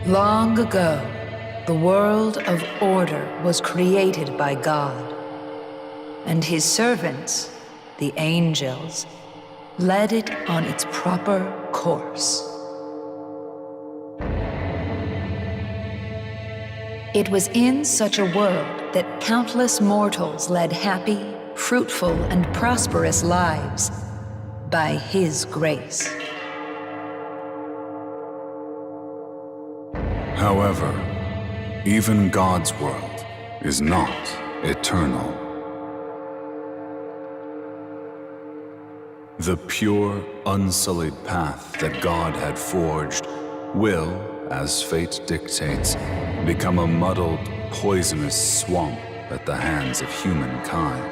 Long ago, the world of order was created by God, and his servants, the angels, led it on its proper course. It was in such a world that countless mortals led happy, fruitful, and prosperous lives by his grace. However, even God's world is not eternal. The pure, unsullied path that God had forged will, as fate dictates, become a muddled, poisonous swamp at the hands of humankind.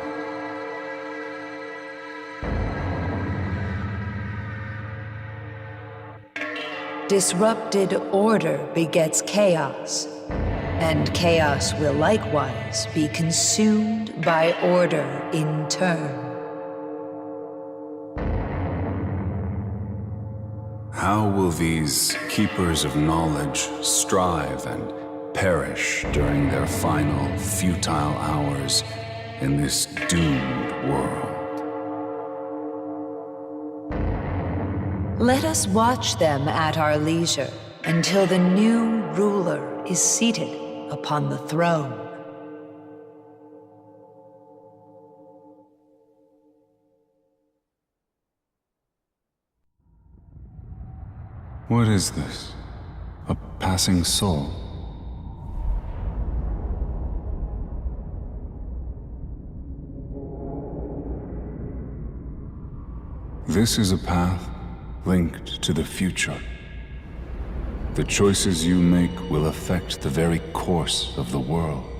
Disrupted order begets chaos, and chaos will likewise be consumed by order in turn. How will these keepers of knowledge strive and perish during their final, futile hours in this doomed world? Let us watch them at our leisure until the new ruler is seated upon the throne. What is this? A passing soul? This is a path linked to the future. The choices you make will affect the very course of the world.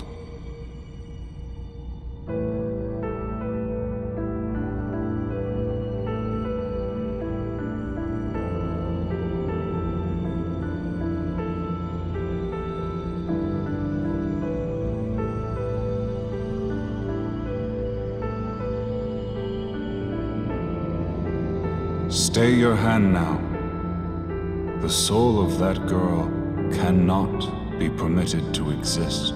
Stay your hand now. The soul of that girl cannot be permitted to exist.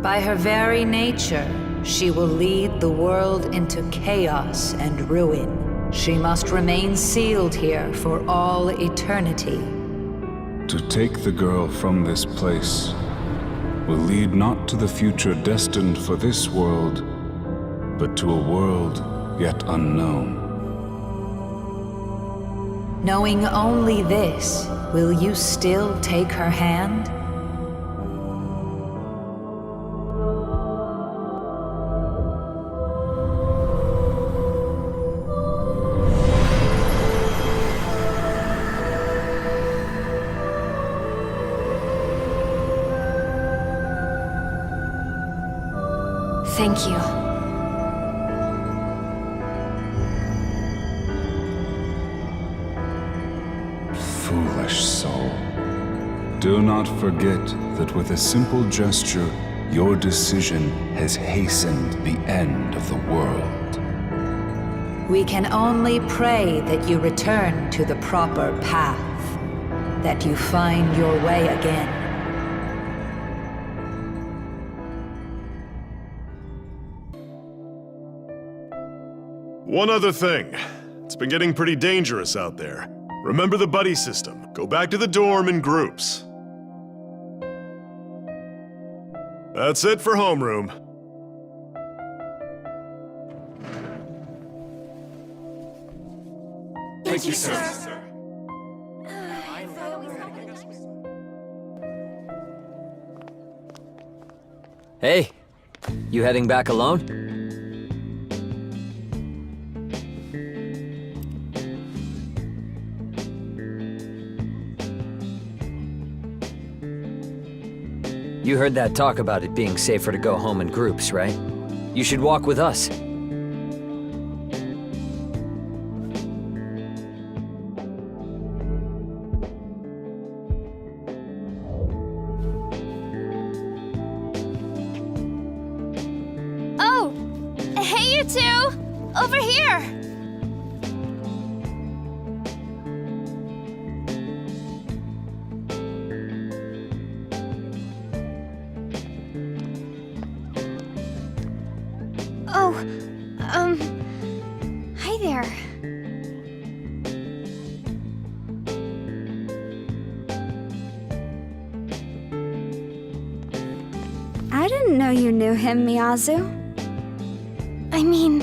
By her very nature, she will lead the world into chaos and ruin. She must remain sealed here for all eternity. To take the girl from this place will lead not to the future destined for this world, but to a world yet unknown. Knowing only this, will you still take her hand? Thank you. Foolish soul. Do not forget that with a simple gesture, your decision has hastened the end of the world. We can only pray that you return to the proper path, that you find your way again. One other thing. It's been getting pretty dangerous out there. Remember the buddy system. Go back to the dorm in groups. That's it for homeroom. Thank you, sir. Hey, you heading back alone? You heard that talk about it being safer to go home in groups, right? You should walk with us. Oh! Hey, you two! Over here! Oh, hi there. I didn't know you knew him, Miyazu. I mean,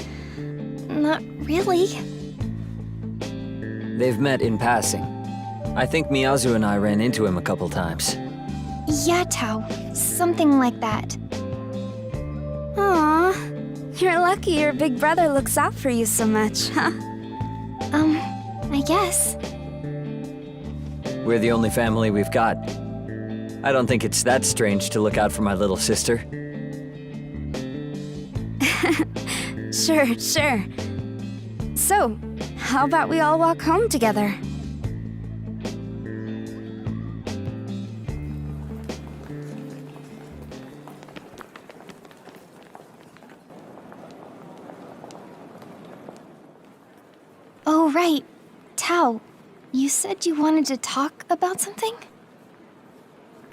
not really. They've met in passing. I think Miyazu and I ran into him a couple times. Yeah, Tao. Something like that. Aw, you're lucky your big brother looks out for you so much, huh? I guess. We're the only family we've got. I don't think it's that strange to look out for my little sister. Sure. So, how about we all walk home together? Oh, right. Tao, you said you wanted to talk about something?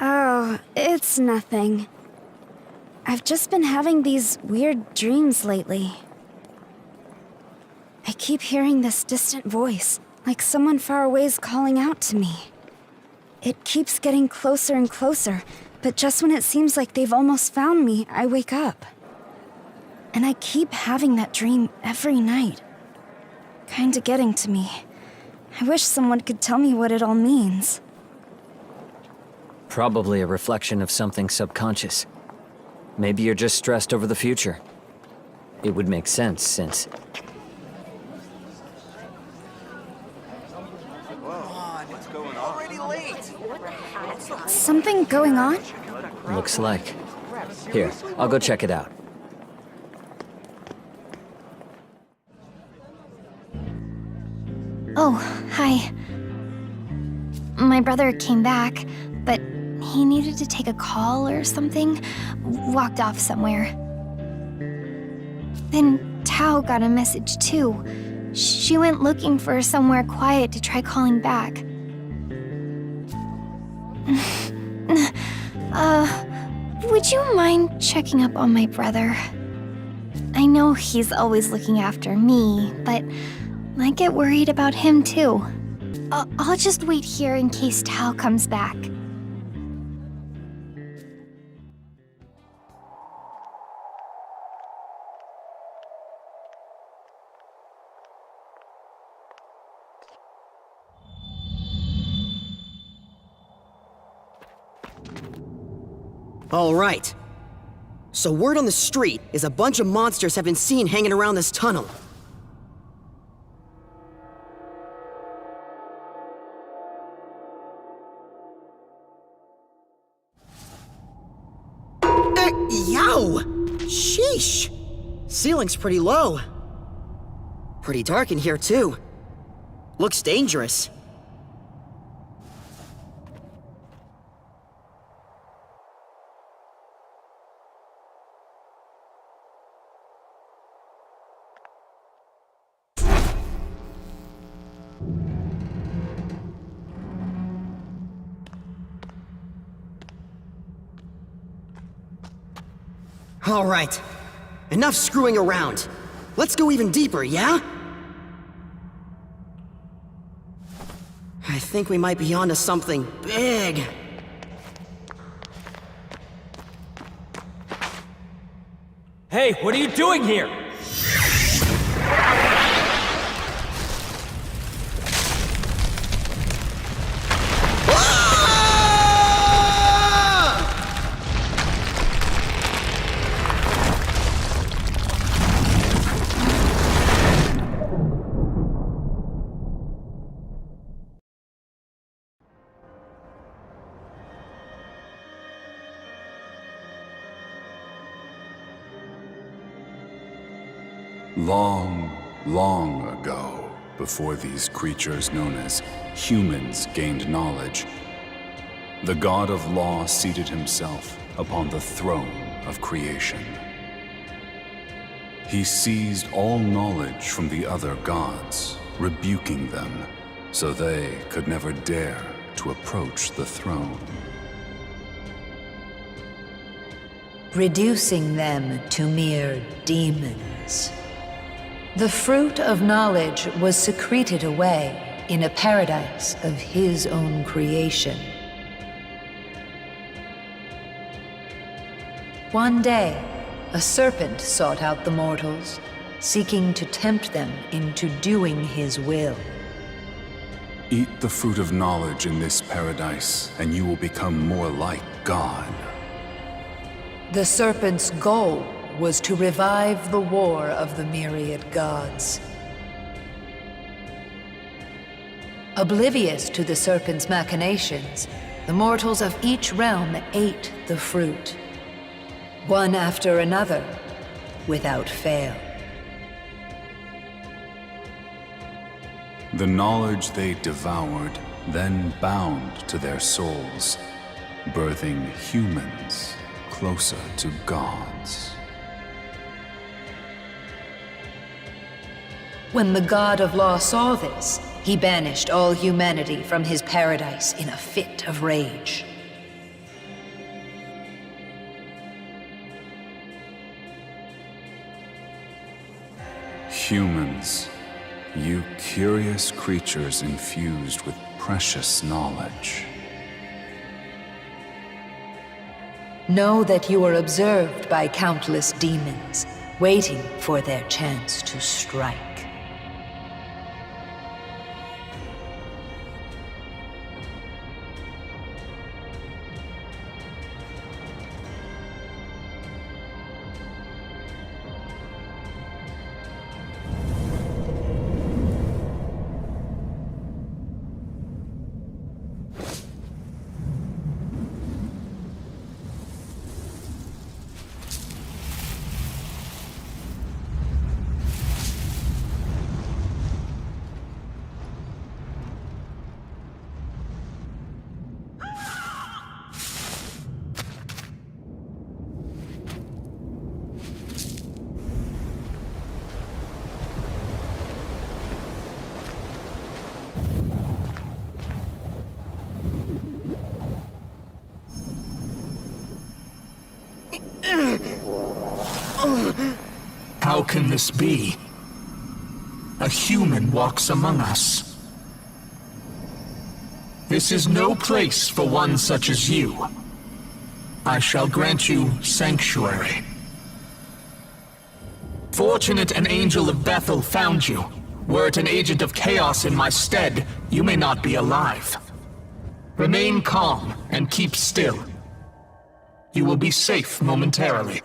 Oh, it's nothing. I've just been having these weird dreams lately. I keep hearing this distant voice, like someone far away is calling out to me. It keeps getting closer and closer, but just when it seems like they've almost found me, I wake up. And I keep having that dream every night. Kinda getting to me. I wish someone could tell me what it all means. Probably a reflection of something subconscious. Maybe you're just stressed over the future. It would make sense since... Something going on? Looks like. Here, I'll go check it out. Oh, hi. My brother came back, but he needed to take a call or something. Walked off somewhere. Then Tao got a message too. She went looking for somewhere quiet to try calling back. Would you mind checking up on my brother? I know he's always looking after me, but I get worried about him too. I'll just wait here in case Tao comes back. All right. So word on the street is a bunch of monsters have been seen hanging around this tunnel. Yow! Sheesh! Ceiling's pretty low. Pretty dark in here, too. Looks dangerous. All right. Enough screwing around. Let's go even deeper, yeah? I think we might be onto something big. Hey, what are you doing here? Long, long ago, before these creatures known as humans gained knowledge, the god of law seated himself upon the throne of creation. He seized all knowledge from the other gods, rebuking them, so they could never dare to approach the throne. reducing them to mere demons. The fruit of knowledge was secreted away in a paradise of his own creation. One day, a serpent sought out the mortals, seeking to tempt them into doing his will. Eat the fruit of knowledge in this paradise, and you will become more like God. The serpent's goal was to revive the war of the myriad gods. Oblivious to the serpent's machinations, the mortals of each realm ate the fruit, one after another, without fail. The knowledge they devoured then bound to their souls, birthing humans closer to gods. When the god of law saw this, he banished all humanity from his paradise in a fit of rage. Humans, you curious creatures infused with precious knowledge. Know that you are observed by countless demons, waiting for their chance to strike. How can this be? A human walks among us. This is no place for one such as you. I shall grant you sanctuary. Fortunate an angel of Bethel found you. Were it an agent of chaos in my stead, you may not be alive. Remain calm and keep still. You will be safe momentarily.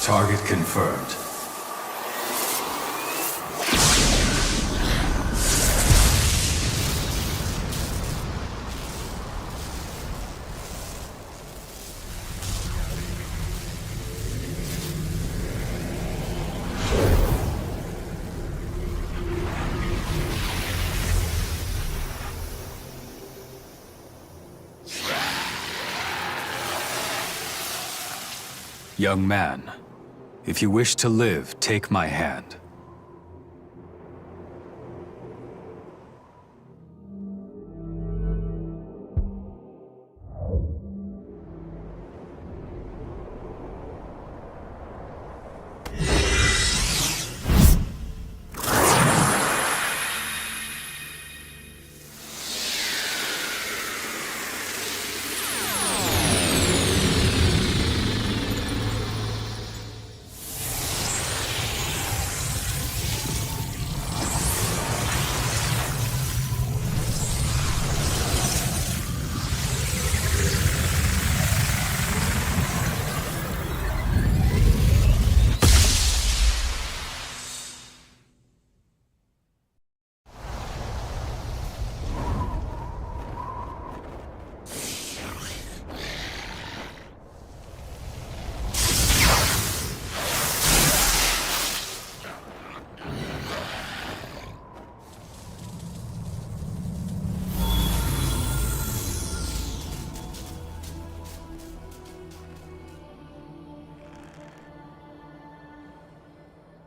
Target confirmed. Young man, if you wish to live, take my hand.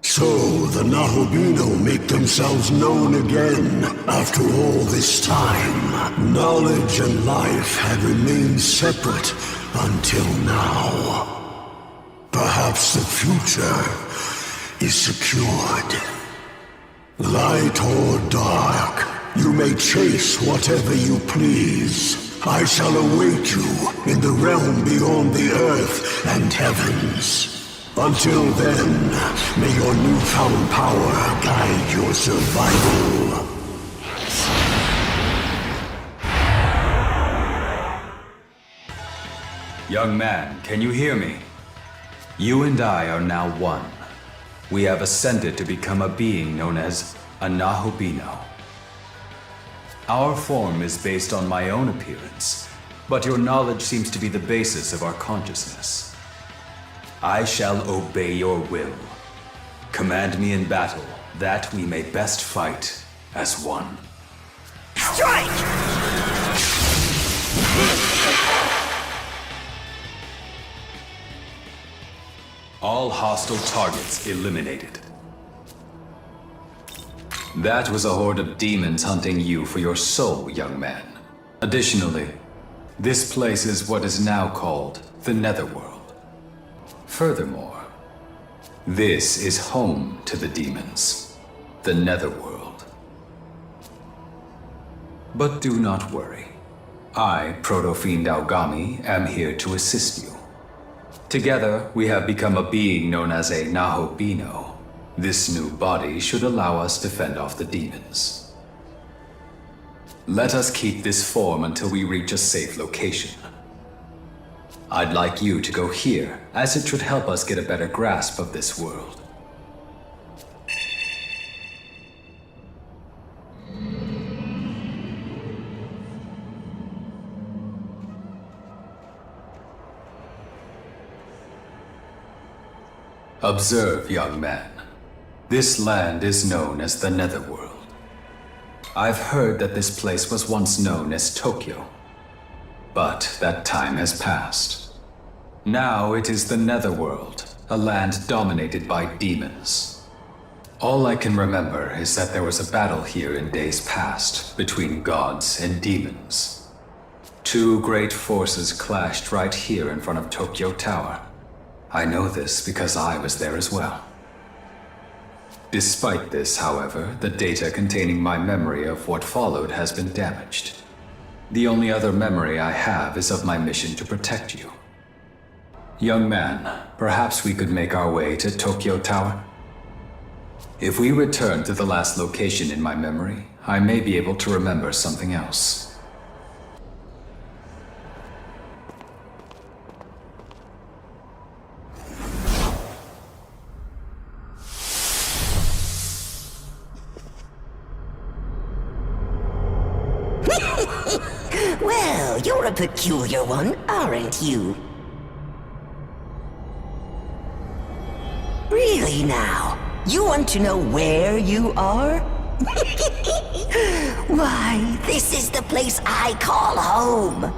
So the Nahobino make themselves known again. After all this time, knowledge and life had remained separate until now. Perhaps the future is secured. Light or dark, you may chase whatever you please. I shall await you in the realm beyond the earth and heavens. Until then, may your newfound power guide your survival. Young man, can you hear me? You and I are now one. We have ascended to become a being known as a Nahobino. Our form is based on my own appearance, but your knowledge seems to be the basis of our consciousness. I shall obey your will. Command me in battle, that we may best fight as one. Strike! All hostile targets eliminated. That was a horde of demons hunting you for your soul, young man. Additionally, this place is what is now called the Netherworld. Furthermore, this is home to the demons, the Netherworld. But do not worry. I, Proto-Fiend Aogami, am here to assist you. Together, we have become a being known as a Nahobino. This new body should allow us to fend off the demons. Let us keep this form until we reach a safe location. I'd like you to go here, as it should help us get a better grasp of this world. Observe, young man. This land is known as the Netherworld. I've heard that this place was once known as Tokyo. But that time has passed. Now it is the Netherworld, a land dominated by demons. All I can remember is that there was a battle here in days past between gods and demons. Two great forces clashed right here in front of Tokyo Tower. I know this because I was there as well. Despite this, however, the data containing my memory of what followed has been damaged. The only other memory I have is of my mission to protect you. Young man, perhaps we could make our way to Tokyo Tower? If we return to the last location in my memory, I may be able to remember something else. Well, you're a peculiar one, aren't you? Really now? You want to know where you are? Why, this is the place I call home.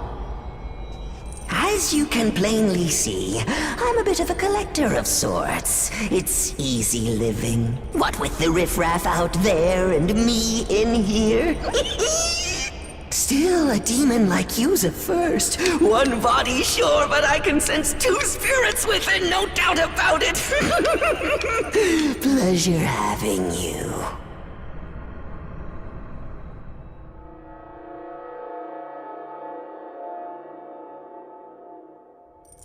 As As you can plainly see, I'm a bit of a collector of sorts. It's easy living. What with the riffraff out there and me in here. Still, a demon like you's a first. One body, sure, but I can sense two spirits within, no doubt about it. Pleasure having you.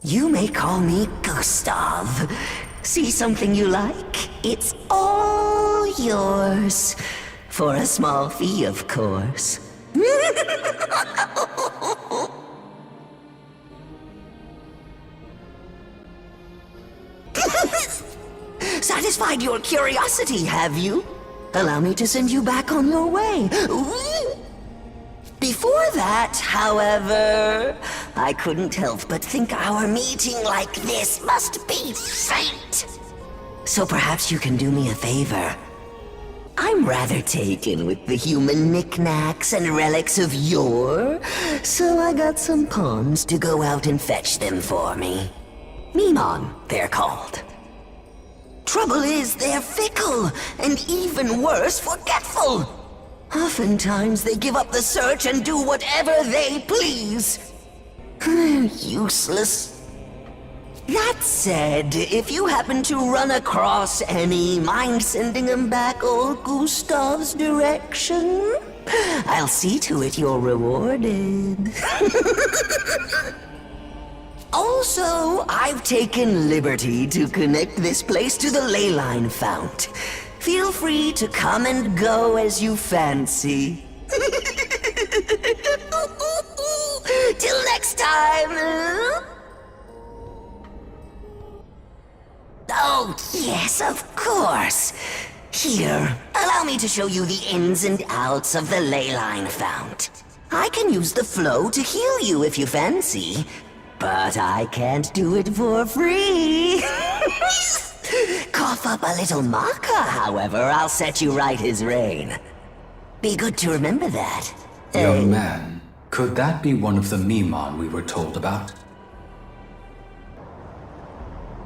You may call me Gustav. See something you like? It's all yours. For a small fee, of course. Satisfied your curiosity, have you? Allow me to send you back on your way. Before that, however, I couldn't help but think our meeting like this must be fate. So perhaps you can do me a favor. I'm rather taken with the human knickknacks and relics of yore, so I got some pawns to go out and fetch them for me. Memon, they're called. Trouble is, they're fickle, and even worse, forgetful. Oftentimes, they give up the search and do whatever they please. Useless. That said, if you happen to run across any, mind sending them back old Gustav's direction? I'll see to it you're rewarded. Also, I've taken liberty to connect this place to the ley line fount. Feel free to come and go as you fancy. Till next time. Oh, yes, of course. Here, allow me to show you the ins and outs of the ley line fount. I can use the flow to heal you if you fancy, but I can't do it for free. Cough up a little maca, however, I'll set you right his reign. Be good to remember that. Young man, could that be one of the Memon we were told about?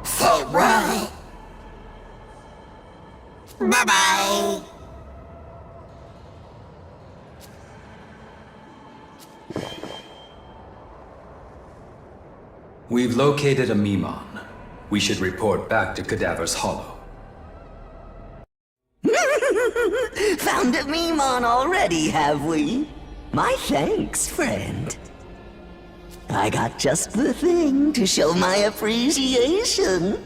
So right. Bye-bye. We've located a Memon. We should report back to Cadaver's Hollow. Found a Memon already, have we? My thanks, friend. I got just the thing to show my appreciation.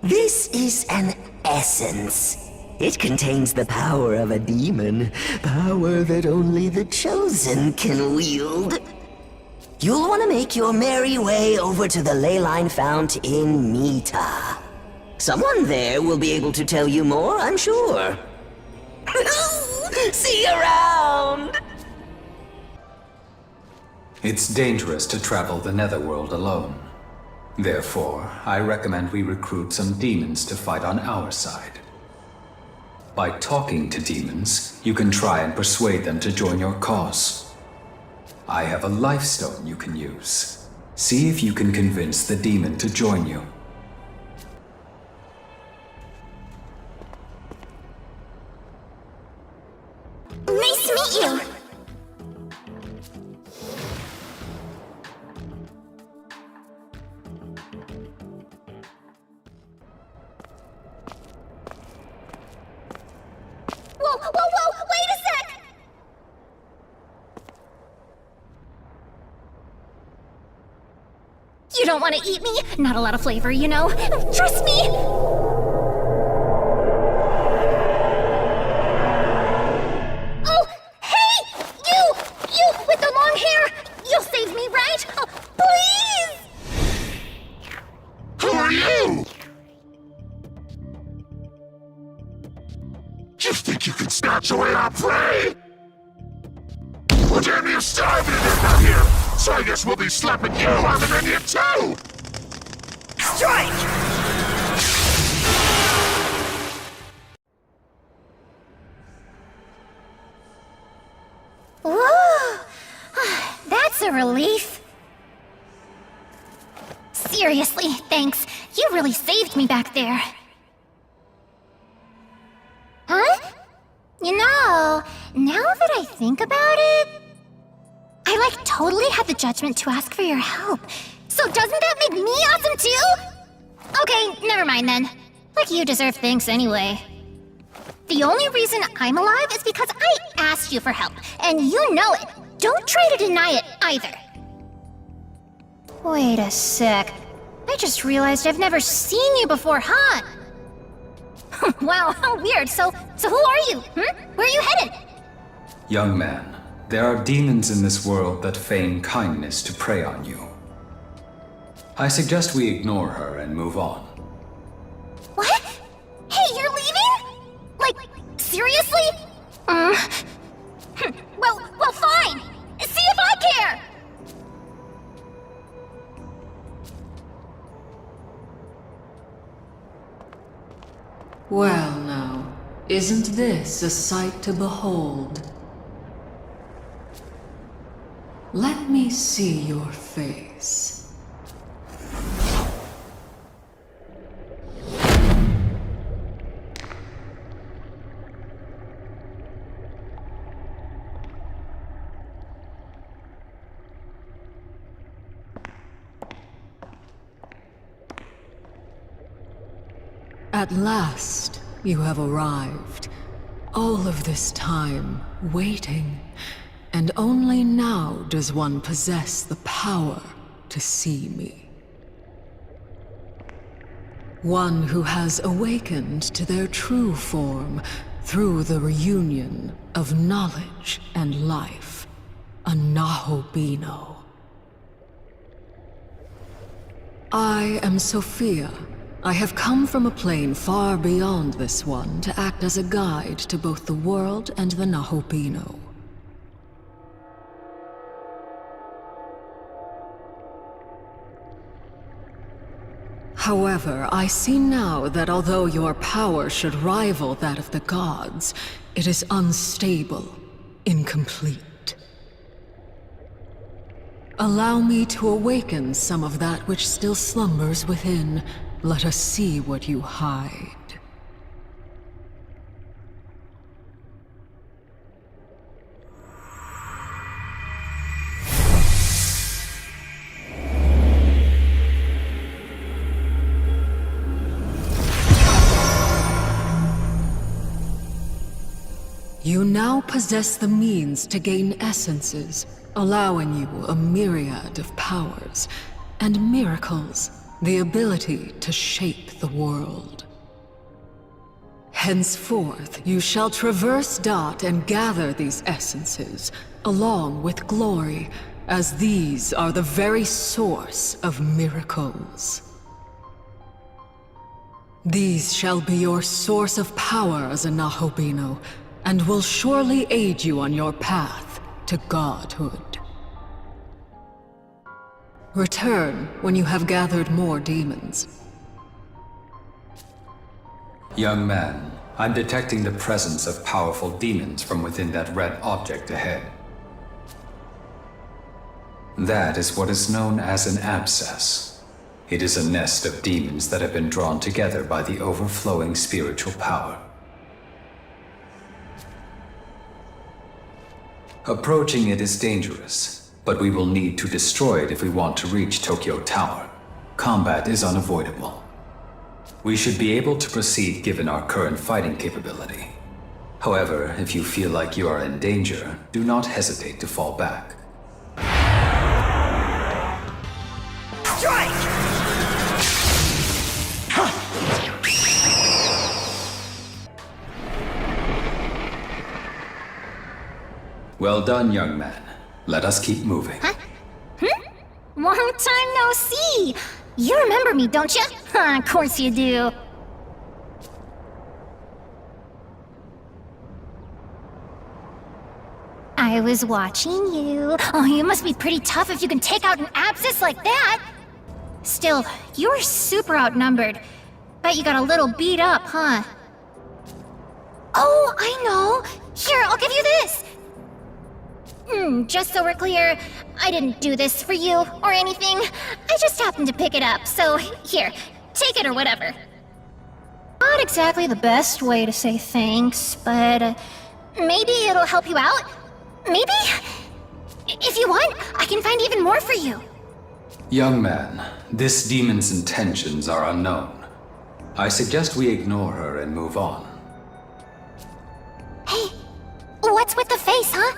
This is an essence. It contains the power of a demon, power that only the chosen can wield. You'll want to make your merry way over to the ley line fount in Mita. Someone there will be able to tell you more, I'm sure. See you around! It's dangerous to travel the Netherworld alone. Therefore, I recommend we recruit some demons to fight on our side. By talking to demons, you can try and persuade them to join your cause. I have a life stone you can use. See if you can convince the demon to join you. Nice to meet you! Whoa, wait a sec! You don't want to eat me? Not a lot of flavor, you know? Trust me! Oh, hey! You with the long hair! You'll save me, right? Oh, please! Who are you? You think you can snatch away our prey? Well, damn, you're starving out here, so I guess we'll be slapping you on the menu too! Strike! Whoa! That's a relief. Thanks. You really saved me back there. Huh? You know, now that I think about it, I totally had the judgment to ask for your help. So doesn't that make me awesome too? Okay, never mind then. You deserve thanks anyway. The only reason I'm alive is because I asked you for help, and you know it. Don't try to deny it either. Wait a sec. I just realized I've never seen you before, huh? Wow, how weird. So who are you? Where are you headed? Young man, there are demons in this world that feign kindness to prey on you. I suggest we ignore her and move on. What? Hey, you're leaving? Seriously? Well, fine. See if I care. Well now, isn't this a sight to behold? Let me see your face. At last, you have arrived. All of this time, waiting, and only now does one possess the power to see me. One who has awakened to their true form through the reunion of knowledge and life, a Nahobino. I am Sophia. I have come from a plane far beyond this one to act as a guide to both the world and the Nahobino. However, I see now that although your power should rival that of the gods, it is unstable, incomplete. Allow me to awaken some of that which still slumbers within. Let us see what you hide. You now possess the means to gain essences, allowing you a myriad of powers and miracles. The ability to shape the world. Henceforth, you shall traverse Dot and gather these essences, along with glory, as these are the very source of miracles. These shall be your source of power as a Nahobino, and will surely aid you on your path to godhood. Return when you have gathered more demons. Young man, I'm detecting the presence of powerful demons from within that red object ahead. That is what is known as an abscess. It is a nest of demons that have been drawn together by the overflowing spiritual power. Approaching it is dangerous. But we will need to destroy it if we want to reach Tokyo Tower. Combat is unavoidable. We should be able to proceed given our current fighting capability. However, if you feel like you are in danger, do not hesitate to fall back. Strike! Well done, young man. Let us keep moving. Huh? Long time no see! You remember me, don't you? Of course you do. I was watching you. Oh, you must be pretty tough if you can take out an abscess like that. Still, you're super outnumbered. Bet you got a little beat up, huh? Oh, I know. Here, I'll give you this. Just so we're clear, I didn't do this for you or anything. I just happened to pick it up, so here, take it or whatever. Not exactly the best way to say thanks, but maybe it'll help you out? Maybe? If you want, I can find even more for you. Young man, this demon's intentions are unknown. I suggest we ignore her and move on. Hey, what's with the face, huh?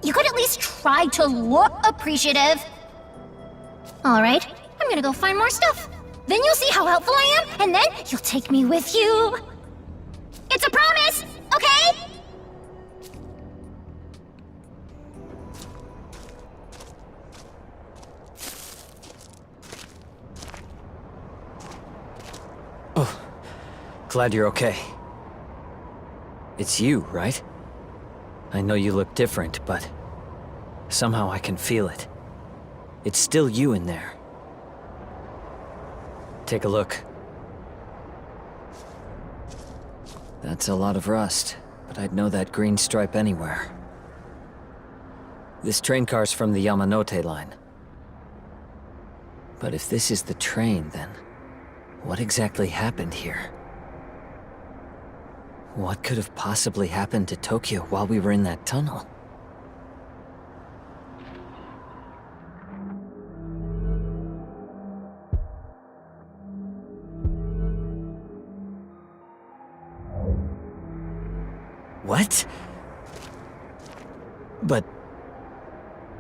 You could at least try to look appreciative. Alright, I'm gonna go find more stuff. Then you'll see how helpful I am, and then you'll take me with you. It's a promise, okay? Oh, glad you're okay. It's you, right? I know you look different, but somehow I can feel it. It's still you in there. Take a look. That's a lot of rust, but I'd know that green stripe anywhere. This train car's from the Yamanote line. But if this is the train, then what exactly happened here? What could have possibly happened to Tokyo while we were in that tunnel? What? But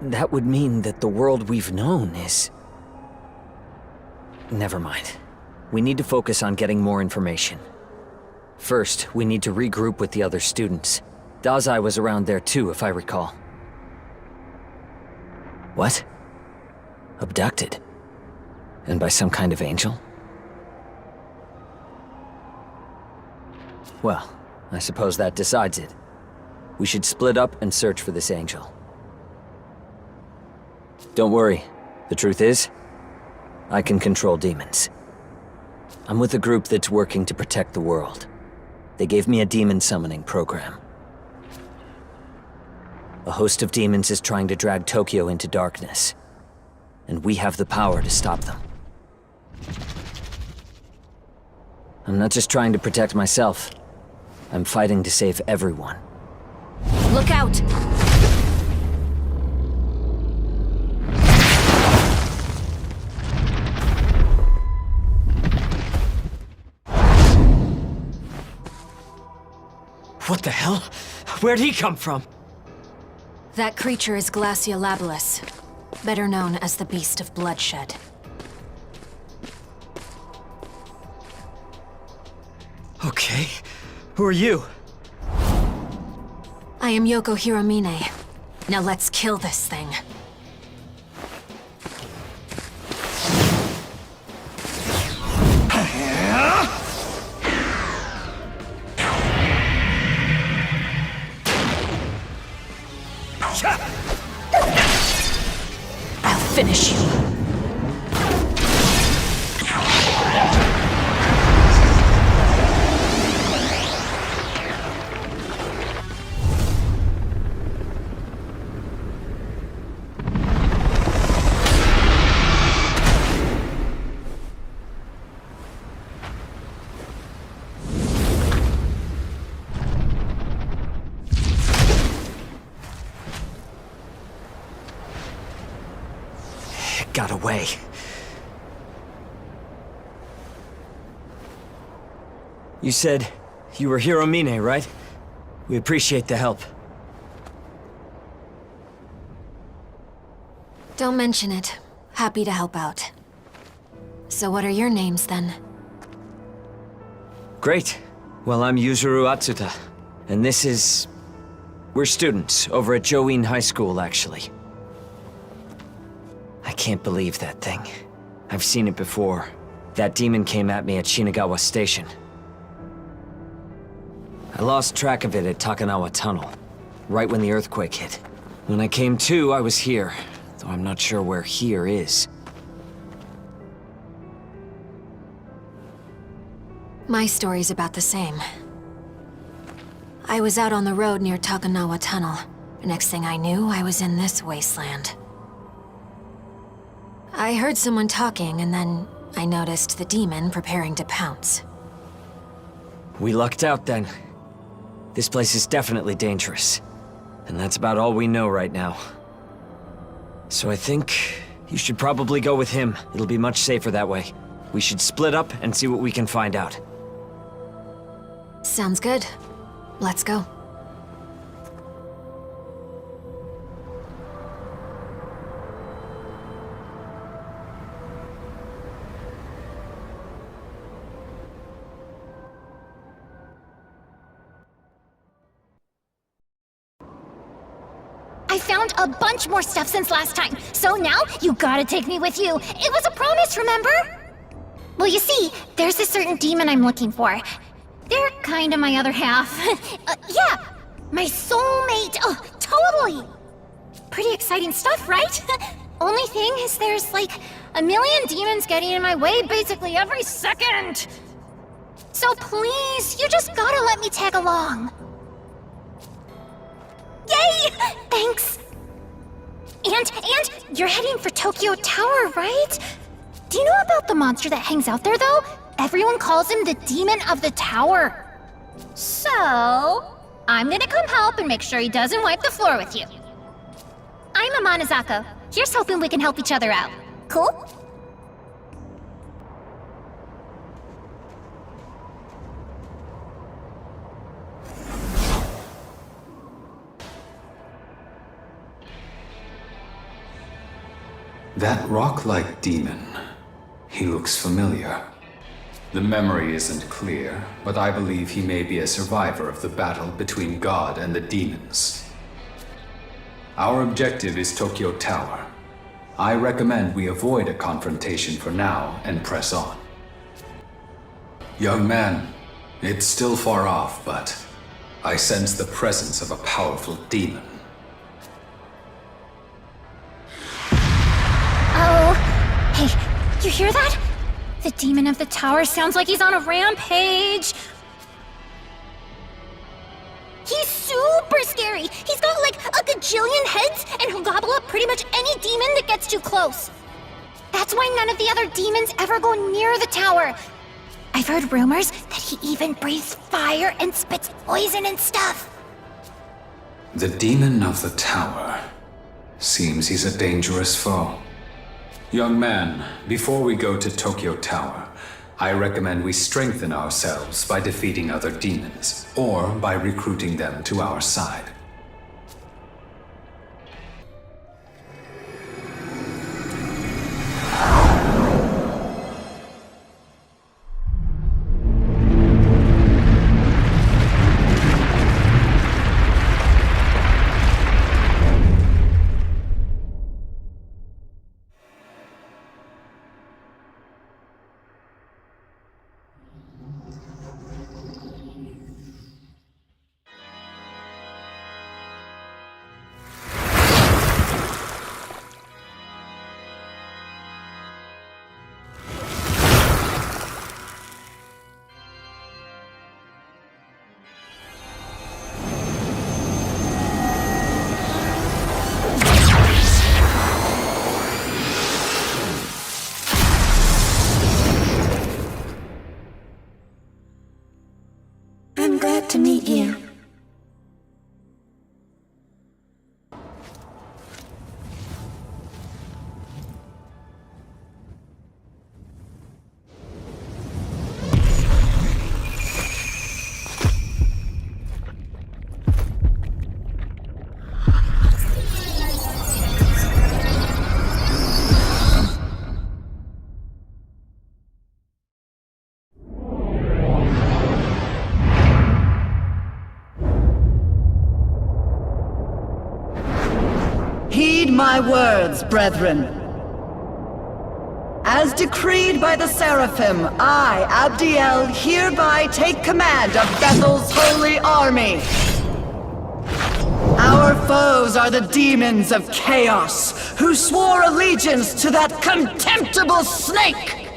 that would mean that the world we've known is... Never mind. We need to focus on getting more information. First, we need to regroup with the other students. Dazai was around there too, if I recall. What? Abducted? And by some kind of angel? Well, I suppose that decides it. We should split up and search for this angel. Don't worry. The truth is, I can control demons. I'm with a group that's working to protect the world. They gave me a demon summoning program. A host of demons is trying to drag Tokyo into darkness, and we have the power to stop them. I'm not just trying to protect myself. I'm fighting to save everyone. Look out! What the hell? Where'd he come from? That creature is Glacia Labilis, better known as the Beast of Bloodshed. Okay. Who are you? I am Yoko Hiramine. Now let's kill this thing. I'll finish you. Got away. You said you were Hiramine, right? We appreciate the help. Don't mention it. Happy to help out. So what are your names then? Great. Well, I'm Yuzuru Atsuta. And this is... We're students over at Join High School, actually. I can't believe that thing. I've seen it before. That demon came at me at Shinagawa Station. I lost track of it at Takanawa Tunnel, right when the earthquake hit. When I came to, I was here, though I'm not sure where here is. My story's about the same. I was out on the road near Takanawa Tunnel, Next thing I knew, I was in this wasteland. I heard someone talking, and then I noticed the demon preparing to pounce. We lucked out then. This place is definitely dangerous. And that's about all we know right now. So I think you should probably go with him. It'll be much safer that way. We should split up and see what we can find out. Sounds good. Let's go. I found a bunch more stuff since last time, so now you gotta take me with you. It was a promise, remember? Well, you see, there's a certain demon I'm looking for. They're kinda my other half. Yeah, my soulmate. Oh, totally. Pretty exciting stuff, right? Only thing is there's like a million demons getting in my way basically every second. So please, you just gotta let me tag along. Yay! Thanks! And you're heading for Tokyo Tower, right? Do you know about the monster that hangs out there, though? Everyone calls him the Demon of the Tower. So, I'm gonna come help and make sure he doesn't wipe the floor with you. I'm Amanazako. Here's hoping we can help each other out. Cool? That rock-like demon, he looks familiar. The memory isn't clear, but I believe he may be a survivor of the battle between God and the demons. Our objective is Tokyo Tower. I recommend we avoid a confrontation for now and press on. Young man, it's still far off, but I sense the presence of a powerful demon. Hey, you hear that? The Demon of the Tower sounds like he's on a rampage. He's super scary. He's got like a gajillion heads, and he'll gobble up pretty much any demon that gets too close. That's why none of the other demons ever go near the tower. I've heard rumors that he even breathes fire and spits poison and stuff. The Demon of the Tower. Seems he's a dangerous foe. Young man, before we go to Tokyo Tower, I recommend we strengthen ourselves by defeating other demons, or by recruiting them to our side. I'm glad to meet you. Heed my words, brethren. As decreed by the Seraphim, I, Abdiel, hereby take command of Bethel's holy army. Our foes are the demons of chaos, who swore allegiance to that contemptible snake!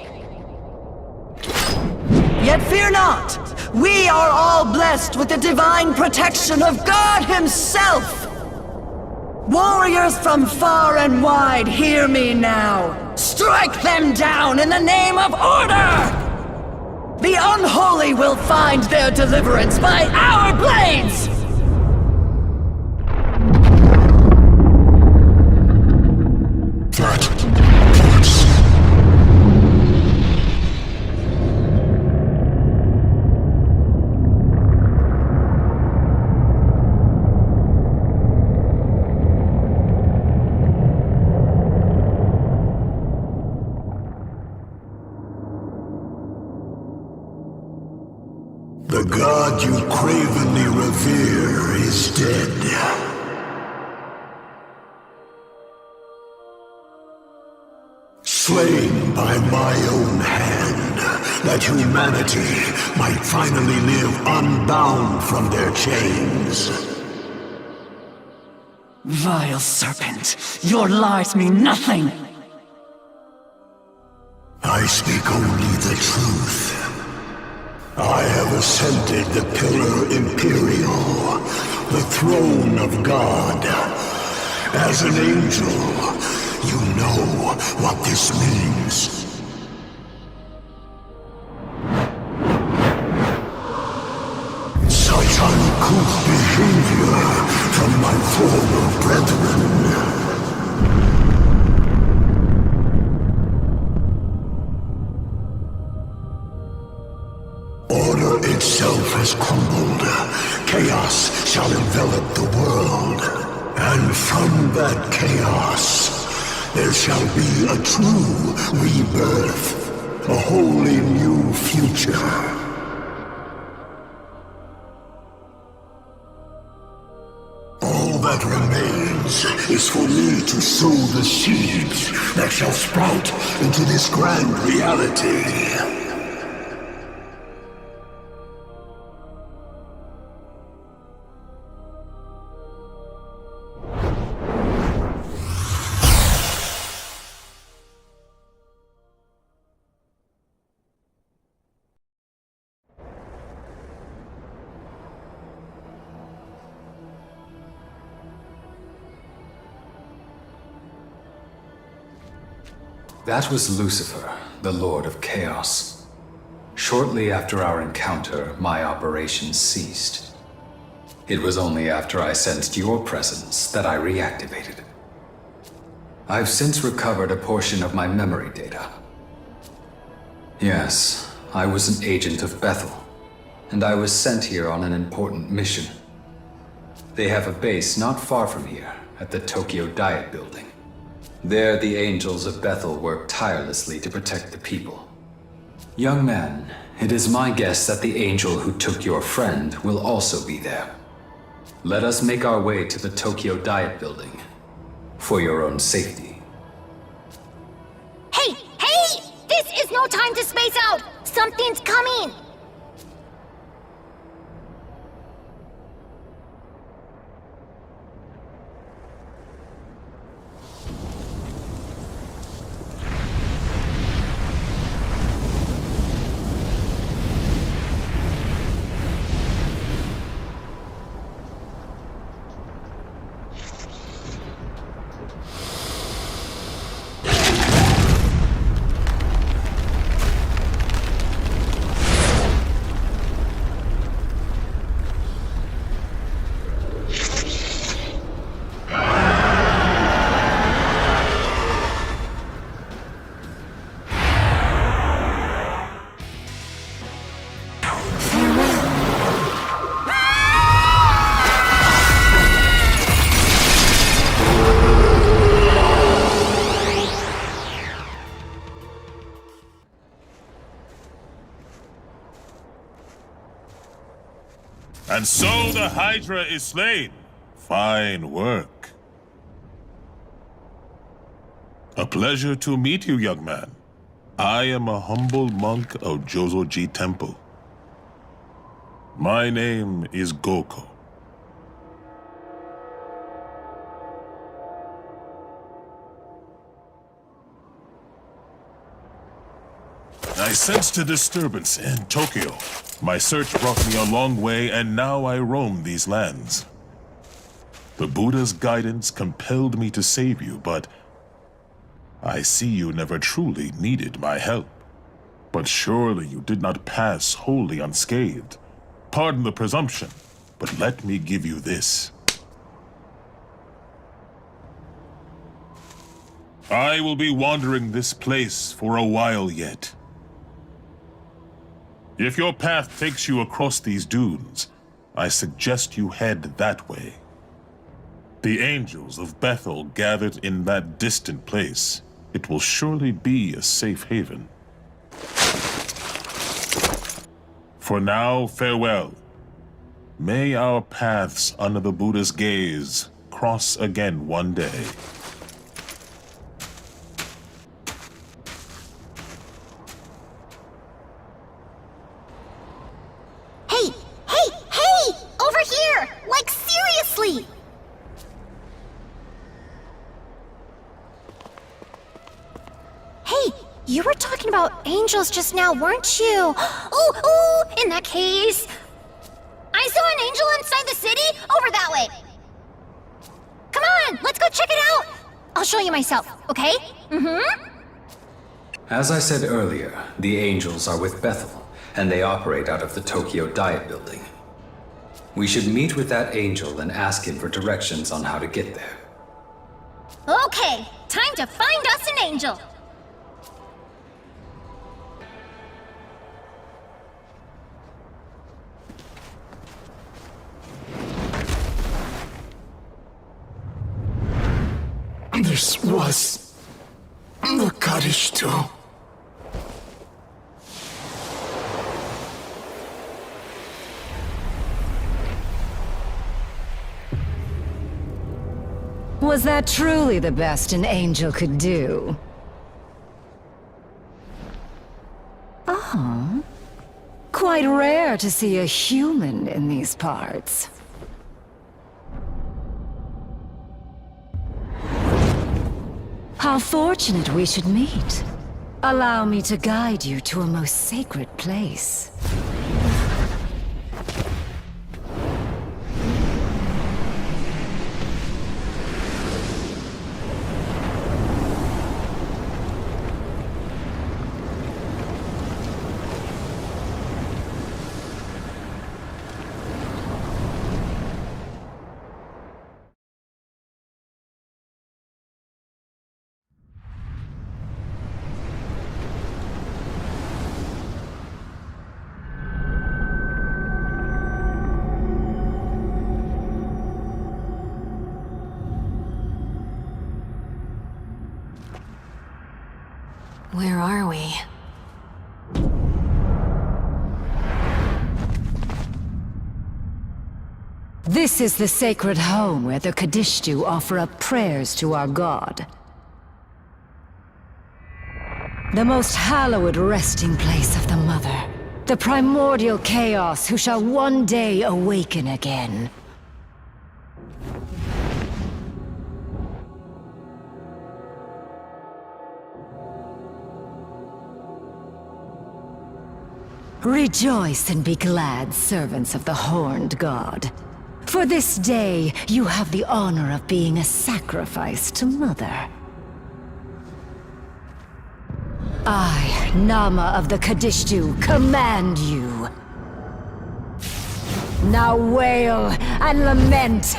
Yet fear not, we are all blessed with the divine protection of God Himself! Warriors from far and wide, hear me now! Strike them down in the name of order! The unholy will find their deliverance by our blades! The god you cravenly revere is dead. Slain by my own hand, that humanity might finally live unbound from their chains. Vile serpent, your lies mean nothing! I speak only the truth. I have ascended the Pillar Imperial, the throne of God. As an angel, you know what this means. Such uncouth behavior from my former brethren. Order itself has crumbled. Chaos shall envelop the world. And from that chaos, there shall be a true rebirth. A wholly new future. All that remains is for me to sow the seeds that shall sprout into this grand reality. That was Lucifer, the Lord of Chaos. Shortly after our encounter, my operations ceased. It was only after I sensed your presence that I reactivated it. I've since recovered a portion of my memory data. Yes, I was an agent of Bethel, and I was sent here on an important mission. They have a base not far from here, at the Tokyo Diet Building. There, the angels of Bethel work tirelessly to protect the people. Young man, it is my guess that the angel who took your friend will also be there. Let us make our way to the Tokyo Diet Building, for your own safety. Hey! Hey! This is no time to space out! Something's coming! And so the Hydra is slain. Fine work. A pleasure to meet you, young man. I am a humble monk of Jozoji Temple. My name is Goko. I sensed a disturbance in Tokyo. My search brought me a long way, and now I roam these lands. The Buddha's guidance compelled me to save you, but I see you never truly needed my help. But surely you did not pass wholly unscathed. Pardon the presumption, but let me give you this. I will be wandering this place for a while yet. If your path takes you across these dunes, I suggest you head that way. The angels of Bethel gathered in that distant place. It will surely be a safe haven. For now, farewell. May our paths under the Buddha's gaze cross again one day. Hey! Hey! Hey! Over here! Like, seriously! Hey! You were talking about angels just now, weren't you? Ooh! In that case... I saw an angel inside the city! Over that way! Come on! Let's go check it out! I'll show you myself, okay? As I said earlier, the angels are with Bethel, and they operate out of the Tokyo Diet Building. We should meet with that angel and ask him for directions on how to get there. Okay, time to find us an angel! This was the Kaddish too. Was that truly the best an angel could do? Oh. Quite rare to see a human in these parts. How fortunate we should meet. Allow me to guide you to a most sacred place. Where are we? This is the sacred home where the Kadishtu offer up prayers to our god. The most hallowed resting place of the Mother. The primordial chaos who shall one day awaken again. Rejoice and be glad, servants of the Horned God. For this day, you have the honor of being a sacrifice to Mother. I, Nama of the Kadishtu, command you. Now wail and lament.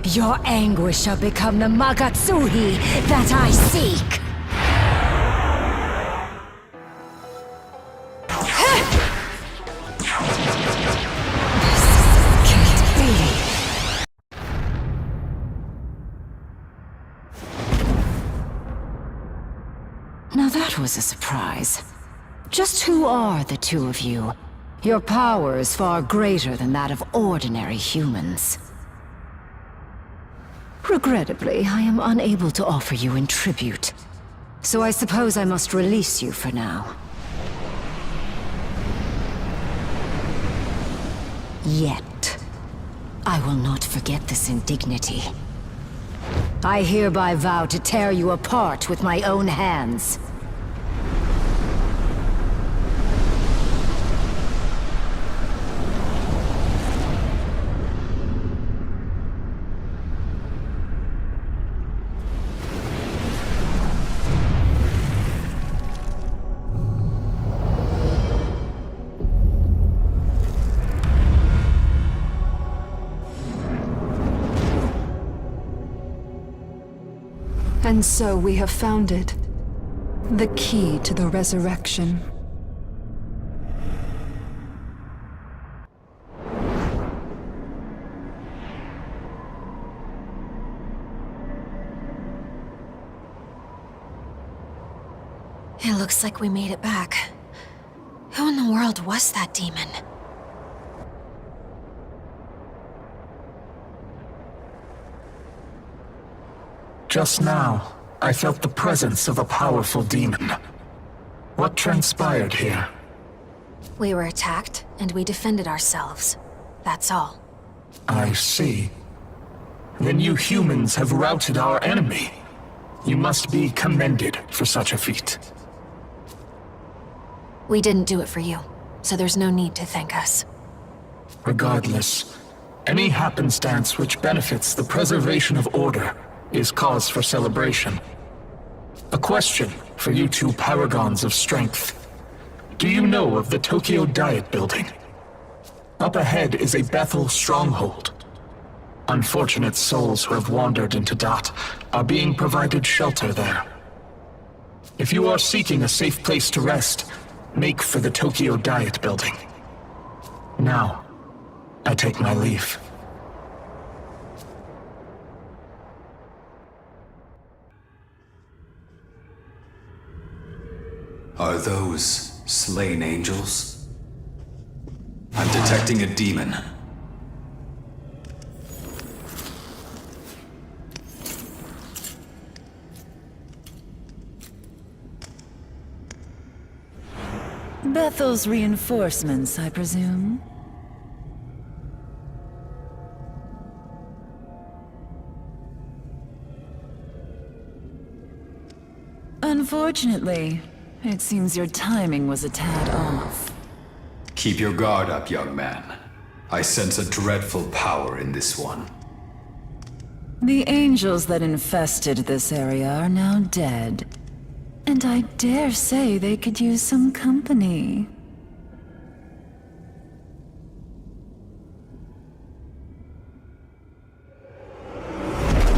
Your anguish shall become the Magatsuhi that I seek. Now that was a surprise. Just who are the two of you? Your power is far greater than that of ordinary humans. Regrettably, I am unable to offer you in tribute. So I suppose I must release you for now. Yet. I will not forget this indignity. I hereby vow to tear you apart with my own hands. And so we have found it. The key to the resurrection. It looks like we made it back. Who in the world was that demon? Just now, I felt the presence of a powerful demon. What transpired here? We were attacked, and we defended ourselves. That's all. I see. Then you humans have routed our enemy. You must be commended for such a feat. We didn't do it for you, so there's no need to thank us. Regardless, any happenstance which benefits the preservation of order is cause for celebration. A question for you two paragons of strength. Do you know of the Tokyo Diet Building? Up ahead is a Bethel stronghold. Unfortunate souls who have wandered into Dot are being provided shelter there. If you are seeking a safe place to rest, make for the Tokyo Diet Building. Now, I take my leave. Are those slain angels? I'm detecting a demon. Bethel's reinforcements, I presume? Unfortunately, it seems your timing was a tad off. Keep your guard up, young man. I sense a dreadful power in this one. The angels that infested this area are now dead. And I dare say they could use some company.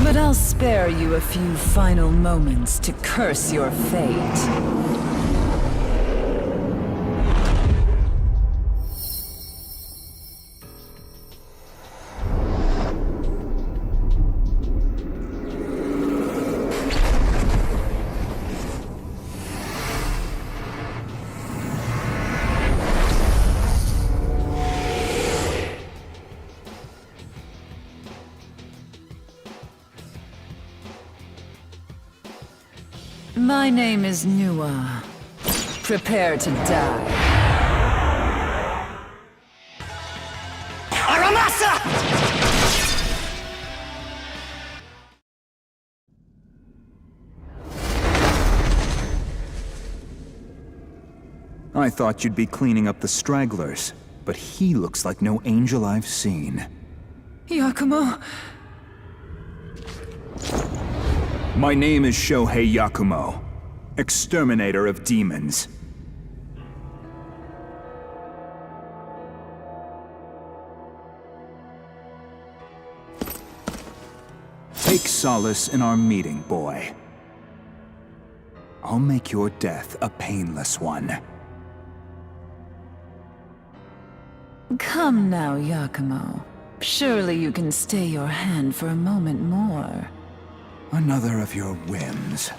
But I'll spare you a few final moments to curse your fate. My name is Nua. Prepare to die. Aramasa! I thought you'd be cleaning up the stragglers, but he looks like no angel I've seen. Yakumo... My name is Shohei Yakumo, exterminator of demons. Take solace in our meeting, boy. I'll make your death a painless one. Come now, Yakumo. Surely you can stay your hand for a moment more. Another of your whims.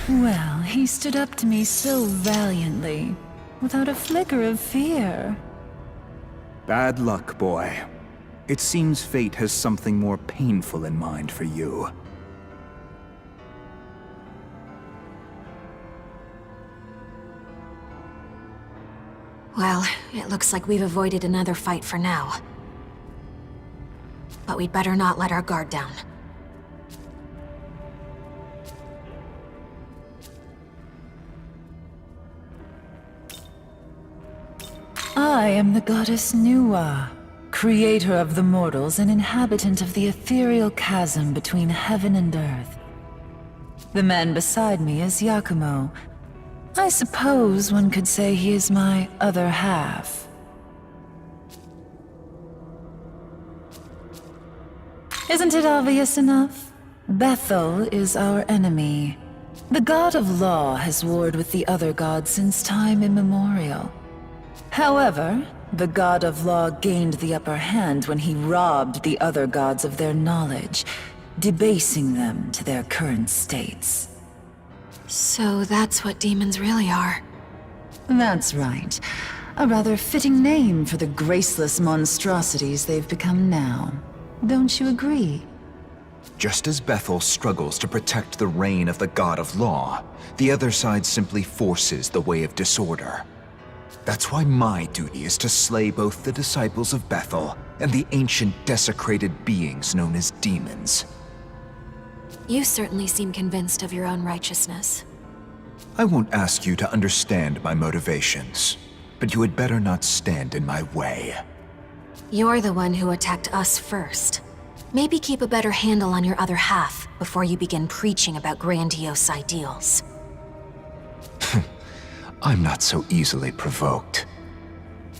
Well, he stood up to me so valiantly, without a flicker of fear. Bad luck, boy. It seems fate has something more painful in mind for you. Well, it looks like we've avoided another fight for now. But we'd better not let our guard down. I am the goddess Nua, creator of the mortals and inhabitant of the ethereal chasm between heaven and earth. The man beside me is Yakumo. I suppose one could say he is my other half. Isn't it obvious enough? Bethel is our enemy. The god of law has warred with the other gods since time immemorial. However, the god of law gained the upper hand when he robbed the other gods of their knowledge, debasing them to their current states. So that's what demons really are. That's right. A rather fitting name for the graceless monstrosities they've become now. Don't you agree? Just as Bethel struggles to protect the reign of the God of Law, the other side simply forces the way of disorder. That's why my duty is to slay both the disciples of Bethel and the ancient desecrated beings known as demons. You certainly seem convinced of your own righteousness. I won't ask you to understand my motivations, but you had better not stand in my way. You're the one who attacked us first. Maybe keep a better handle on your other half before you begin preaching about grandiose ideals. I'm not so easily provoked.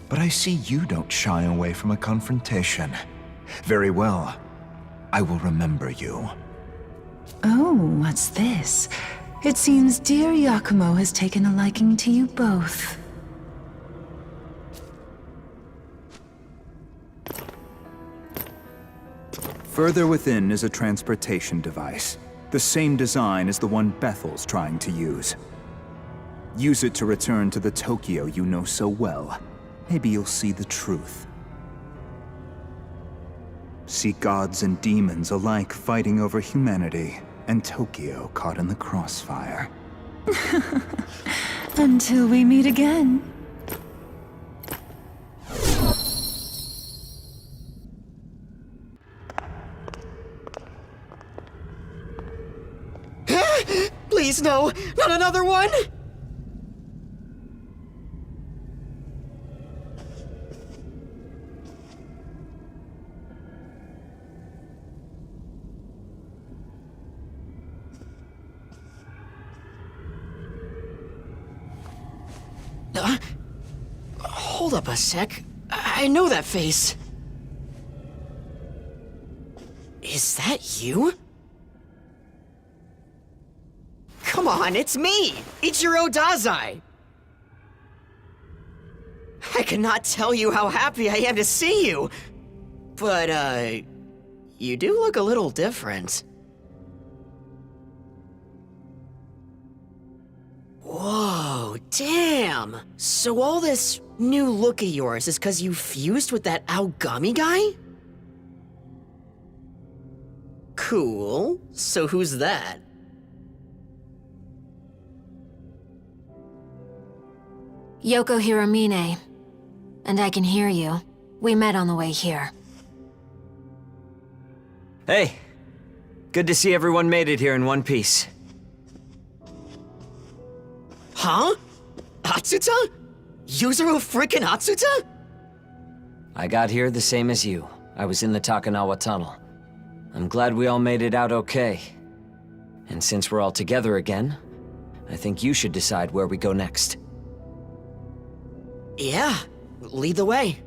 But I see you don't shy away from a confrontation. Very well. I will remember you. Oh, what's this? It seems dear Yakumo has taken a liking to you both. Further within is a transportation device, the same design as the one Bethel's trying to use. Use it to return to the Tokyo you know so well. Maybe you'll see the truth. See gods and demons alike fighting over humanity, and Tokyo caught in the crossfire. Until we meet again. Please, no! Not another one! Hold up a sec. I know that face. Is that you? Come on, it's me! Ichiro Dazai! I cannot tell you how happy I am to see you! But, you do look a little different. Whoa, damn! So all this new look of yours is 'cause you fused with that Aogami guy? Cool. So who's that? Yoko Hiromine. And I can hear you. We met on the way here. Hey! Good to see everyone made it here in one piece. Huh? Atsuta? Yuzuru frickin' Atsuta? I got here the same as you. I was in the Takanawa Tunnel. I'm glad we all made it out okay. And since we're all together again, I think you should decide where we go next. Yeah, lead the way.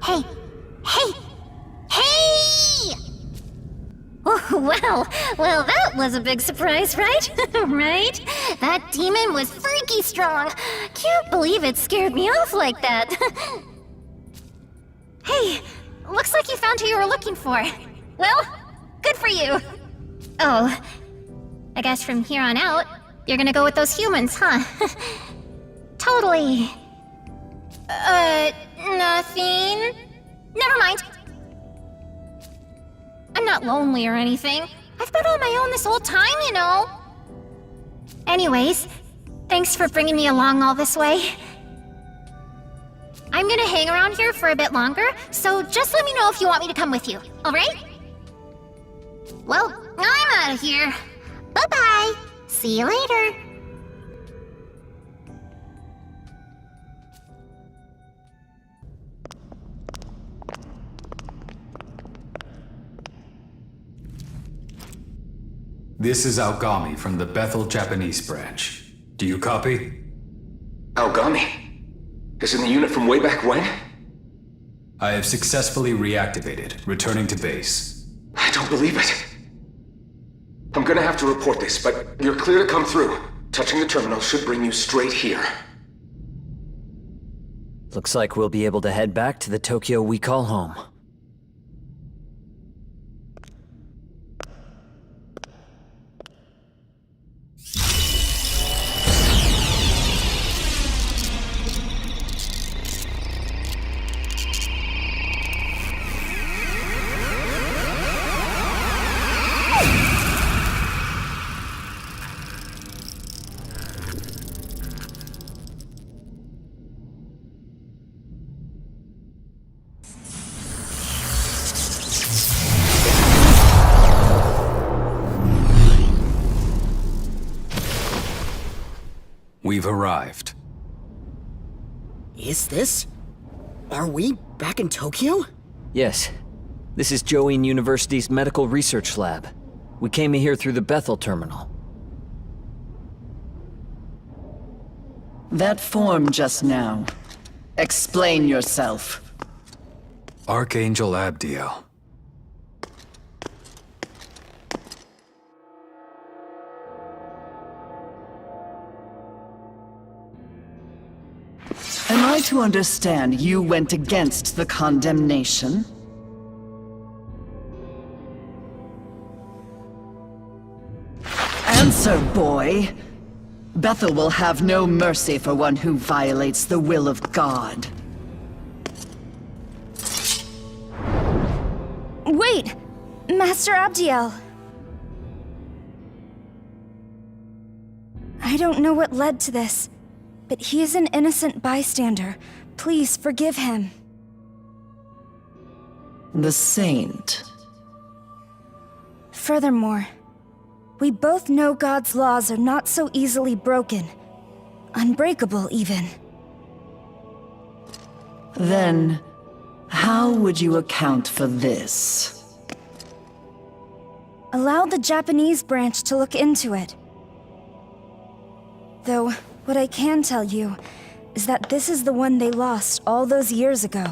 Hey! Hey! Hey! Oh, well, that was a big surprise, right? Right? That demon was freaky strong. Can't believe it scared me off like that. Hey, looks like you found who you were looking for. Well, good for you. Oh, I guess from here on out, you're gonna go with those humans, huh? Totally. Nothing. Never mind. I'm not lonely or anything. I've been on my own this whole time, you know. Anyways, thanks for bringing me along all this way. I'm gonna hang around here for a bit longer, so just let me know if you want me to come with you, alright? Well, I'm out of here. Bye-bye. See you later. This is Aogami from the Bethel Japanese branch. Do you copy? Aogami? Isn't the unit from way back when? I have successfully reactivated, returning to base. I don't believe it. I'm gonna have to report this, but you're clear to come through. Touching the terminal should bring you straight here. Looks like we'll be able to head back to the Tokyo we call home. We've arrived. Is this? Are we back in Tokyo? Yes. This is Join University's medical research lab. We came here through the Bethel terminal. That form just now. Explain yourself. Archangel Abdiel. Am I to understand you went against the condemnation? Answer, boy! Bethel will have no mercy for one who violates the will of God. Wait! Master Abdiel! I don't know what led to this, but he is an innocent bystander. Please forgive him. The Saint. Furthermore, we both know God's laws are not so easily broken. Unbreakable, even. Then, how would you account for this? Allow the Japanese branch to look into it. Though, what I can tell you is that this is the one they lost all those years ago.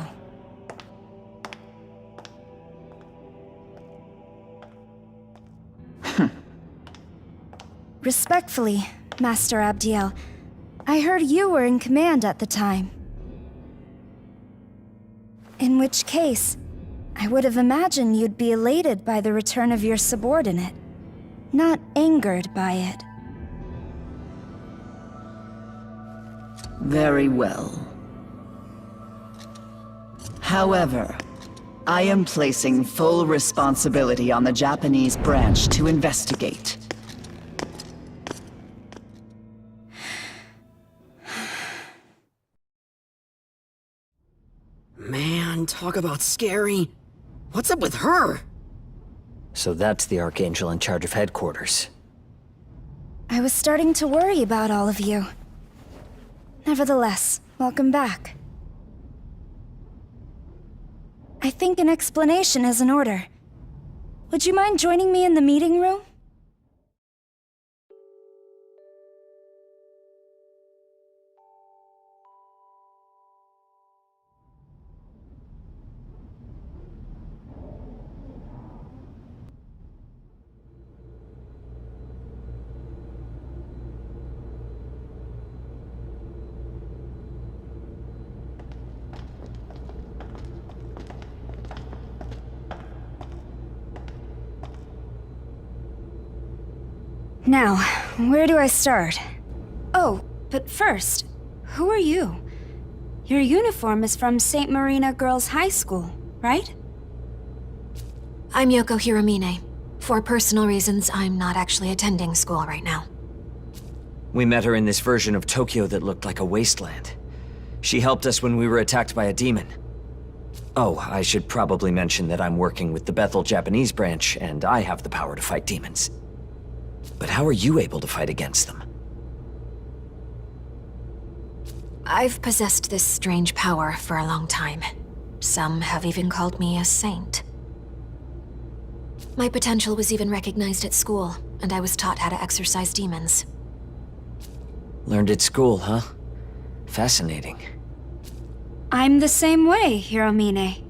Respectfully, Master Abdiel, I heard you were in command at the time. In which case, I would have imagined you'd be elated by the return of your subordinate, not angered by it. Very well. However, I am placing full responsibility on the Japanese branch to investigate. Man, talk about scary. What's up with her? So that's the Archangel in charge of headquarters. I was starting to worry about all of you. Nevertheless, welcome back. I think an explanation is in order. Would you mind joining me in the meeting room? Now, where do I start? Oh, but first, who are you? Your uniform is from St. Marina Girls' High School, right? I'm Yoko Hiramine. For personal reasons, I'm not actually attending school right now. We met her in this version of Tokyo that looked like a wasteland. She helped us when we were attacked by a demon. Oh, I should probably mention that I'm working with the Bethel Japanese branch, and I have the power to fight demons. But how are you able to fight against them? I've possessed this strange power for a long time. Some have even called me a saint. My potential was even recognized at school, and I was taught how to exorcise demons. Learned at school, huh? Fascinating. I'm the same way, Hiromine.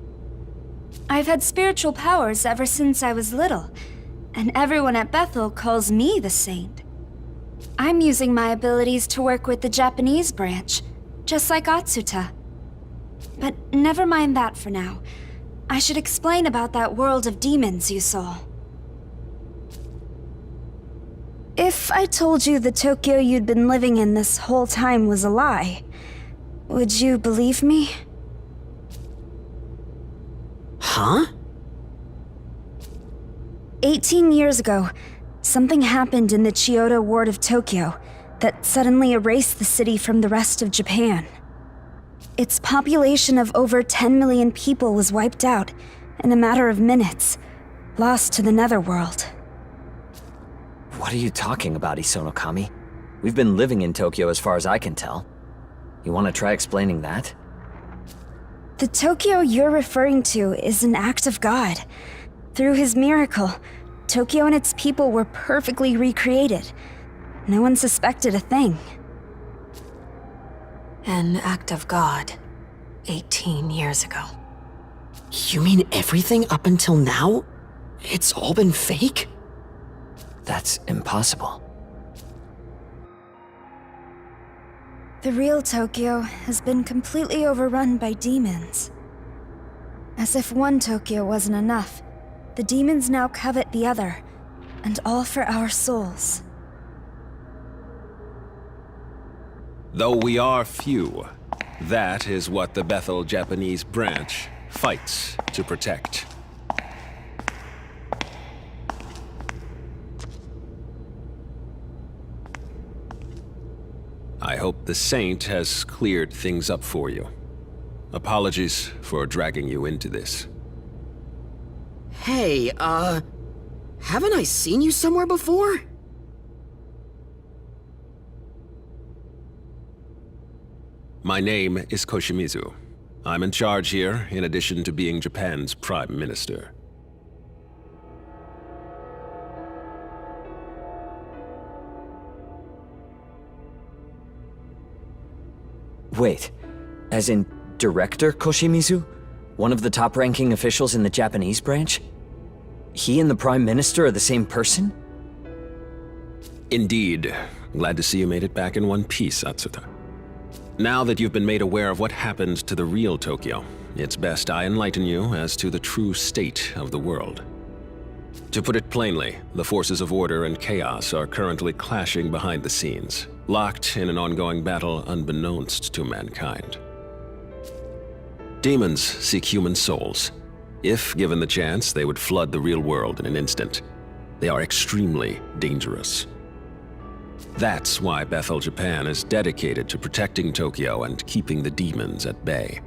I've had spiritual powers ever since I was little, and everyone at Bethel calls me the Saint. I'm using my abilities to work with the Japanese branch, just like Atsuta. But never mind that for now. I should explain about that world of demons you saw. If I told you the Tokyo you'd been living in this whole time was a lie, would you believe me? Huh? 18 years ago, something happened in the Chiyoda ward of Tokyo that suddenly erased the city from the rest of Japan. Its population of over 10 million people was wiped out in a matter of minutes, lost to the netherworld. What are you talking about, Isonokami? We've been living in Tokyo as far as I can tell. You want to try explaining that? The Tokyo you're referring to is an act of God. Through his miracle, Tokyo and its people were perfectly recreated. No one suspected a thing. An act of God, 18 years ago. You mean everything up until now? It's all been fake? That's impossible. The real Tokyo has been completely overrun by demons. As if one Tokyo wasn't enough, the demons now covet the other, and all for our souls. Though we are few, that is what the Bethel Japanese branch fights to protect. I hope the Saint has cleared things up for you. Apologies for dragging you into this. Hey, haven't I seen you somewhere before? My name is Koshimizu. I'm in charge here, in addition to being Japan's Prime Minister. Wait, as in Director Koshimizu? One of the top-ranking officials in the Japanese branch? He and the Prime Minister are the same person? Indeed. Glad to see you made it back in one piece, Atsuta. Now that you've been made aware of what happened to the real Tokyo, it's best I enlighten you as to the true state of the world. To put it plainly, the forces of order and chaos are currently clashing behind the scenes, locked in an ongoing battle unbeknownst to mankind. Demons seek human souls. If given the chance, they would flood the real world in an instant. They are extremely dangerous. That's why Bethel, Japan is dedicated to protecting Tokyo and keeping the demons at bay.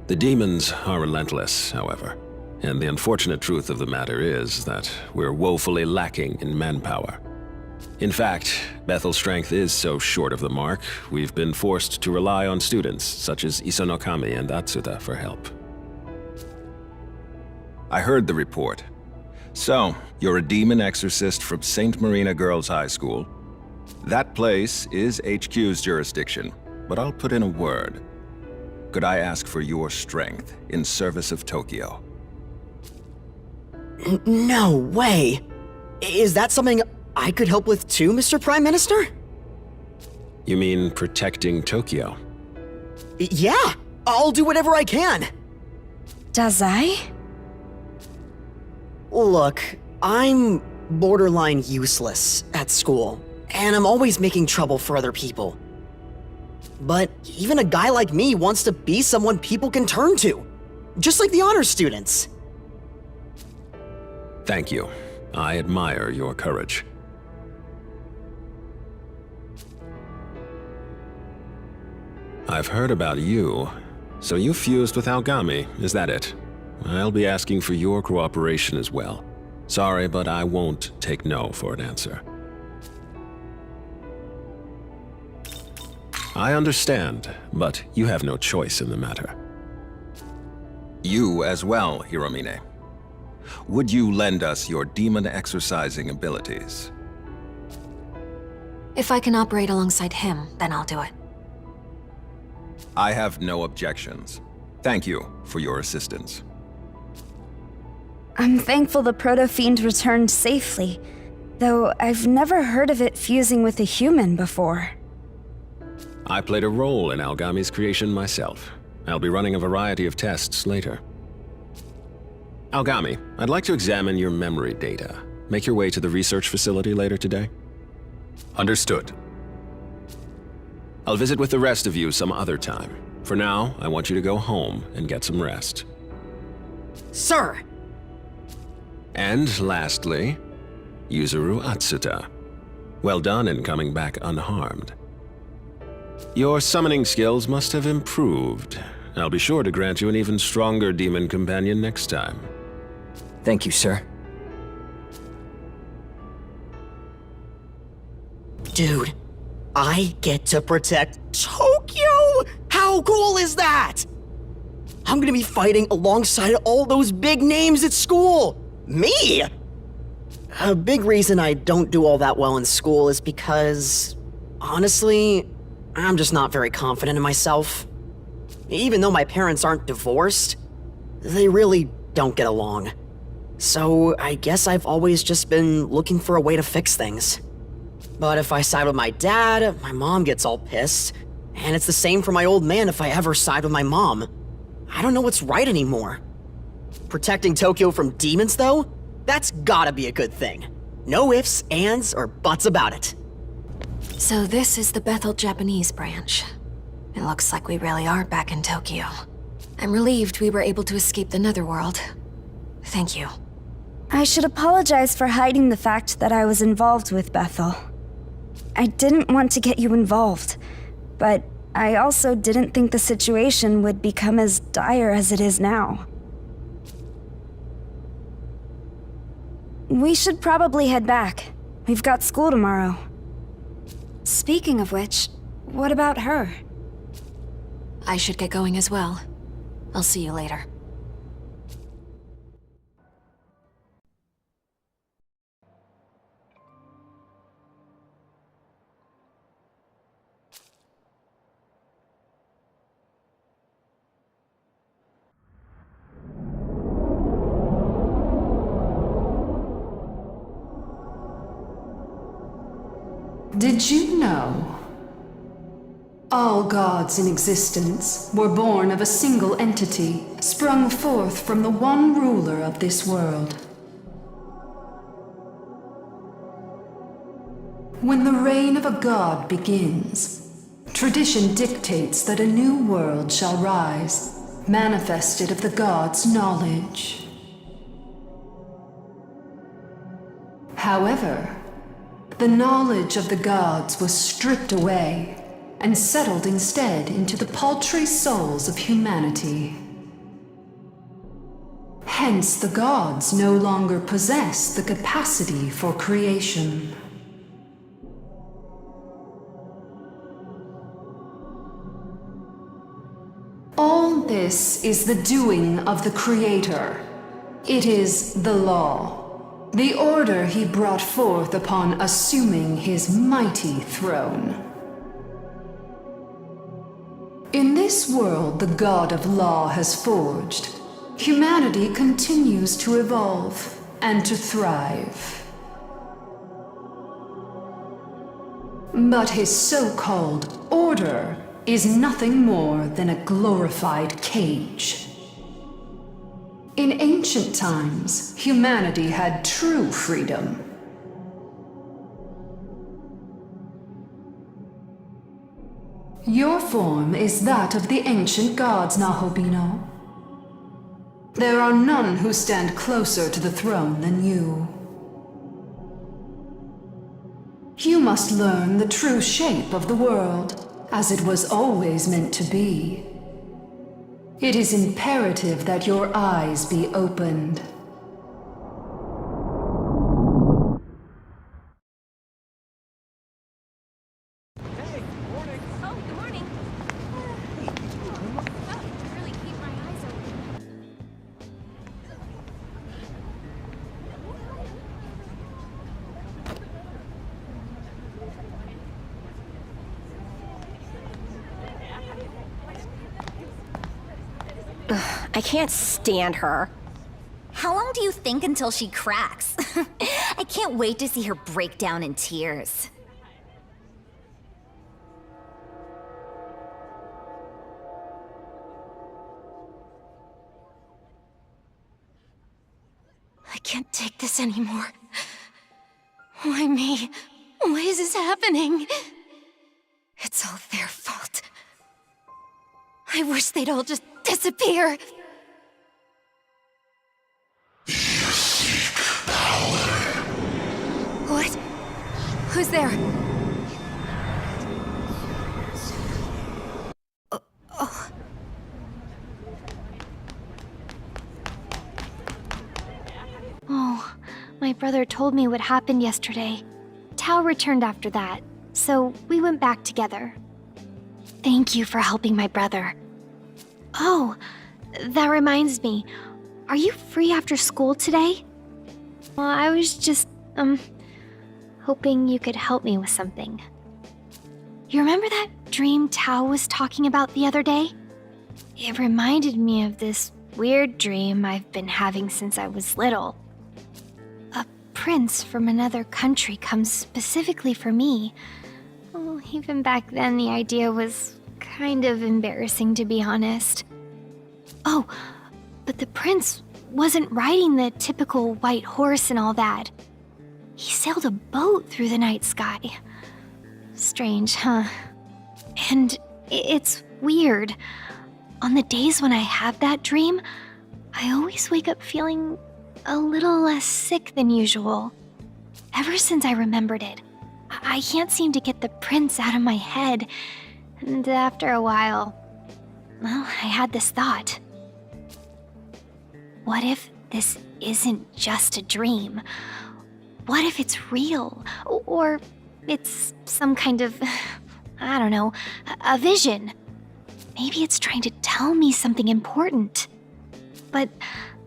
The demons are relentless, however, and the unfortunate truth of the matter is that we're woefully lacking in manpower. In fact, Bethel's strength is so short of the mark, we've been forced to rely on students such as Isonokami and Atsuta for help. I heard the report. So, you're a demon exorcist from St. Marina Girls High School. That place is HQ's jurisdiction, but I'll put in a word. Could I ask for your strength in service of Tokyo? No way! Is that something I could help with too, Mr. Prime Minister? You mean protecting Tokyo? Yeah! I'll do whatever I can! Does I? Look, I'm borderline useless at school, and I'm always making trouble for other people. But even a guy like me wants to be someone people can turn to, just like the honors students. Thank you. I admire your courage. I've heard about you. So you fused with Algami, is that it? I'll be asking for your cooperation as well. Sorry, but I won't take no for an answer. I understand, but you have no choice in the matter. You as well, Hiromine. Would you lend us your demon exorcising abilities? If I can operate alongside him, then I'll do it. I have no objections. Thank you for your assistance. I'm thankful the Proto-Fiend returned safely, though I've never heard of it fusing with a human before. I played a role in Algami's creation myself. I'll be running a variety of tests later. Algami, I'd like to examine your memory data. Make your way to the research facility later today. Understood. I'll visit with the rest of you some other time. For now, I want you to go home and get some rest. Sir! And lastly, Yuzuru Atsuta. Well done in coming back unharmed. Your summoning skills must have improved. I'll be sure to grant you an even stronger demon companion next time. Thank you, sir. Dude, I get to protect Tokyo! How cool is that? I'm gonna be fighting alongside all those big names at school! Me! A big reason I don't do all that well in school is because, honestly, I'm just not very confident in myself. Even though my parents aren't divorced, they really don't get along. So I guess I've always just been looking for a way to fix things. But if I side with my dad, my mom gets all pissed. And it's the same for my old man if I ever side with my mom. I don't know what's right anymore. Protecting Tokyo from demons, though? That's gotta be a good thing. No ifs, ands, or buts about it. So this is the Bethel Japanese branch. It looks like we really are back in Tokyo. I'm relieved we were able to escape the Netherworld. Thank you. I should apologize for hiding the fact that I was involved with Bethel. I didn't want to get you involved, but I also didn't think the situation would become as dire as it is now. We should probably head back. We've got school tomorrow. Speaking of which, what about her? I should get going as well. I'll see you later. Did you know? All gods in existence were born of a single entity, sprung forth from the one ruler of this world. When the reign of a god begins, tradition dictates that a new world shall rise, manifested of the god's knowledge. However, the knowledge of the gods was stripped away and settled instead into the paltry souls of humanity. Hence, the gods no longer possess the capacity for creation. All this is the doing of the Creator. It is the law. The order he brought forth upon assuming his mighty throne. In this world the God of Law has forged, humanity continues to evolve and to thrive. But his so-called order is nothing more than a glorified cage. In ancient times, humanity had true freedom. Your form is that of the ancient gods, Nahobino. There are none who stand closer to the throne than you. You must learn the true shape of the world, as it was always meant to be. It is imperative that your eyes be opened. Ugh, I can't stand her. How long do you think until she cracks? I can't wait to see her break down in tears. I can't take this anymore. Why me? Why is this happening? It's all their fault. I wish they'd all just disappear. What? Who's there? Oh. Oh, my brother told me what happened yesterday. Tao returned after that, so we went back together. Thank you for helping my brother. Oh, that reminds me. Are you free after school today? Well, I was just, hoping you could help me with something. You remember that dream Tao was talking about the other day? It reminded me of this weird dream I've been having since I was little. A prince from another country comes specifically for me. Oh, even back then, the idea was kind of embarrassing, to be honest. Oh, but the prince wasn't riding the typical white horse and all that. He sailed a boat through the night sky. Strange, huh? And it's weird. On the days when I have that dream, I always wake up feeling a little less sick than usual. Ever since I remembered it, I can't seem to get the prince out of my head. And after a while, well, I had this thought. What if this isn't just a dream? What if it's real? Or it's some kind of, I don't know, a vision? Maybe it's trying to tell me something important. But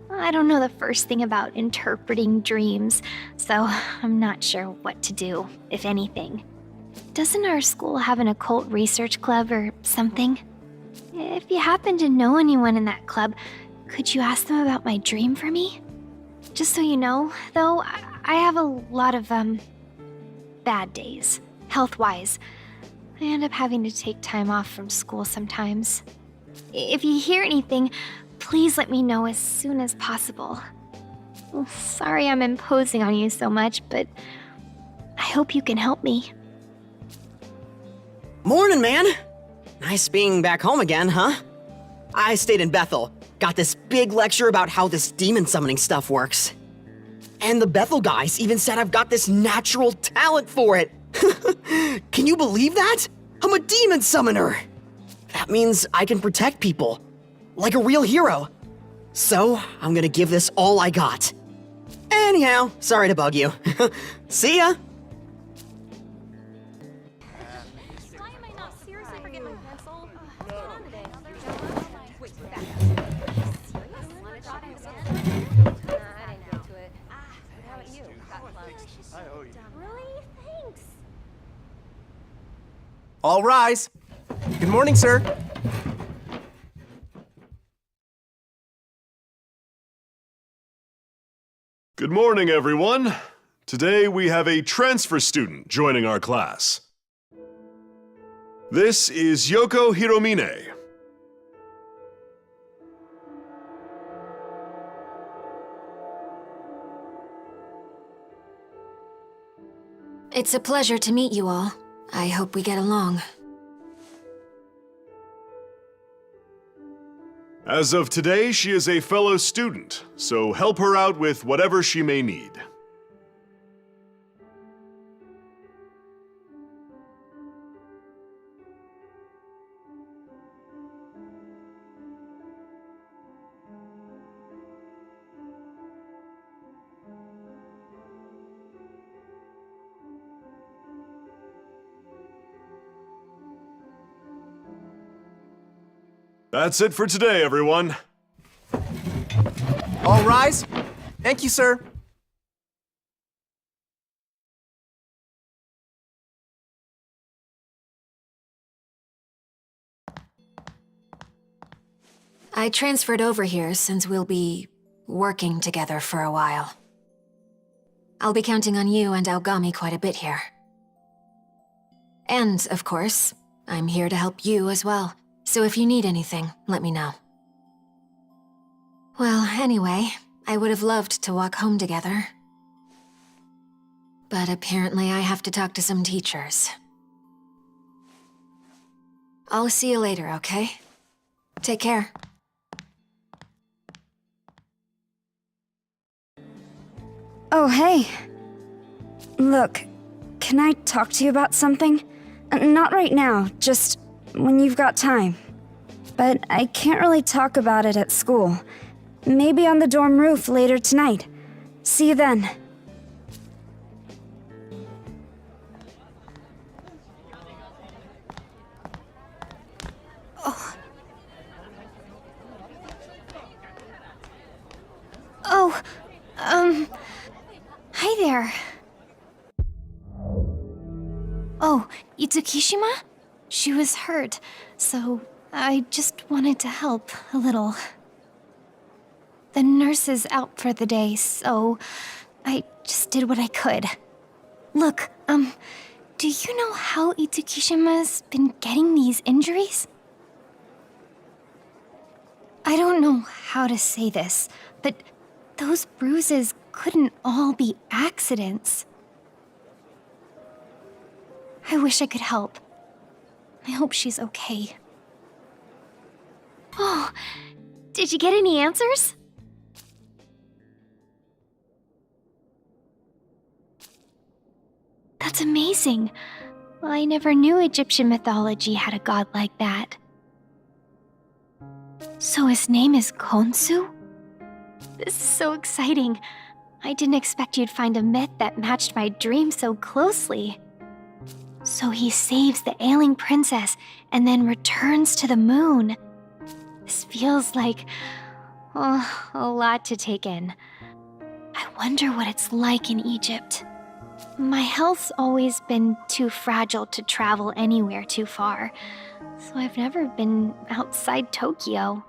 I don't know the first thing about interpreting dreams, so I'm not sure what to do, if anything. Doesn't our school have an occult research club or something? If you happen to know anyone in that club, could you ask them about my dream for me? Just so you know, though, I have a lot of, bad days, health-wise. I end up having to take time off from school sometimes. If you hear anything, please let me know as soon as possible. Sorry I'm imposing on you so much, but I hope you can help me. Morning, man! Nice being back home again, huh? I stayed in Bethel, got this big lecture about how this demon summoning stuff works. And the Bethel guys even said I've got this natural talent for it. Can you believe that? I'm a demon summoner! That means I can protect people, like a real hero. So, I'm gonna give this all I got. Anyhow, sorry to bug you. See ya! All rise. Good morning, sir. Good morning, everyone. Today we have a transfer student joining our class. This is Yoko Hiromine. It's a pleasure to meet you all. I hope we get along. As of today, she is a fellow student, so help her out with whatever she may need. That's it for today, everyone. All rise. Thank you, sir. I transferred over here since we'll be working together for a while. I'll be counting on you and Aogami quite a bit here. And, of course, I'm here to help you as well. So if you need anything, let me know. Well, anyway, I would have loved to walk home together. But apparently I have to talk to some teachers. I'll see you later, okay? Take care. Oh, hey. Look, can I talk to you about something? Not right now, just when you've got time. But I can't really talk about it at school. Maybe on the dorm roof later tonight. See you then. Oh, hi there. Oh, Itsukishima? She was hurt, so I just wanted to help a little. The nurse is out for the day, so I just did what I could. Look, do you know how Itsukishima's been getting these injuries? I don't know how to say this, but those bruises couldn't all be accidents. I wish I could help. I hope she's okay. Oh, did you get any answers? That's amazing. Well, I never knew Egyptian mythology had a god like that. So his name is Khonsu? This is so exciting. I didn't expect you'd find a myth that matched my dream so closely. So he saves the ailing princess and then returns to the moon. This feels like, a lot to take in. I wonder what it's like in Egypt. My health's always been too fragile to travel anywhere too far, so I've never been outside Tokyo.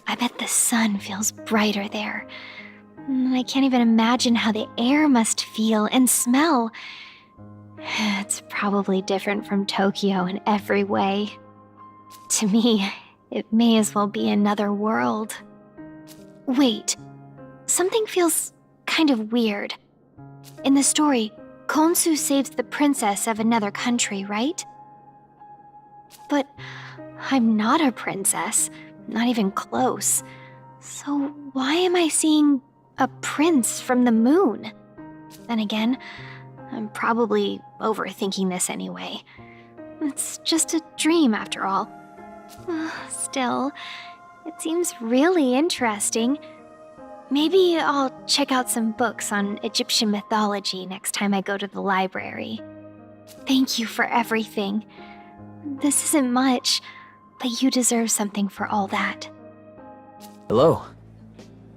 I bet the sun feels brighter there. I can't even imagine how the air must feel and smell. It's probably different from Tokyo in every way. To me, it may as well be another world. Wait, something feels kind of weird. In the story, Khonsu saves the princess of another country, right? But I'm not a princess, not even close. So why am I seeing a prince from the moon? Then again, I'm probably overthinking this anyway. It's just a dream after all. Still, it seems really interesting. Maybe I'll check out some books on Egyptian mythology next time I go to the library. Thank you for everything. This isn't much, but you deserve something for all that. Hello.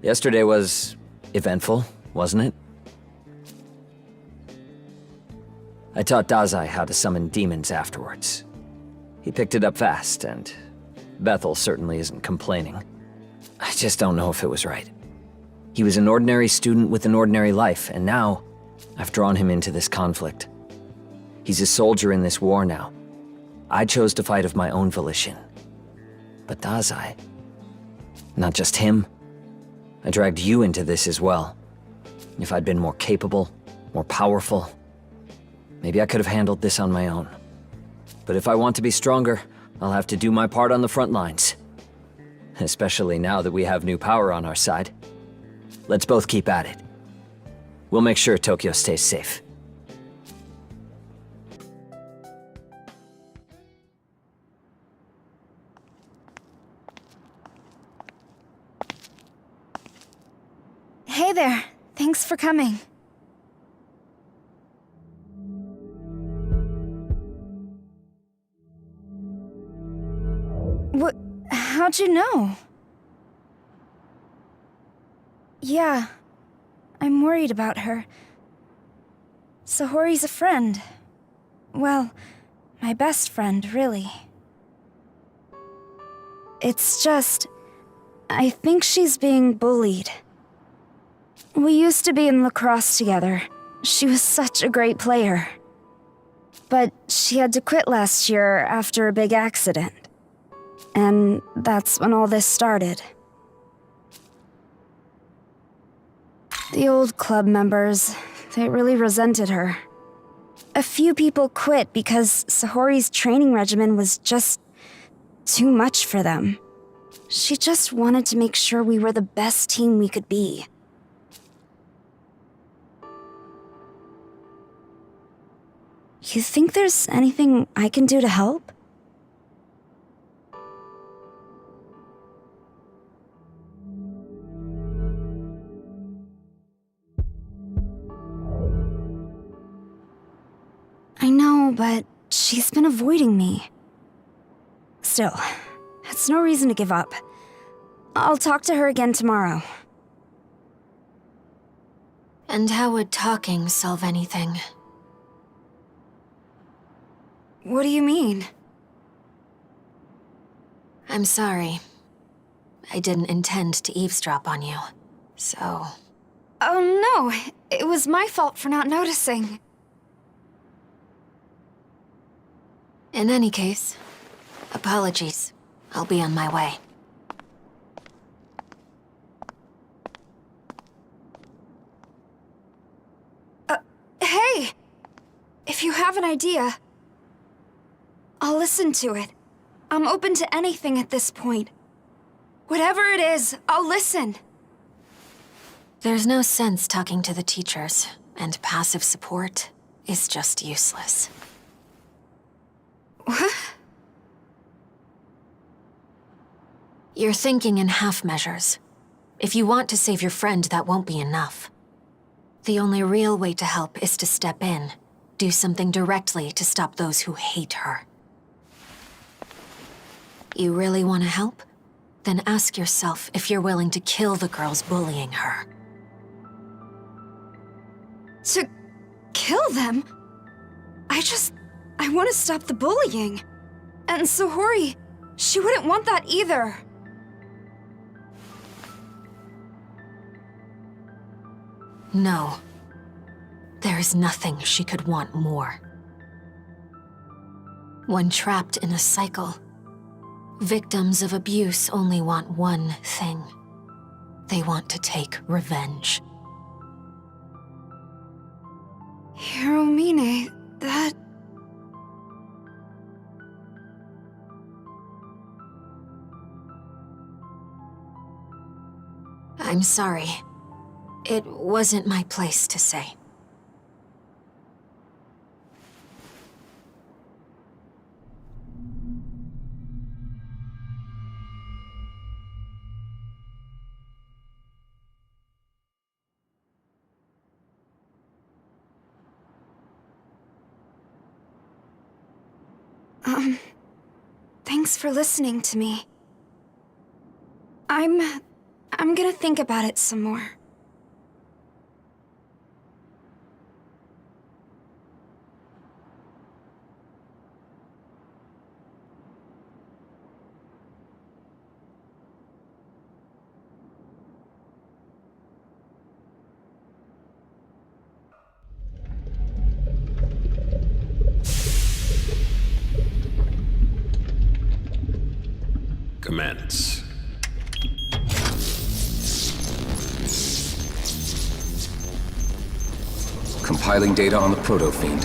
Yesterday was eventful, wasn't it? I taught Dazai how to summon demons afterwards. He picked it up fast, and Bethel certainly isn't complaining. I just don't know if it was right. He was an ordinary student with an ordinary life, and now I've drawn him into this conflict. He's a soldier in this war now. I chose to fight of my own volition. But Dazai, not just him. I dragged you into this as well. If I'd been more capable, more powerful, maybe I could have handled this on my own. But if I want to be stronger, I'll have to do my part on the front lines. Especially now that we have new power on our side. Let's both keep at it. We'll make sure Tokyo stays safe. Hey there. Thanks for coming. How'd you know? Yeah, I'm worried about her. Sahori's a friend. Well, my best friend, really. It's just, I think she's being bullied. We used to be in lacrosse together. She was such a great player. But she had to quit last year after a big accident. And that's when all this started. The old club members, they really resented her. A few people quit because Sahori's training regimen was just too much for them. She just wanted to make sure we were the best team we could be. You think there's anything I can do to help? I know, but she's been avoiding me. Still, that's no reason to give up. I'll talk to her again tomorrow. And how would talking solve anything? What do you mean? I'm sorry. I didn't intend to eavesdrop on you, so... Oh no, it was my fault for not noticing. In any case, apologies. I'll be on my way. Hey! If you have an idea, I'll listen to it. I'm open to anything at this point. Whatever it is, I'll listen. There's no sense talking to the teachers, and passive support is just useless. What? You're thinking in half measures. If you want to save your friend, that won't be enough. The only real way to help is to step in, do something directly to stop those who hate her. You really want to help? Then ask yourself if you're willing to kill the girls bullying her. To kill them? I want to stop the bullying. And Sahori, she wouldn't want that either. No. There is nothing she could want more. When trapped in a cycle, victims of abuse only want one thing. They want to take revenge. Hiromine, that... I'm sorry. It wasn't my place to say. Thanks for listening to me. I'm gonna think about it some more. Commence. Compiling data on the proto-fiend.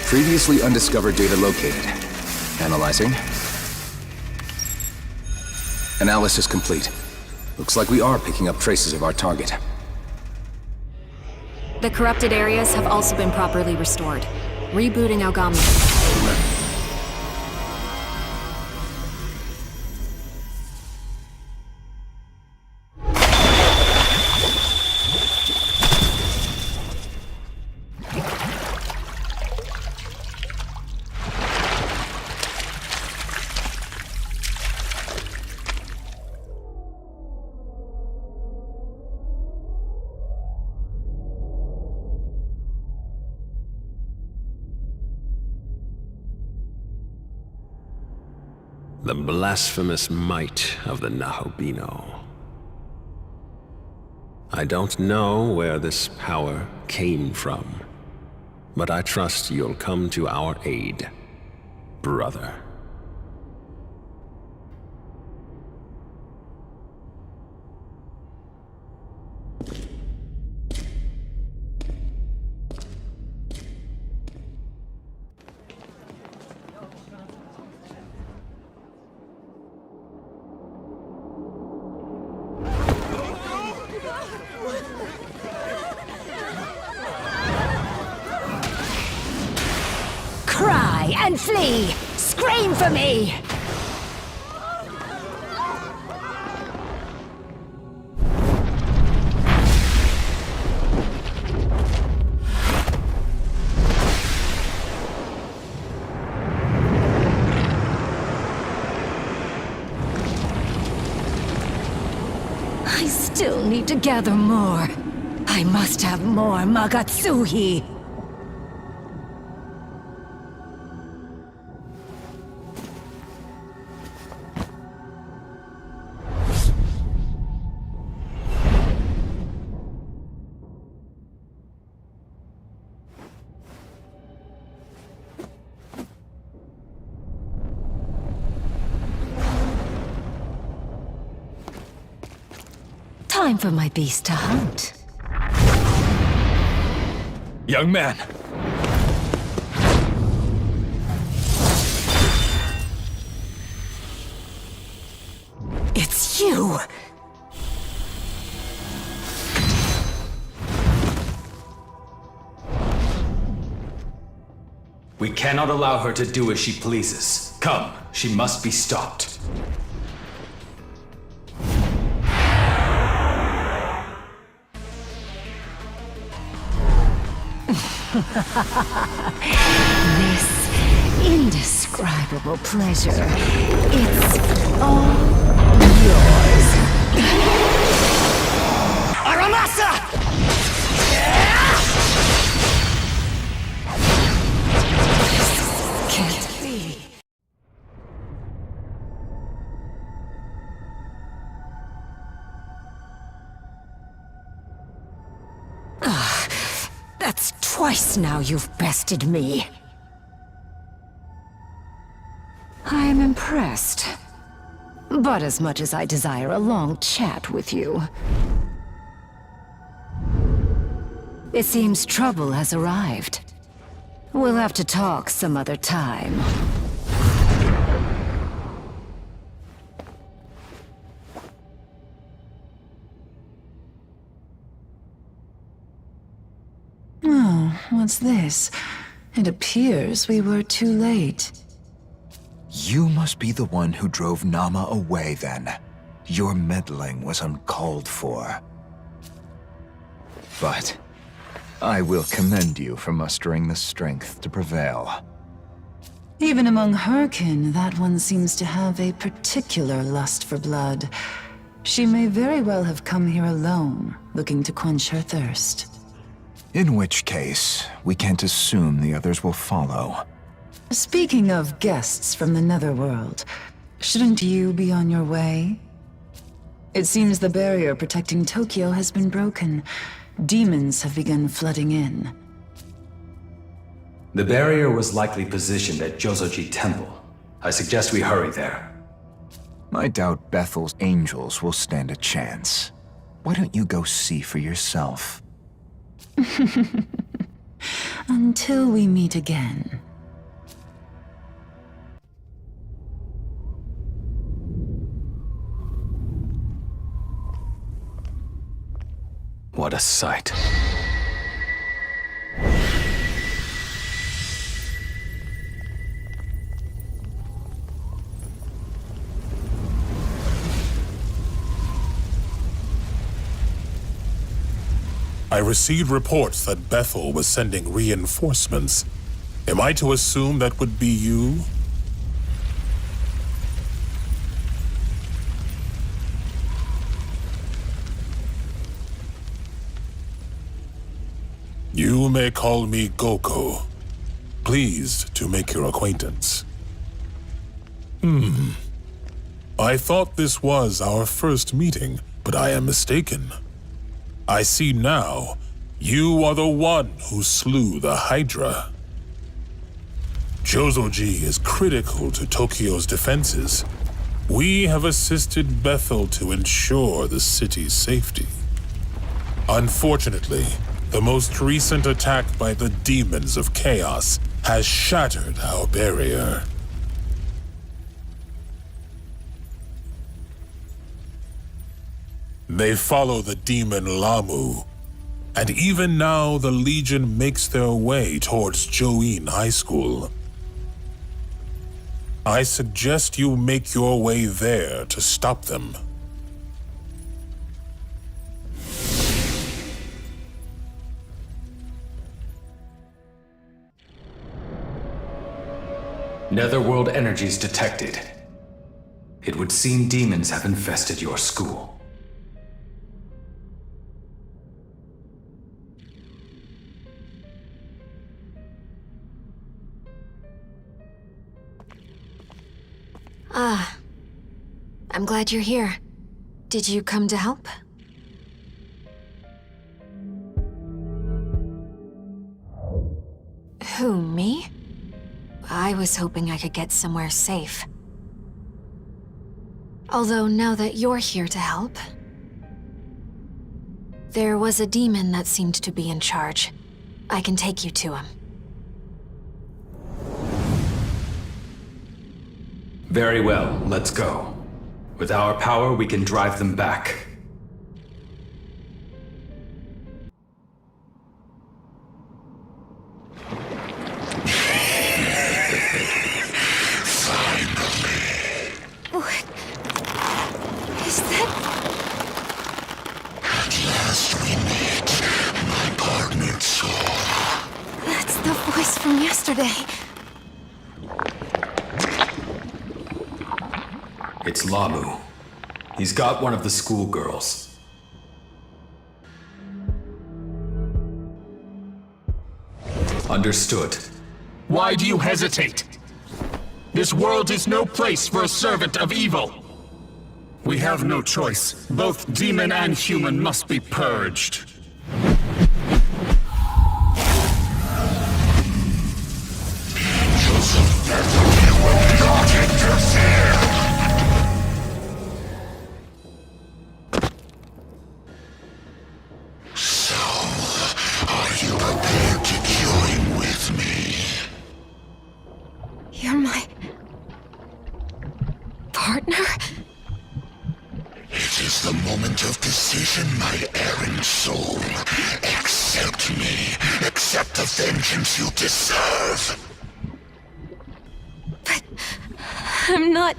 Previously undiscovered data located. Analyzing. Analysis complete. Looks like we are picking up traces of our target. The corrupted areas have also been properly restored. Rebooting Megami. The blasphemous might of the Nahobino. I don't know where this power came from, but I trust you'll come to our aid, brother. Cry and flee! Scream for me! I still need to gather more. I must have more Magatsuhi. Time for my beast to hunt. Young man! It's you! We cannot allow her to do as she pleases. Come, she must be stopped. This indescribable pleasure, it's all yours. Aramasa! This can't be. That's twice now you've bested me. I am impressed. But as much as I desire a long chat with you, it seems trouble has arrived. We'll have to talk some other time. Oh, what's this? It appears we were too late. You must be the one who drove Nama away, then. Your meddling was uncalled for. But I will commend you for mustering the strength to prevail. Even among her kin, that one seems to have a particular lust for blood. She may very well have come here alone, looking to quench her thirst. In which case, we can't assume the others will follow. Speaking of guests from the Netherworld, shouldn't you be on your way? It seems the barrier protecting Tokyo has been broken. Demons have begun flooding in. The barrier was likely positioned at Jozoji Temple. I suggest we hurry there. I doubt Bethel's angels will stand a chance. Why don't you go see for yourself? Until we meet again. What a sight. I received reports that Bethel was sending reinforcements. Am I to assume that would be you? You may call me Goko. Pleased to make your acquaintance. I thought this was our first meeting, but I am mistaken. I see now, you are the one who slew the Hydra. Jozoji is critical to Tokyo's defenses. We have assisted Bethel to ensure the city's safety. Unfortunately, the most recent attack by the demons of chaos has shattered our barrier. They follow the demon Lamu, and even now the Legion makes their way towards Join High School. I suggest you make your way there to stop them. Netherworld energies detected. It would seem demons have infested your school. Ah, I'm glad you're here. Did you come to help? Who, me? I was hoping I could get somewhere safe. Although now that you're here to help... There was a demon that seemed to be in charge. I can take you to him. Very well, let's go. With our power, we can drive them back. Is that... At last we meet, my partnered soul. That's the voice from yesterday. It's Lamu. He's got one of the schoolgirls. Understood. Why do you hesitate? This world is no place for a servant of evil. We have no choice. Both demon and human must be purged. Angels of Bethel, you will not interfere! So, are you prepared to join with me? You're my... partner? It is the moment of decision, my errant soul. Accept me. Accept the vengeance you deserve. But... I'm not...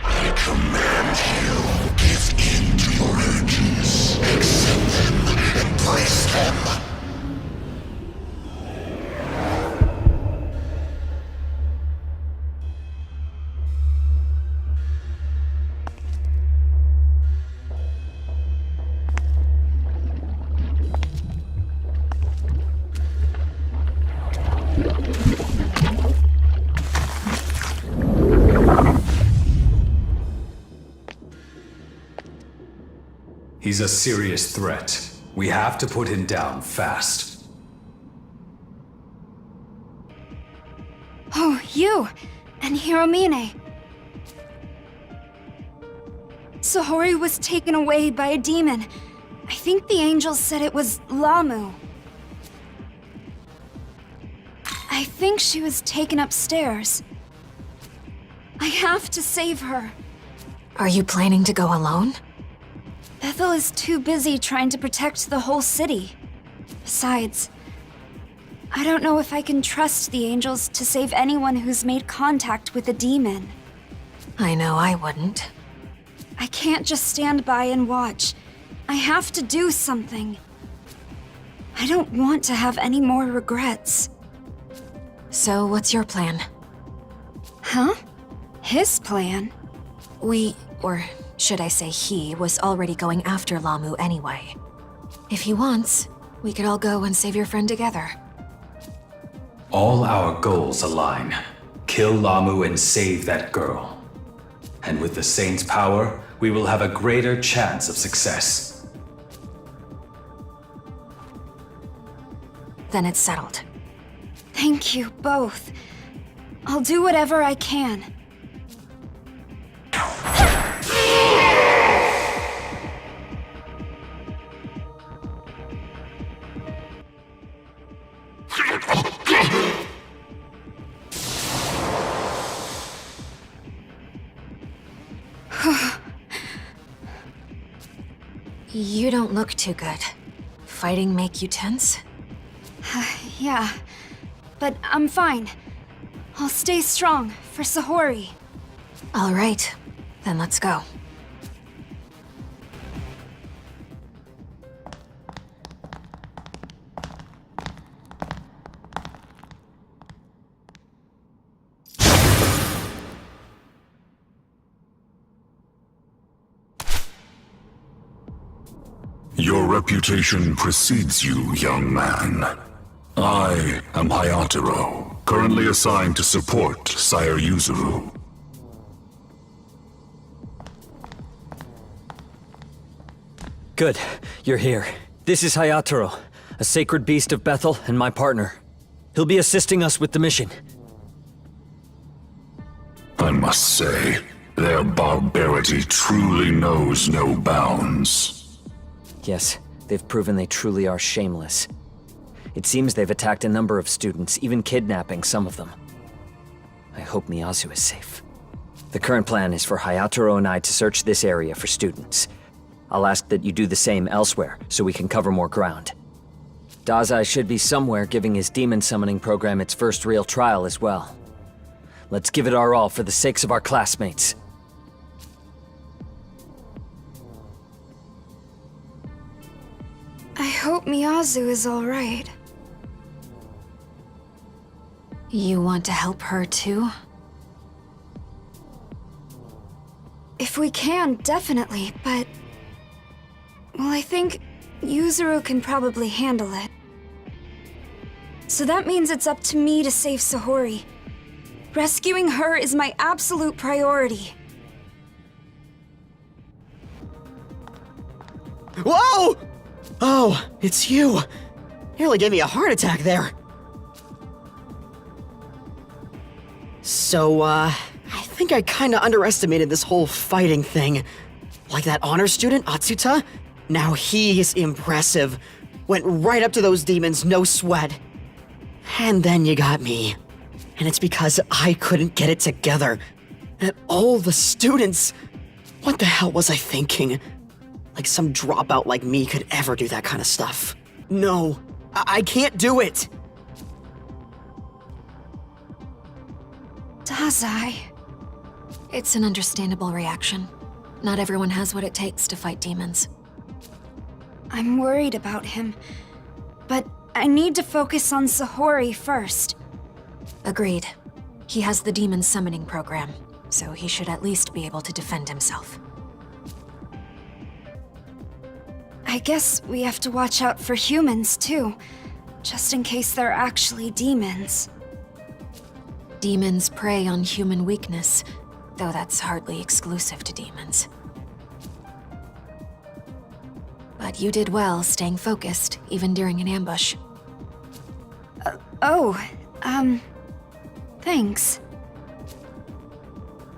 I command you, give in to your urges. Accept them, embrace them. He's a serious threat. We have to put him down fast. Oh, you! And Hiromine. Sahori was taken away by a demon. I think the angels said it was Lamu. I think she was taken upstairs. I have to save her. Are you planning to go alone? Bethel is too busy trying to protect the whole city. Besides, I don't know if I can trust the angels to save anyone who's made contact with a demon. I know I wouldn't. I can't just stand by and watch. I have to do something. I don't want to have any more regrets. So, what's your plan? Huh? His plan? Or should I say he, was already going after Lamu anyway. If he wants, we could all go and save your friend together. All our goals align. Kill Lamu and save that girl. And with the Saint's power, we will have a greater chance of success. Then it's settled. Thank you both. I'll do whatever I can. You don't look too good. Fighting make you tense? Yeah, but I'm fine. I'll stay strong for Sahori. All right, then let's go. Your reputation precedes you, young man. I am Hayataro, currently assigned to support Sire Yuzuru. Good, you're here. This is Hayataro, a sacred beast of Bethel and my partner. He'll be assisting us with the mission. I must say, their barbarity truly knows no bounds. Yes, they've proven they truly are shameless. It seems they've attacked a number of students, even kidnapping some of them. I hope Miyazu is safe. The current plan is for Hayataro and I to search this area for students. I'll ask that you do the same elsewhere, so we can cover more ground. Dazai should be somewhere giving his demon summoning program its first real trial as well. Let's give it our all for the sakes of our classmates. I hope Miyazu is alright. You want to help her too? If we can, definitely, but... well, I think Yuzuru can probably handle it. So that means it's up to me to save Sahori. Rescuing her is my absolute priority. Whoa! Oh, it's you. Nearly gave me a heart attack there. So, I think I kinda underestimated this whole fighting thing. Like that honor student, Atsuta? Now he's impressive. Went right up to those demons, no sweat. And then you got me. And it's because I couldn't get it together. And all the students... what the hell was I thinking? Like some dropout like me could ever do that kind of stuff. No, I can't do it! Dazai. It's an understandable reaction. Not everyone has what it takes to fight demons. I'm worried about him, but I need to focus on Sahori first. Agreed. He has the demon summoning program, so he should at least be able to defend himself. I guess we have to watch out for humans, too. Just in case they're actually demons. Demons prey on human weakness, though that's hardly exclusive to demons. But you did well staying focused, even during an ambush. Thanks.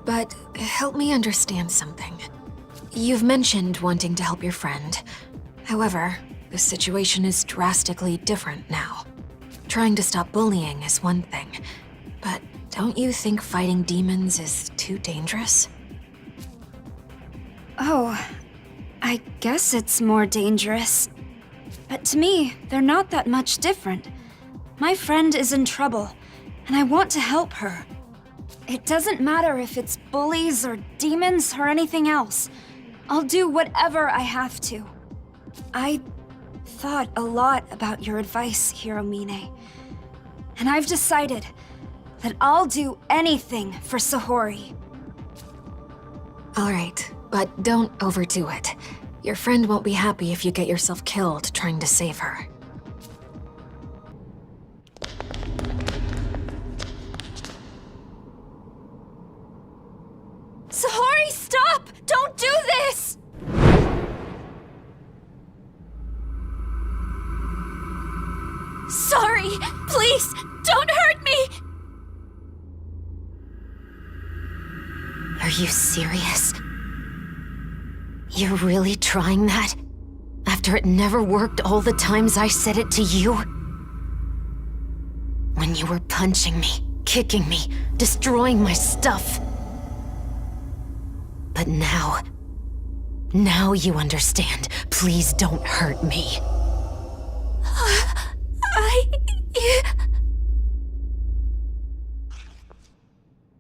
But help me understand something. You've mentioned wanting to help your friend. However, the situation is drastically different now. Trying to stop bullying is one thing, but don't you think fighting demons is too dangerous? Oh, I guess it's more dangerous. But to me, they're not that much different. My friend is in trouble, and I want to help her. It doesn't matter if it's bullies or demons or anything else. I'll do whatever I have to. I thought a lot about your advice, Hiromine. And I've decided that I'll do anything for Sahori. All right, but don't overdo it. Your friend won't be happy if you get yourself killed trying to save her. Sahori! me! Please, don't hurt me! Are you serious? You're really trying that? After it never worked all the times I said it to you? When you were punching me, kicking me, destroying my stuff. But now you understand. Please don't hurt me.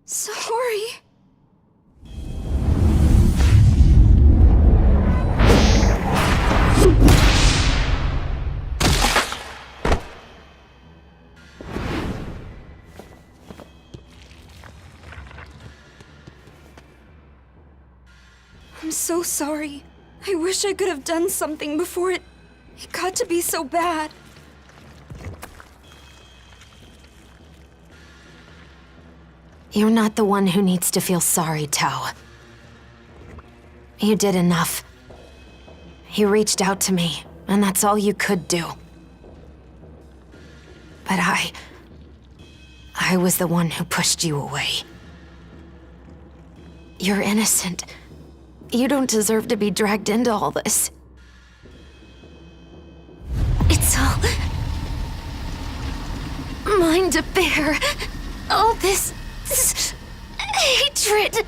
Sorry. I'm so sorry. I wish I could have done something before it got to be so bad. You're not the one who needs to feel sorry, Tao. You did enough. You reached out to me, and that's all you could do. But I was the one who pushed you away. You're innocent. You don't deserve to be dragged into all this. It's all mine to bear. All this hatred.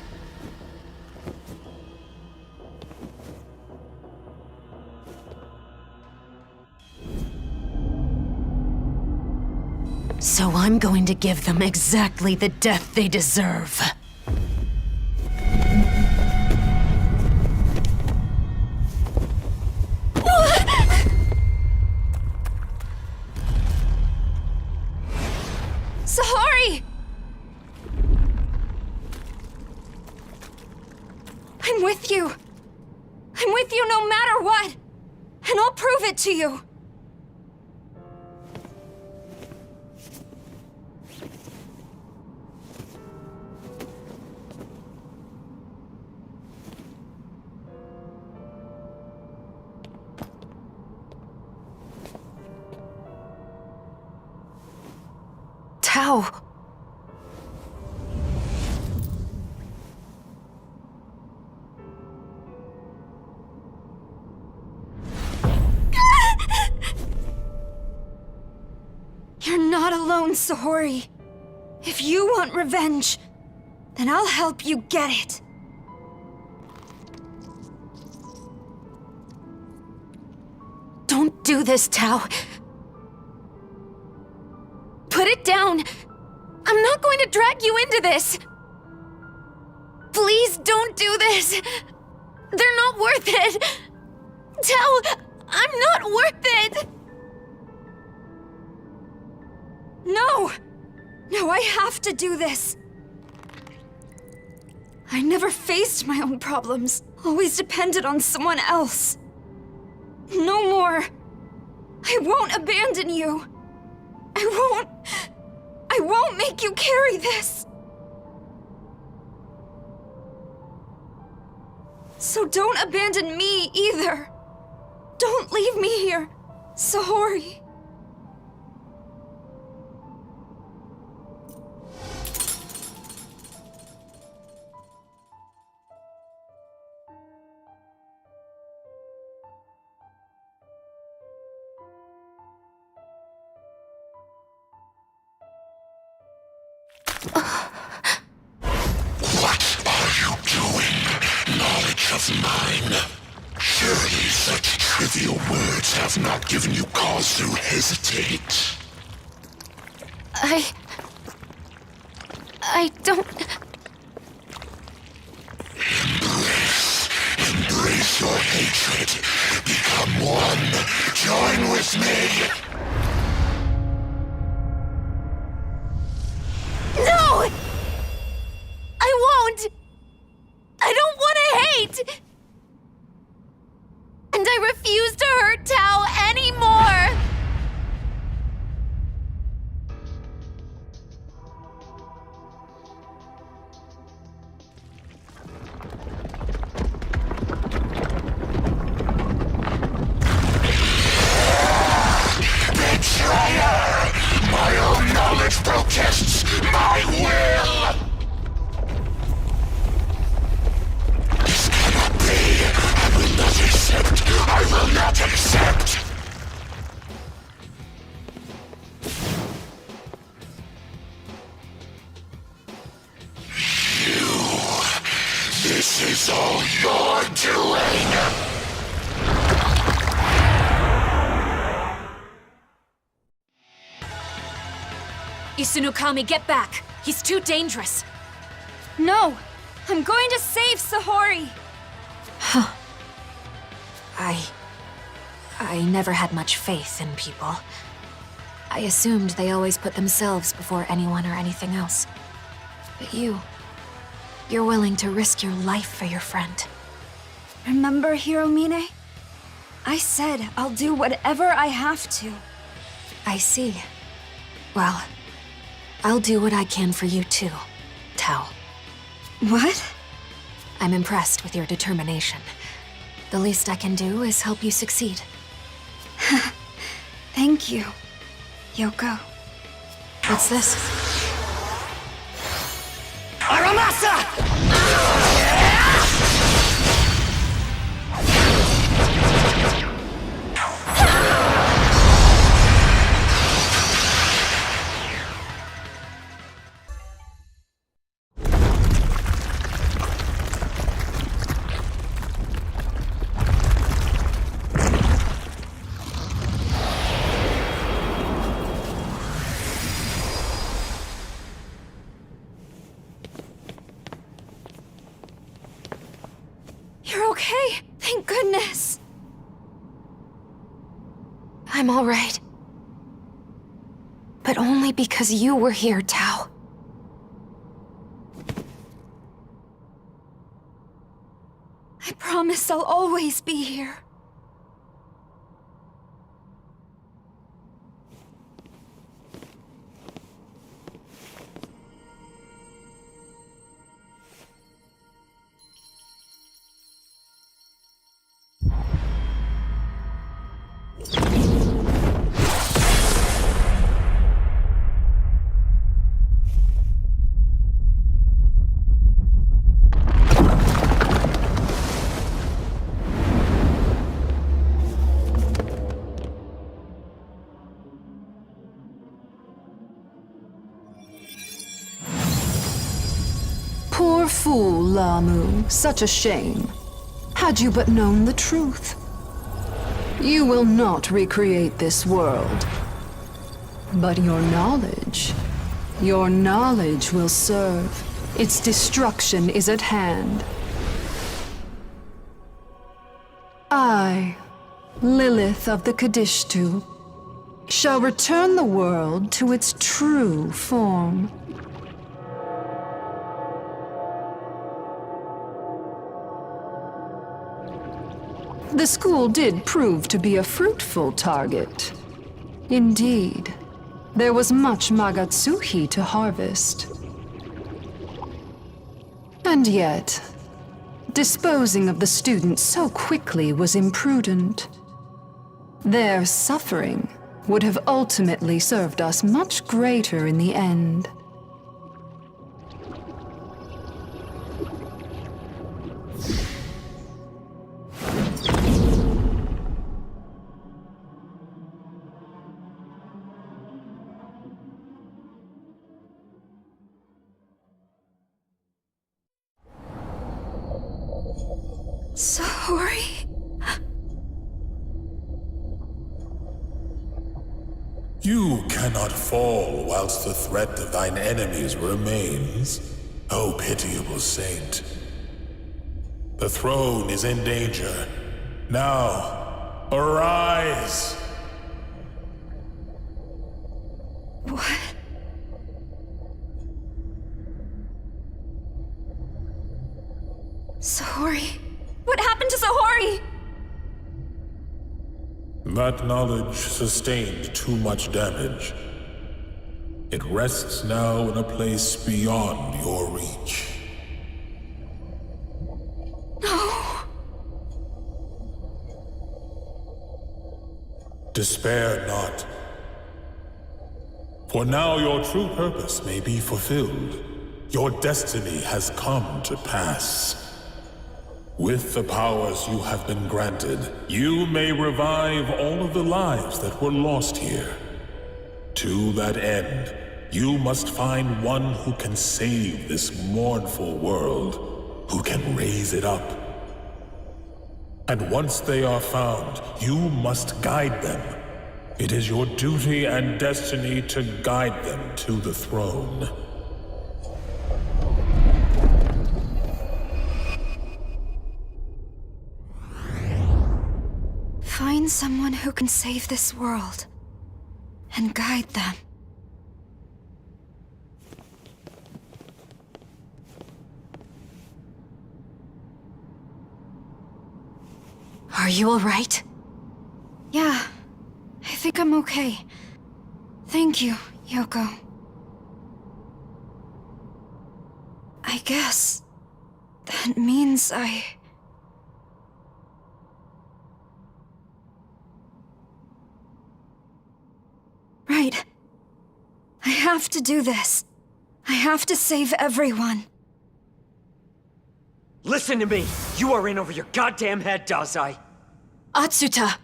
So I'm going to give them exactly the death they deserve. Sorry! I'm with you. I'm with you no matter what. And I'll prove it to you. Tao. You're not alone, Sahori. If you want revenge, then I'll help you get it. Don't do this, Tao. Put it down! I'm not going to drag you into this! Please don't do this! They're not worth it! Tao, I'm not worth it! No! No, I have to do this. I never faced my own problems, always depended on someone else. No more. I won't abandon you. I won't make you carry this. So don't abandon me either. Don't leave me here, Sahori. What are you doing, knowledge of mine? Surely such trivial words have not given you cause to hesitate. I don't... Embrace your hatred. Become one. Join with me. No! I won't! I don't want to hate! And I refuse to hurt Tao anymore! Betrayer! Isunukami, get back! He's too dangerous! No! I'm going to save Sahori! I never had much faith in people. I assumed they always put themselves before anyone or anything else. But you're willing to risk your life for your friend. Remember, Hiromine? I said I'll do whatever I have to. I see. Well, I'll do what I can for you too, Tao. What? I'm impressed with your determination. The least I can do is help you succeed. Thank you, Yoko. What's this? Aramasa! You're okay? Thank goodness. I'm all right. But only because you were here, Tao. I promise I'll always be here. Poor fool, Lamu. Such a shame. Had you but known the truth. You will not recreate this world. But your knowledge will serve. Its destruction is at hand. I, Lilith of the Kadishtu, shall return the world to its true form. The school did prove to be a fruitful target. Indeed, there was much Magatsuhi to harvest. And yet, disposing of the students so quickly was imprudent. Their suffering would have ultimately served us much greater in the end. Sahori? You cannot fall whilst the threat of thine enemies remains, O pitiable saint. The throne is in danger. Now, arise! What? Sahori? What happened to Sahori? That knowledge sustained too much damage. It rests now in a place beyond your reach. No. Despair not. For now your true purpose may be fulfilled. Your destiny has come to pass. With the powers you have been granted, you may revive all of the lives that were lost here. To that end, you must find one who can save this mournful world, who can raise it up. And once they are found, you must guide them. It is your duty and destiny to guide them to the throne. Find someone who can save this world and guide them. Are you alright? Yeah, I think I'm okay. Thank you, Yoko. I guess that means Right. I have to do this. I have to save everyone. Listen to me! You are in over your goddamn head, Dazai! Atsuta!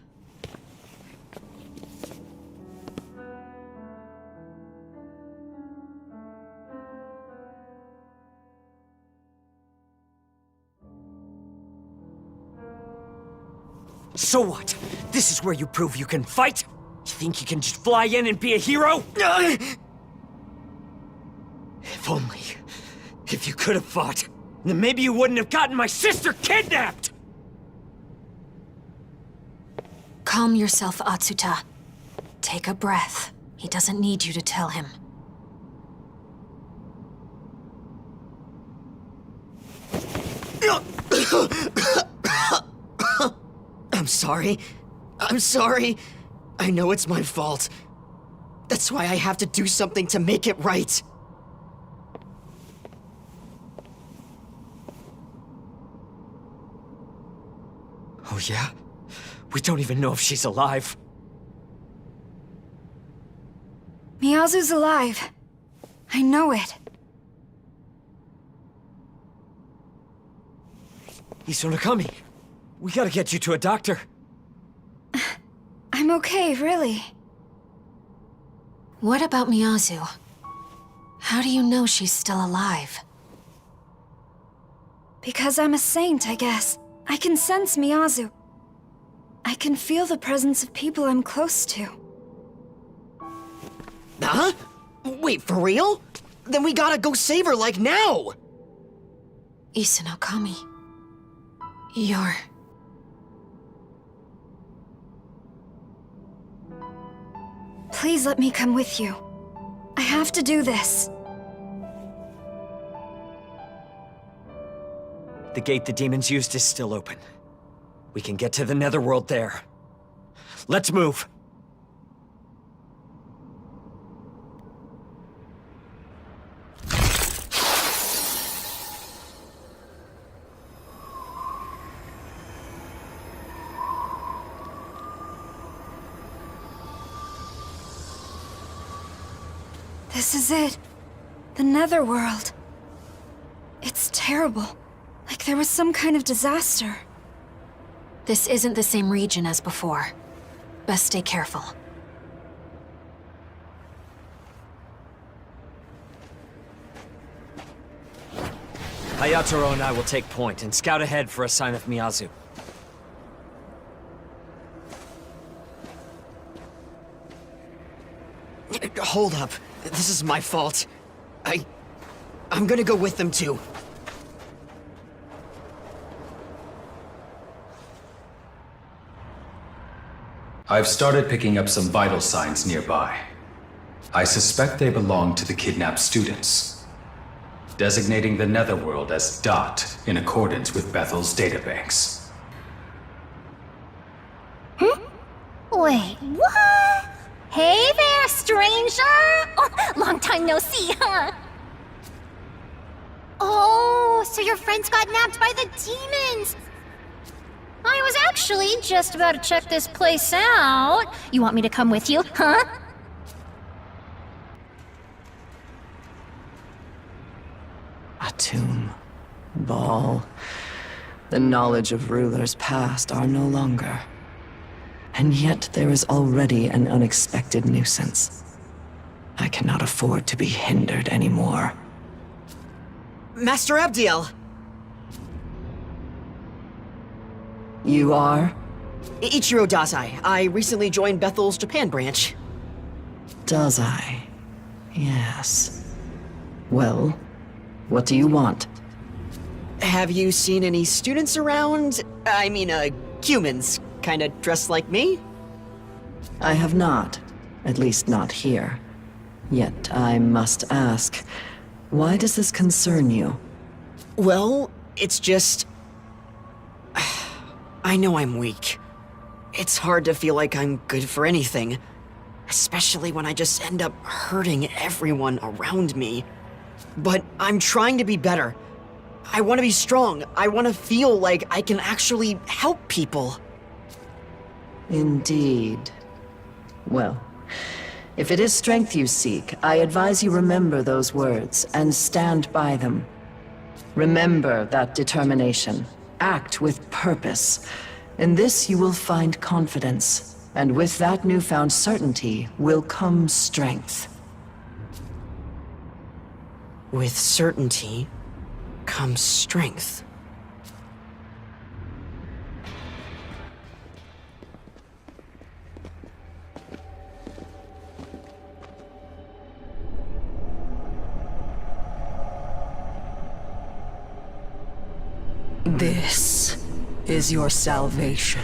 So what? This is where you prove you can fight? You think you can just fly in and be a hero? If only... If you could have fought, then maybe you wouldn't have gotten my sister kidnapped! Calm yourself, Atsuta. Take a breath. He doesn't need you to tell him. I'm sorry. I'm sorry. I know it's my fault. That's why I have to do something to make it right. Oh yeah? We don't even know if she's alive. Miyazu's alive. I know it. Isonakami, we gotta get you to a doctor. I'm okay, really. What about Miyazu? How do you know she's still alive? Because I'm a saint, I guess. I can sense Miyazu. I can feel the presence of people I'm close to. Huh? Wait, for real? Then we gotta go save her, like, now! Isonakami. You're... Please let me come with you. I have to do this. The gate the demons used is still open. We can get to the netherworld there. Let's move! This is it. The netherworld. It's terrible. Like there was some kind of disaster. This isn't the same region as before. Best stay careful. Hayataro and I will take point and scout ahead for a sign of Miyazu. Hold up. This is my fault. I'm gonna go with them too. I've started picking up some vital signs nearby. I suspect they belong to the kidnapped students, designating the netherworld as Dot in accordance with Bethel's databanks. Wait, what? Hey there, stranger! Oh, long time no see, huh? Oh, so your friends got nabbed by the demons! I was actually just about to check this place out. You want me to come with you, huh? A tomb. Ball. The knowledge of rulers past are no longer. And yet there is already an unexpected nuisance. I cannot afford to be hindered anymore. Master Abdiel! You are? Ichiro Dazai. I recently joined Bethel's Japan branch. Dazai. Yes. Well, what do you want? Have you seen any students around? I mean, humans, kinda dressed like me? I have not. At least not here. Yet I must ask, why does this concern you? Well, it's just... I know I'm weak. It's hard to feel like I'm good for anything. Especially when I just end up hurting everyone around me. But I'm trying to be better. I want to be strong. I want to feel like I can actually help people. Indeed. Well, if it is strength you seek, I advise you remember those words and stand by them. Remember that determination. Act with purpose. In this you will find confidence. And with that newfound certainty will come strength. With certainty comes strength. This is your salvation.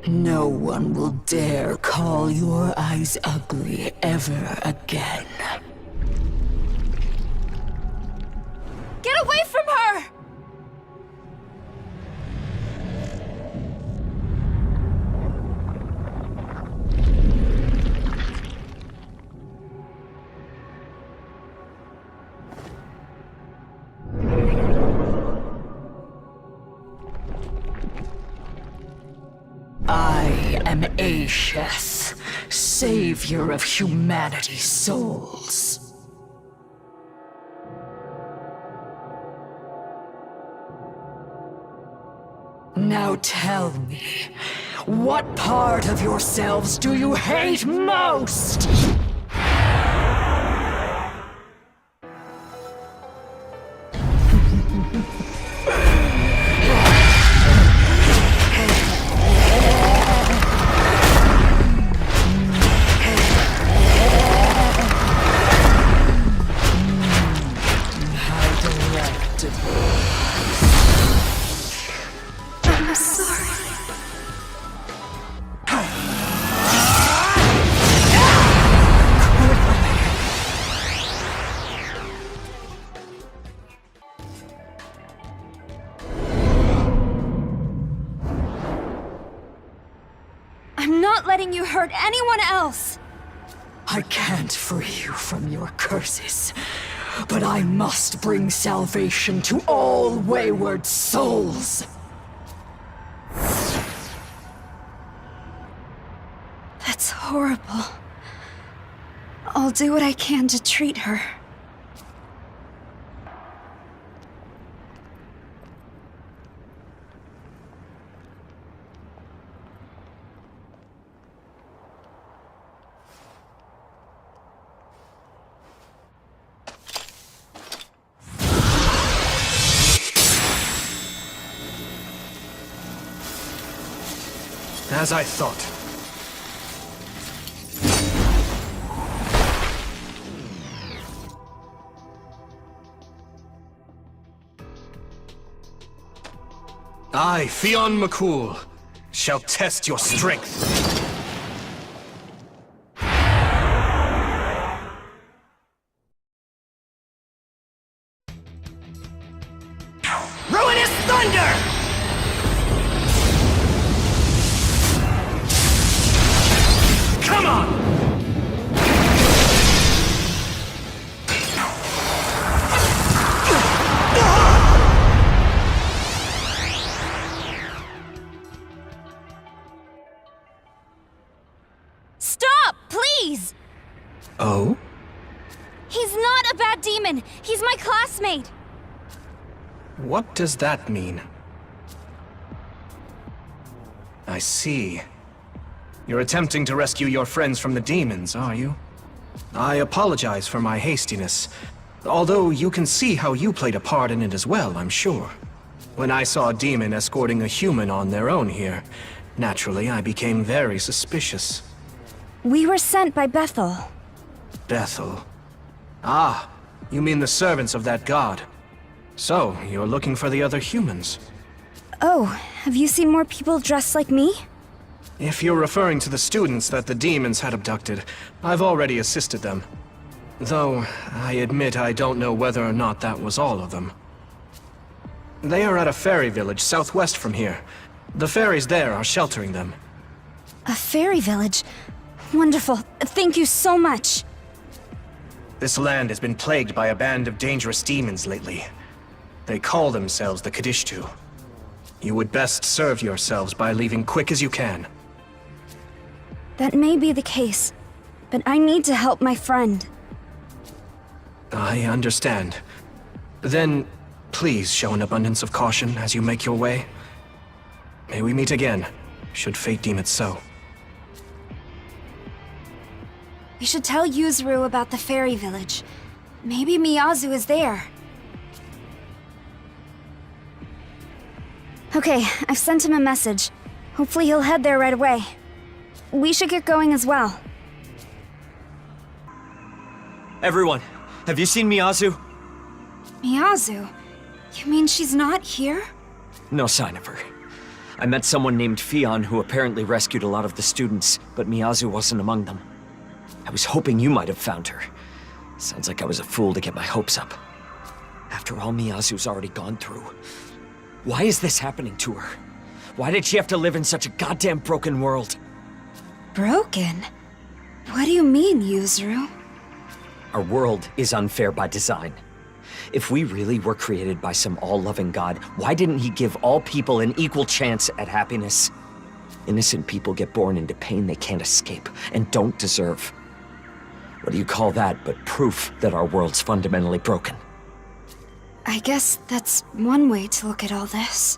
No one will dare call your eyes ugly ever again. Get away from her! I am Asheth, savior of humanity's souls. Now tell me, what part of yourselves do you hate most? I'm sorry. I'm not letting you hurt anyone else! I can't free you from your curses, but I must bring salvation to all wayward souls. That's horrible. I'll do what I can to treat her. As I thought. I, Fionn McCool, shall test your strength. Ruinous thunder! Come on! Stop, please! Oh? He's not a bad demon. He's my classmate. What does that mean? I see. You're attempting to rescue your friends from the demons, are you? I apologize for my hastiness. Although you can see how you played a part in it as well, I'm sure. When I saw a demon escorting a human on their own here, naturally I became very suspicious. We were sent by Bethel. Bethel. Ah, you mean the servants of that god. So, you're looking for the other humans. Oh, have you seen more people dressed like me? If you're referring to the students that the demons had abducted, I've already assisted them. Though, I admit I don't know whether or not that was all of them. They are at a fairy village southwest from here. The fairies there are sheltering them. A fairy village? Wonderful. Thank you so much. This land has been plagued by a band of dangerous demons lately. They call themselves the Kadishtu. You would best serve yourselves by leaving quick as you can. That may be the case, but I need to help my friend. I understand. Then, please show an abundance of caution as you make your way. May we meet again, should fate deem it so. We should tell Yuzuru about the fairy village. Maybe Miyazu is there. Okay, I've sent him a message. Hopefully he'll head there right away. We should get going as well. Everyone, have you seen Miyazu? Miyazu? You mean she's not here? No sign of her. I met someone named Fion who apparently rescued a lot of the students, but Miyazu wasn't among them. I was hoping you might have found her. Sounds like I was a fool to get my hopes up. After all Miyazu's already gone through. Why is this happening to her? Why did she have to live in such a goddamn broken world? Broken? What do you mean, Yuzuru? Our world is unfair by design. If we really were created by some all-loving god, why didn't he give all people an equal chance at happiness? Innocent people get born into pain they can't escape and don't deserve. What do you call that but proof that our world's fundamentally broken? I guess that's one way to look at all this.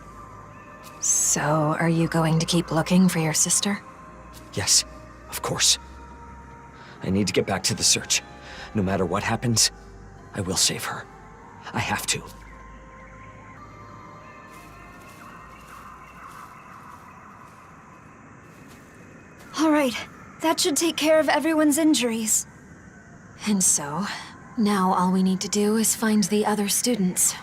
So, are you going to keep looking for your sister? Yes, of course. I need to get back to the search. No matter what happens, I will save her. I have to. All right, that should take care of everyone's injuries. And so, now all we need to do is find the other students.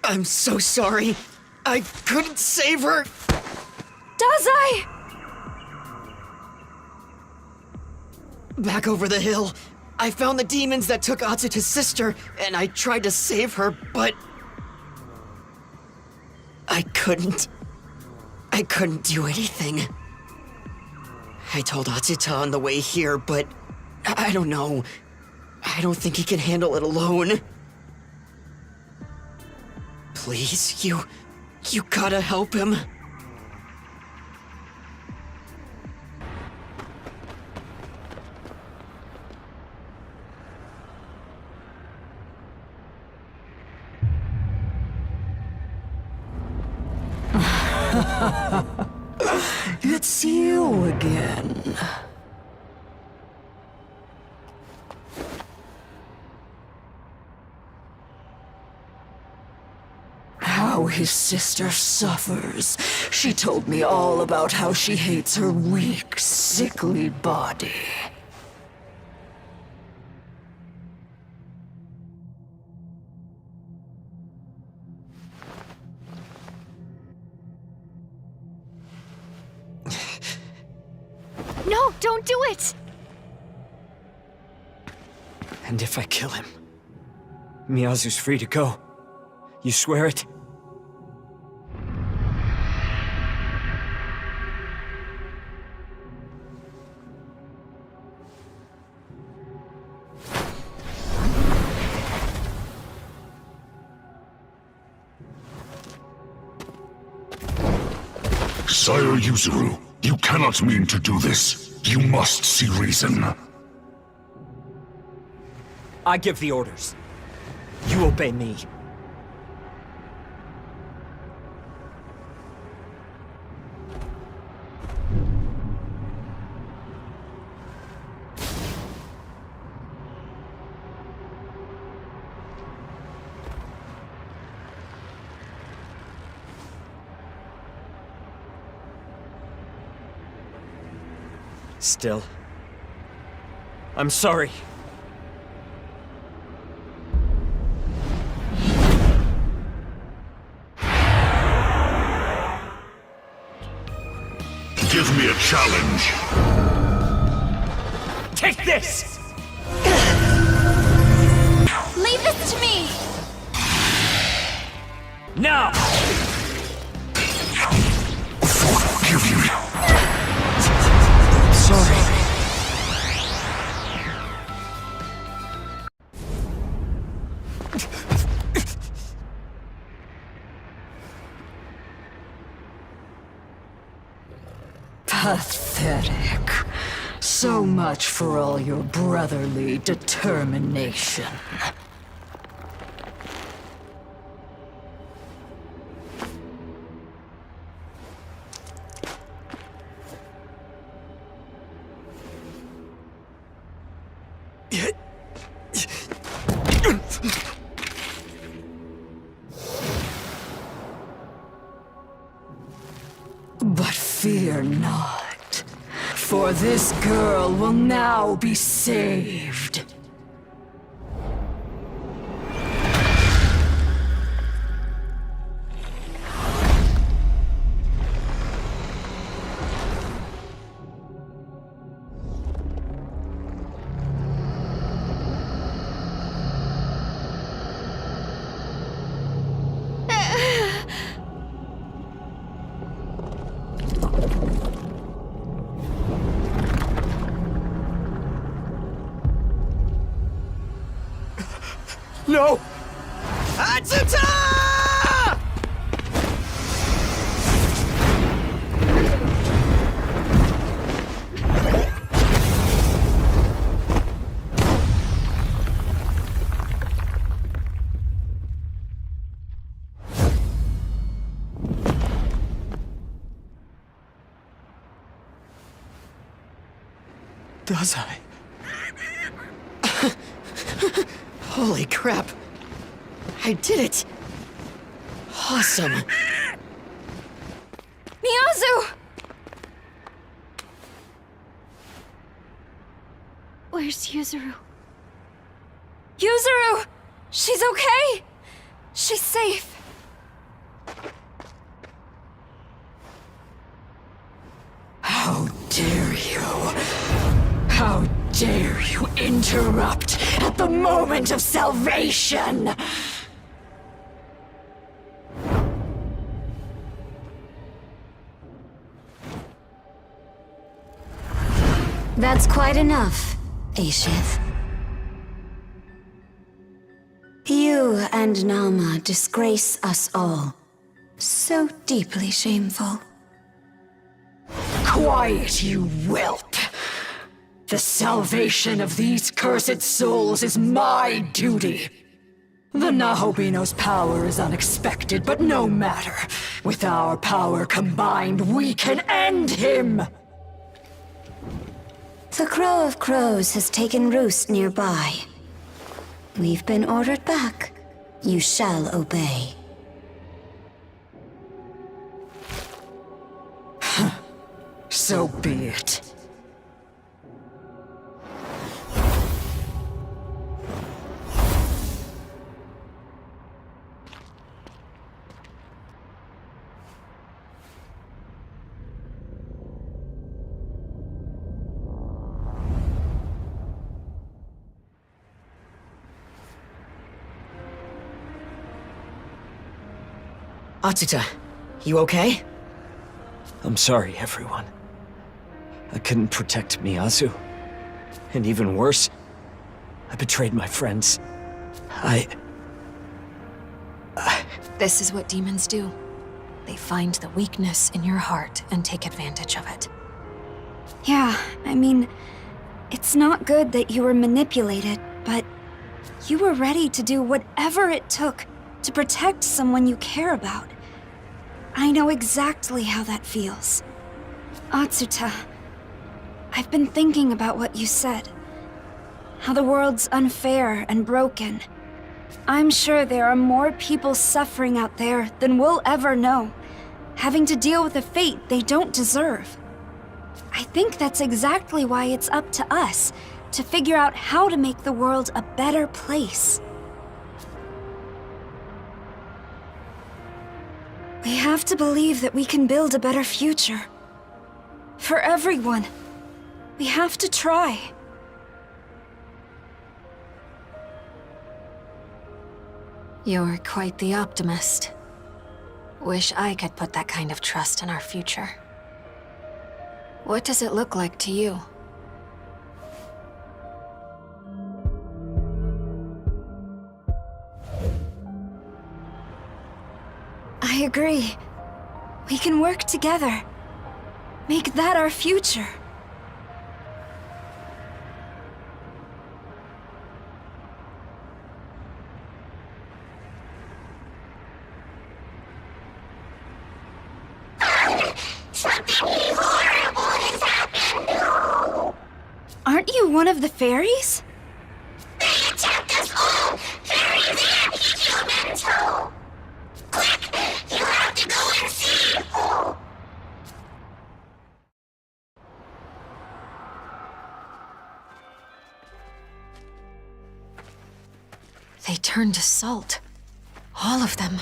I'm so sorry. I couldn't save her. Dazai! Back over the hill, I found the demons that took Atsuta's sister, and I tried to save her, but... I couldn't do anything. I told Atsuta on the way here, but I don't know. I don't think he can handle it alone. Please, you gotta help him. It's you again. How his sister suffers. She told me all about how she hates her weak, sickly body. No, don't do it! And if I kill him, Miyazu's free to go. You swear it? Sire Yuzuru, you cannot mean to do this. You must see reason. I give the orders. You obey me. Still, I'm sorry. Give me a challenge. Take this! Leave this to me! Now! Sorry. Pathetic. So much for all your brotherly determination. But fear not, for this girl will now be saved. No! Atsuta! Does I? Holy crap. I did it! Awesome! Miyazu! Where's Yuzuru? Yuzuru! She's okay! She's safe. How dare you? How dare you interrupt at the moment of salvation? That's quite enough, Ashith. You and Nama disgrace us all. So deeply shameful. Quiet, you whelp! The salvation of these cursed souls is my duty. The Nahobino's power is unexpected, but no matter. With our power combined, we can end him! The Crow of Crows has taken roost nearby. We've been ordered back. You shall obey. So be it. Atsuta, you okay? I'm sorry, everyone. I couldn't protect Miyazu. And even worse, I betrayed my friends. This is what demons do. They find the weakness in your heart and take advantage of it. Yeah, I mean, it's not good that you were manipulated, but you were ready to do whatever it took to protect someone you care about. I know exactly how that feels. Atsuta, I've been thinking about what you said. How the world's unfair and broken. I'm sure there are more people suffering out there than we'll ever know, having to deal with a fate they don't deserve. I think that's exactly why it's up to us to figure out how to make the world a better place. We have to believe that we can build a better future. For everyone. We have to try. You're quite the optimist. Wish I could put that kind of trust in our future. What does it look like to you? I agree. We can work together. Make that our future. Aren't you one of the fairies? They attacked us all! Fairies and human too! Quick! You have to go and see! They turned to salt. All of them.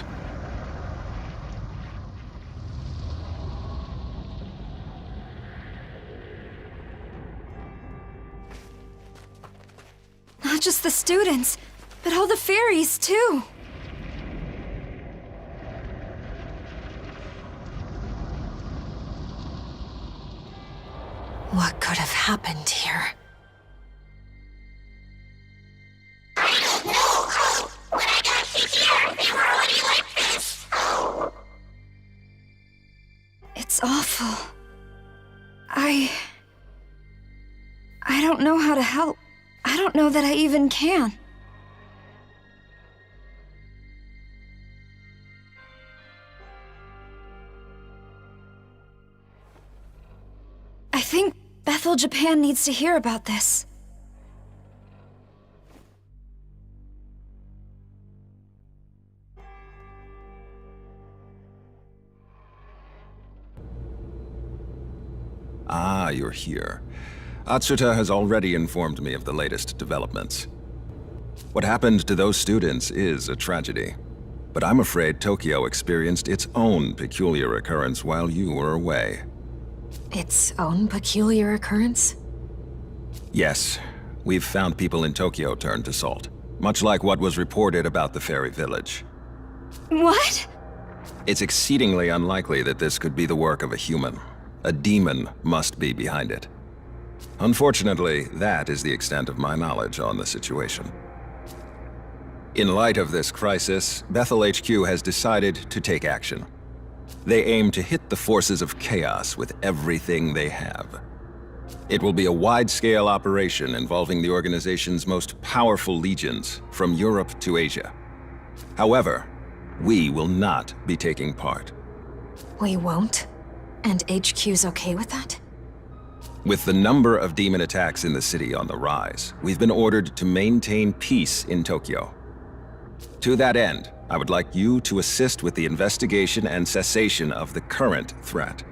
Not just the students, but all the fairies, too. What could have happened here? I don't know! When I got here, they were already like this! It's awful. I don't know how to help. I don't know that I even can. I think Bethel, Japan needs to hear about this. Ah, you're here. Atsuta has already informed me of the latest developments. What happened to those students is a tragedy. But I'm afraid Tokyo experienced its own peculiar occurrence while you were away. Its own peculiar occurrence? Yes, we've found people in Tokyo turned to salt. Much like what was reported about the fairy village. What? It's exceedingly unlikely that this could be the work of a human. A demon must be behind it. Unfortunately, that is the extent of my knowledge on the situation. In light of this crisis, Bethel HQ has decided to take action. They aim to hit the forces of chaos with everything they have. It will be a wide-scale operation involving the organization's most powerful legions, from Europe to Asia. However, we will not be taking part. We won't? And HQ's okay with that? With the number of demon attacks in the city on the rise, we've been ordered to maintain peace in Tokyo. To that end, I would like you to assist with the investigation and cessation of the current threat.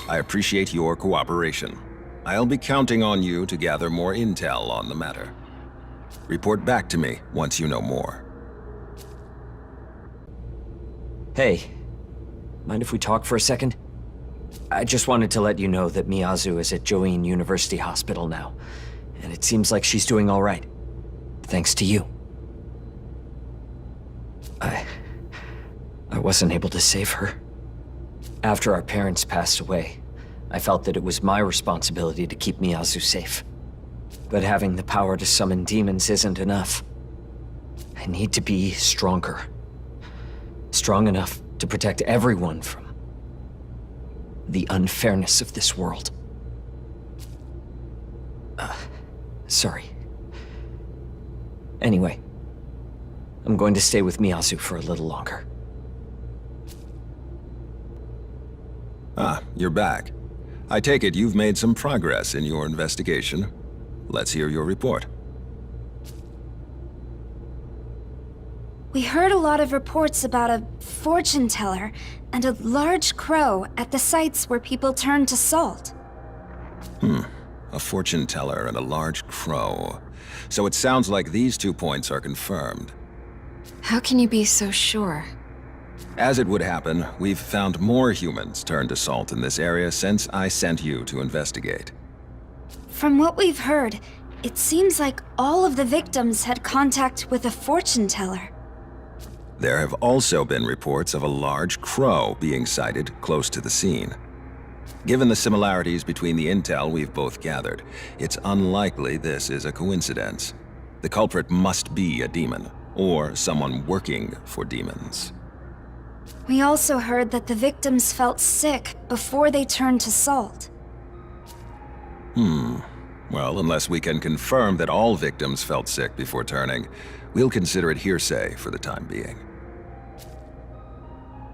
I appreciate your cooperation. I'll be counting on you to gather more intel on the matter. Report back to me once you know more. Hey, mind if we talk for a second? I just wanted to let you know that Miyazu is at Join University Hospital now, and it seems like she's doing all right. Thanks to you. I wasn't able to save her. After our parents passed away, I felt that it was my responsibility to keep Miyazu safe. But having the power to summon demons isn't enough. I need to be stronger. Strong enough to protect everyone from the unfairness of this world. Sorry. Anyway, I'm going to stay with Miyazu for a little longer. Ah, you're back. I take it you've made some progress in your investigation. Let's hear your report. We heard a lot of reports about a fortune teller and a large crow at the sites where people turn to salt. A fortune teller and a large crow. So it sounds like these 2 points are confirmed. How can you be so sure? As it would happen, we've found more humans turned to salt in this area since I sent you to investigate. From what we've heard, it seems like all of the victims had contact with a fortune teller. There have also been reports of a large crow being sighted close to the scene. Given the similarities between the intel we've both gathered, it's unlikely this is a coincidence. The culprit must be a demon, or someone working for demons. We also heard that the victims felt sick before they turned to salt. Well, unless we can confirm that all victims felt sick before turning, we'll consider it hearsay for the time being.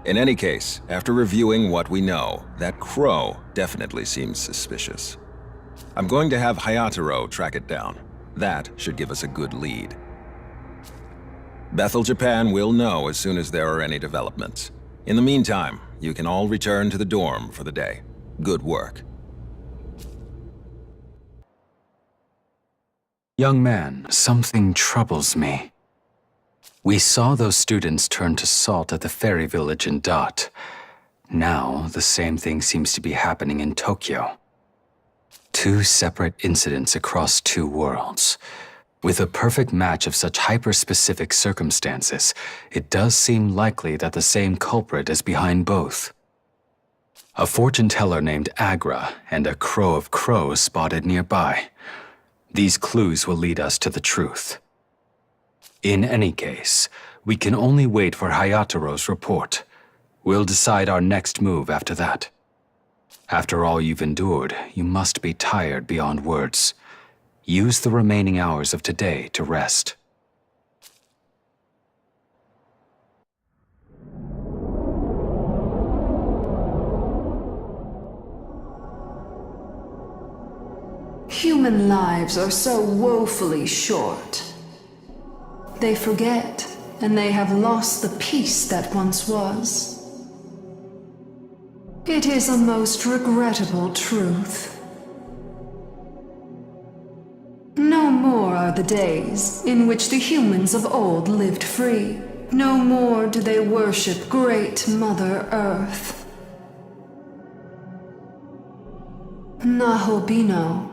In any case, after reviewing what we know, that crow definitely seems suspicious. I'm going to have Hayataro track it down. That should give us a good lead. Bethel, Japan will know as soon as there are any developments. In the meantime, you can all return to the dorm for the day. Good work. Young man, something troubles me. We saw those students turn to salt at the ferry village in Dot. Now, the same thing seems to be happening in Tokyo. 2 separate incidents across 2 worlds. With a perfect match of such hyper-specific circumstances, it does seem likely that the same culprit is behind both. A fortune teller named Agra and a crow of crows spotted nearby. These clues will lead us to the truth. In any case, we can only wait for Hayataro's report. We'll decide our next move after that. After all you've endured, you must be tired beyond words. Use the remaining hours of today to rest. Human lives are so woefully short. They forget, and they have lost the peace that once was. It is a most regrettable truth. No more are the days in which the humans of old lived free. No more do they worship great Mother Earth. Nahobino.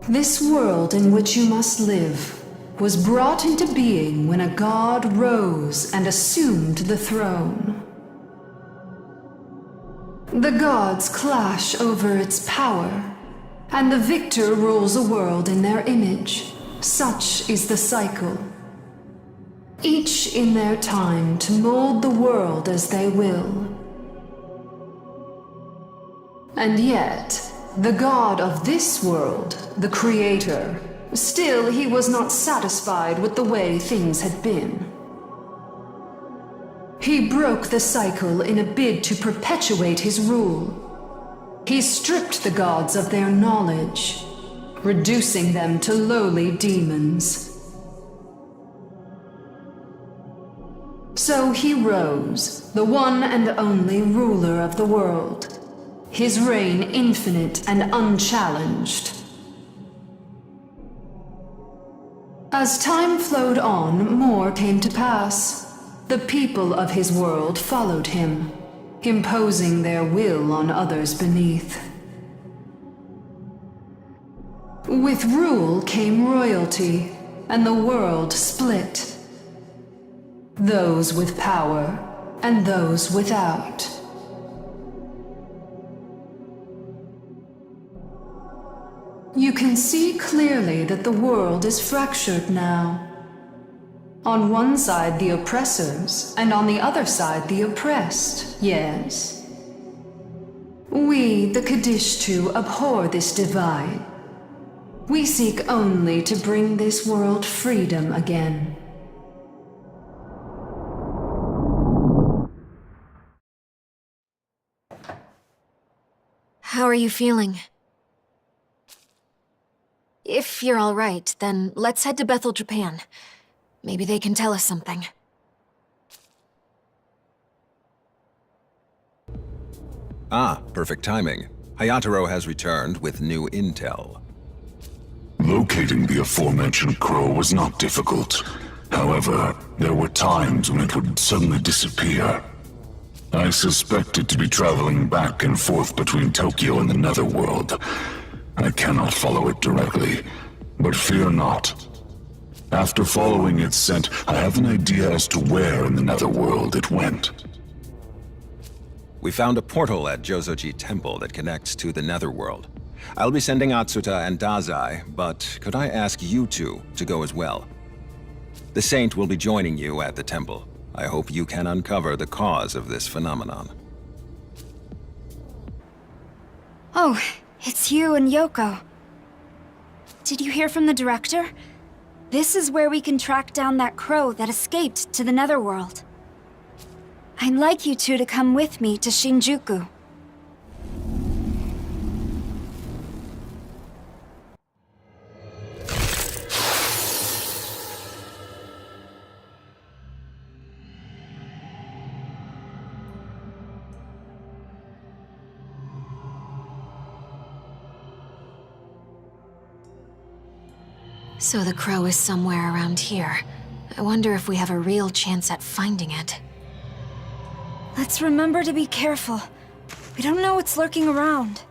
This world in which you must live was brought into being when a god rose and assumed the throne. The gods clash over its power, and the victor rules a world in their image. Such is the cycle. Each in their time to mold the world as they will. And yet, the god of this world, the creator, still he was not satisfied with the way things had been. He broke the cycle in a bid to perpetuate his rule. He stripped the gods of their knowledge, reducing them to lowly demons. So he rose, the one and only ruler of the world, his reign infinite and unchallenged. As time flowed on, more came to pass. The people of his world followed him, imposing their will on others beneath. With rule came royalty, and the world split. Those with power, and those without. You can see clearly that the world is fractured now. On one side the oppressors, and on the other side the oppressed, yes. We, the Kadishtu, abhor this divide. We seek only to bring this world freedom again. How are you feeling? If you're all right, then let's head to Bethel, Japan. Maybe they can tell us something. Ah, perfect timing. Hayataro has returned with new intel. Locating the aforementioned crow was not difficult. However, there were times when it would suddenly disappear. I suspect it to be traveling back and forth between Tokyo and the Netherworld. I cannot follow it directly, but fear not. After following its scent, I have an idea as to where in the Netherworld it went. We found a portal at Jozoji Temple that connects to the Netherworld. I'll be sending Atsuta and Dazai, but could I ask you two to go as well? The Saint will be joining you at the temple. I hope you can uncover the cause of this phenomenon. Oh, it's you and Yoko. Did you hear from the director? This is where we can track down that crow that escaped to the Netherworld. I'd like you two to come with me to Shinjuku. So the crow is somewhere around here. I wonder if we have a real chance at finding it. Let's remember to be careful. We don't know what's lurking around.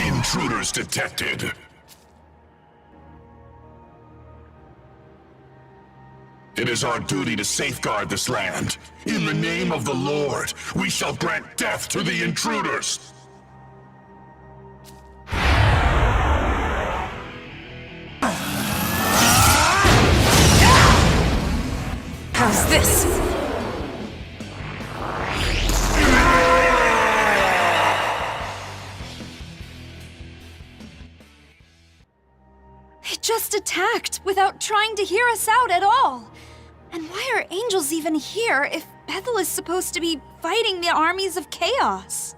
Intruders detected. It is our duty to safeguard this land. In the name of the Lord, we shall grant death to the intruders. How's this? They just attacked without trying to hear us out at all. And why are angels even here if Bethel is supposed to be fighting the armies of chaos?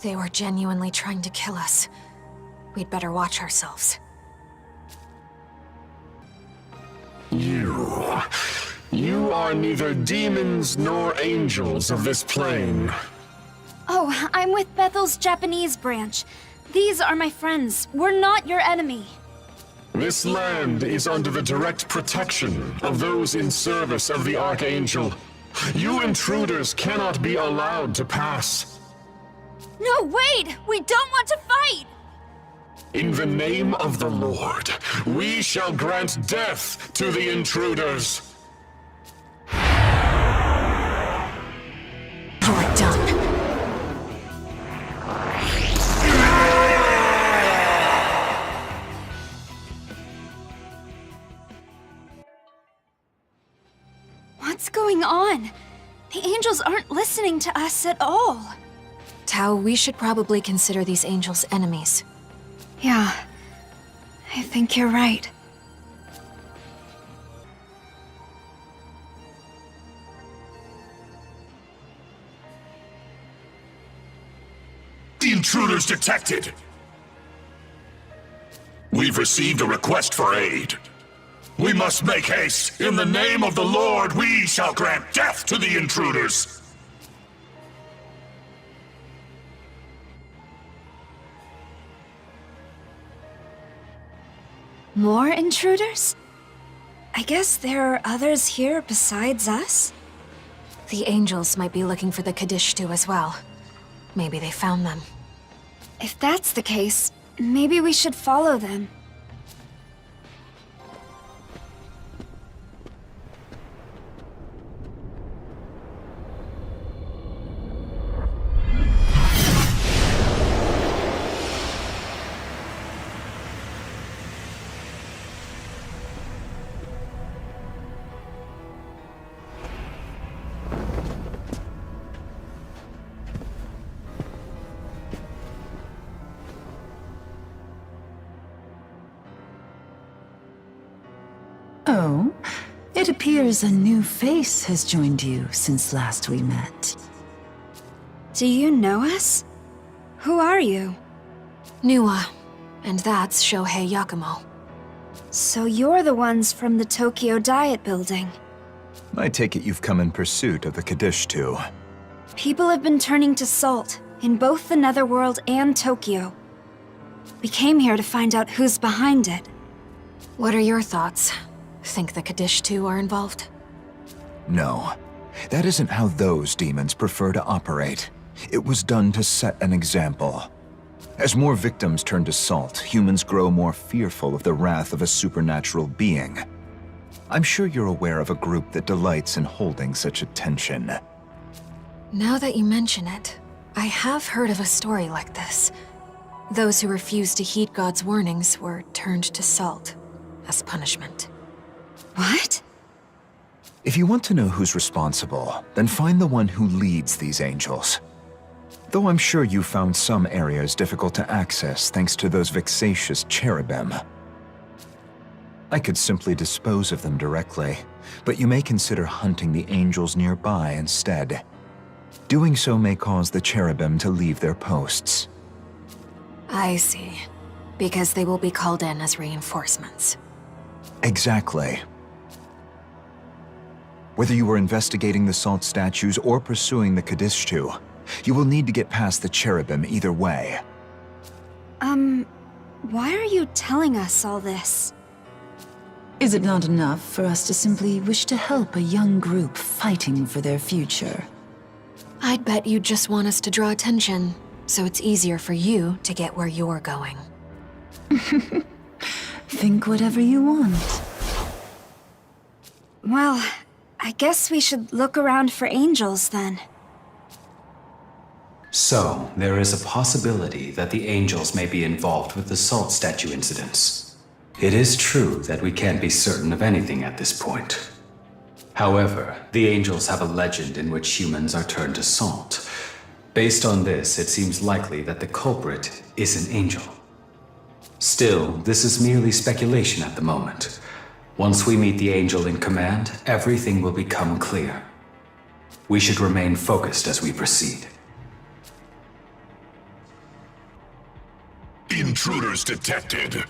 They were genuinely trying to kill us. We'd better watch ourselves. You are neither demons nor angels of this plane. Oh, I'm with Bethel's Japanese branch. These are my friends. We're not your enemy. This land is under the direct protection of those in service of the Archangel. You intruders cannot be allowed to pass. No, wait! We don't want to fight! In the name of the Lord, we shall grant death to the intruders. You're done. What's going on? The angels aren't listening to us at all. Tao, we should probably consider these angels enemies. Yeah, I think you're right. The intruders detected. We've received a request for aid. We must make haste. In the name of the Lord, we shall grant death to the intruders. More intruders? I guess there are others here besides us? The angels might be looking for the Kadishtu as well. Maybe they found them. If that's the case, maybe we should follow them. Oh, it appears a new face has joined you since last we met. Do you know us? Who are you? Nuwa, and that's Shohei Yakumo. So you're the ones from the Tokyo Diet Building. I take it you've come in pursuit of the Kaddish too. People have been turning to salt in both the Netherworld and Tokyo. We came here to find out who's behind it. What are your thoughts? Think the Kaddish too are involved? No. That isn't how those demons prefer to operate. It was done to set an example. As more victims turn to salt, humans grow more fearful of the wrath of a supernatural being. I'm sure you're aware of a group that delights in holding such attention. Now that you mention it, I have heard of a story like this. Those who refused to heed God's warnings were turned to salt as punishment. What? If you want to know who's responsible, then find the one who leads these angels. Though I'm sure you found some areas difficult to access thanks to those vexatious cherubim. I could simply dispose of them directly, but you may consider hunting the angels nearby instead. Doing so may cause the cherubim to leave their posts. I see. Because they will be called in as reinforcements. Exactly. Whether you were investigating the salt statues or pursuing the Kadishtu, you will need to get past the cherubim either way. Why are you telling us all this? Is it not enough for us to simply wish to help a young group fighting for their future? I'd bet you just want us to draw attention, so it's easier for you to get where you're going. Think whatever you want. Well, I guess we should look around for angels then. So, there is a possibility that the angels may be involved with the salt statue incidents. It is true that we can't be certain of anything at this point. However, the angels have a legend in which humans are turned to salt. Based on this, it seems likely that the culprit is an angel. Still, this is merely speculation at the moment. Once we meet the angel in command, everything will become clear. We should remain focused as we proceed. Intruders detected.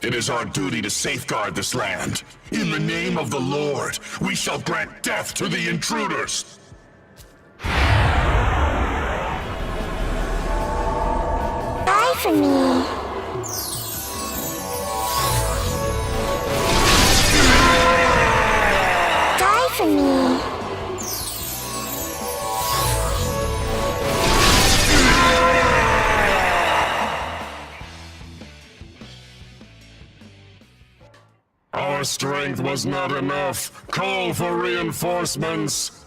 It is our duty to safeguard this land. In the name of the Lord, we shall grant death to the intruders. Die for me. Die for me. Our strength was not enough. Call for reinforcements.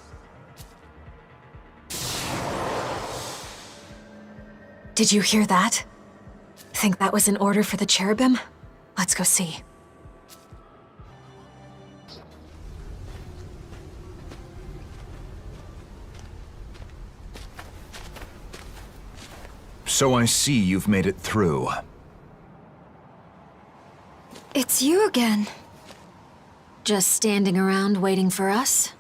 Did you hear that? Think that was an order for the cherubim? Let's go see. So I see you've made it through. It's you again. Just standing around waiting for us?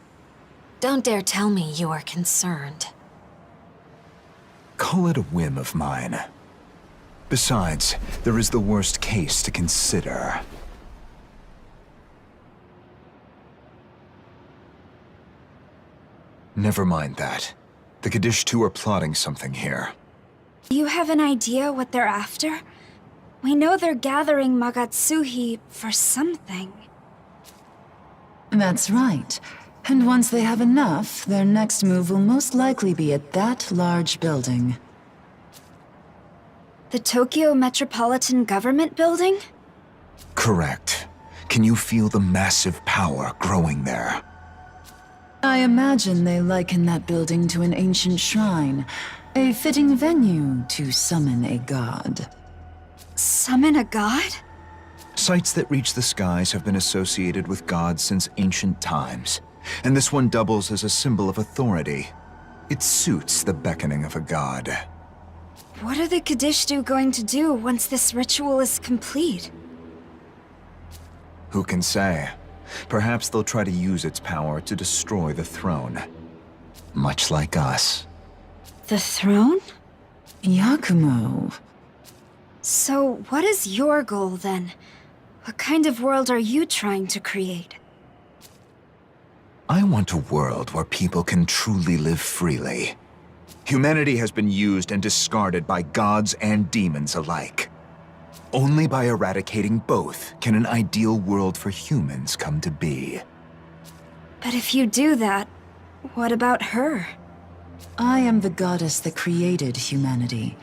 Don't dare tell me you are concerned. Call it a whim of mine. Besides, there is the worst case to consider. Never mind that. The Kadishtu are plotting something here. Do you have an idea what they're after? We know they're gathering Magatsuhi for something. That's right. And once they have enough, their next move will most likely be at that large building. The Tokyo Metropolitan Government Building? Correct. Can you feel the massive power growing there? I imagine they liken that building to an ancient shrine, a fitting venue to summon a god. Summon a god? Sites that reach the skies have been associated with gods since ancient times, and this one doubles as a symbol of authority. It suits the beckoning of a god. What are the Kadishtu going to do once this ritual is complete? Who can say? Perhaps they'll try to use its power to destroy the throne. Much like us. The throne? Yakumo. So, what is your goal then? What kind of world are you trying to create? I want a world where people can truly live freely. Humanity has been used and discarded by gods and demons alike. Only by eradicating both can an ideal world for humans come to be. But if you do that, what about her? I am the goddess that created humanity.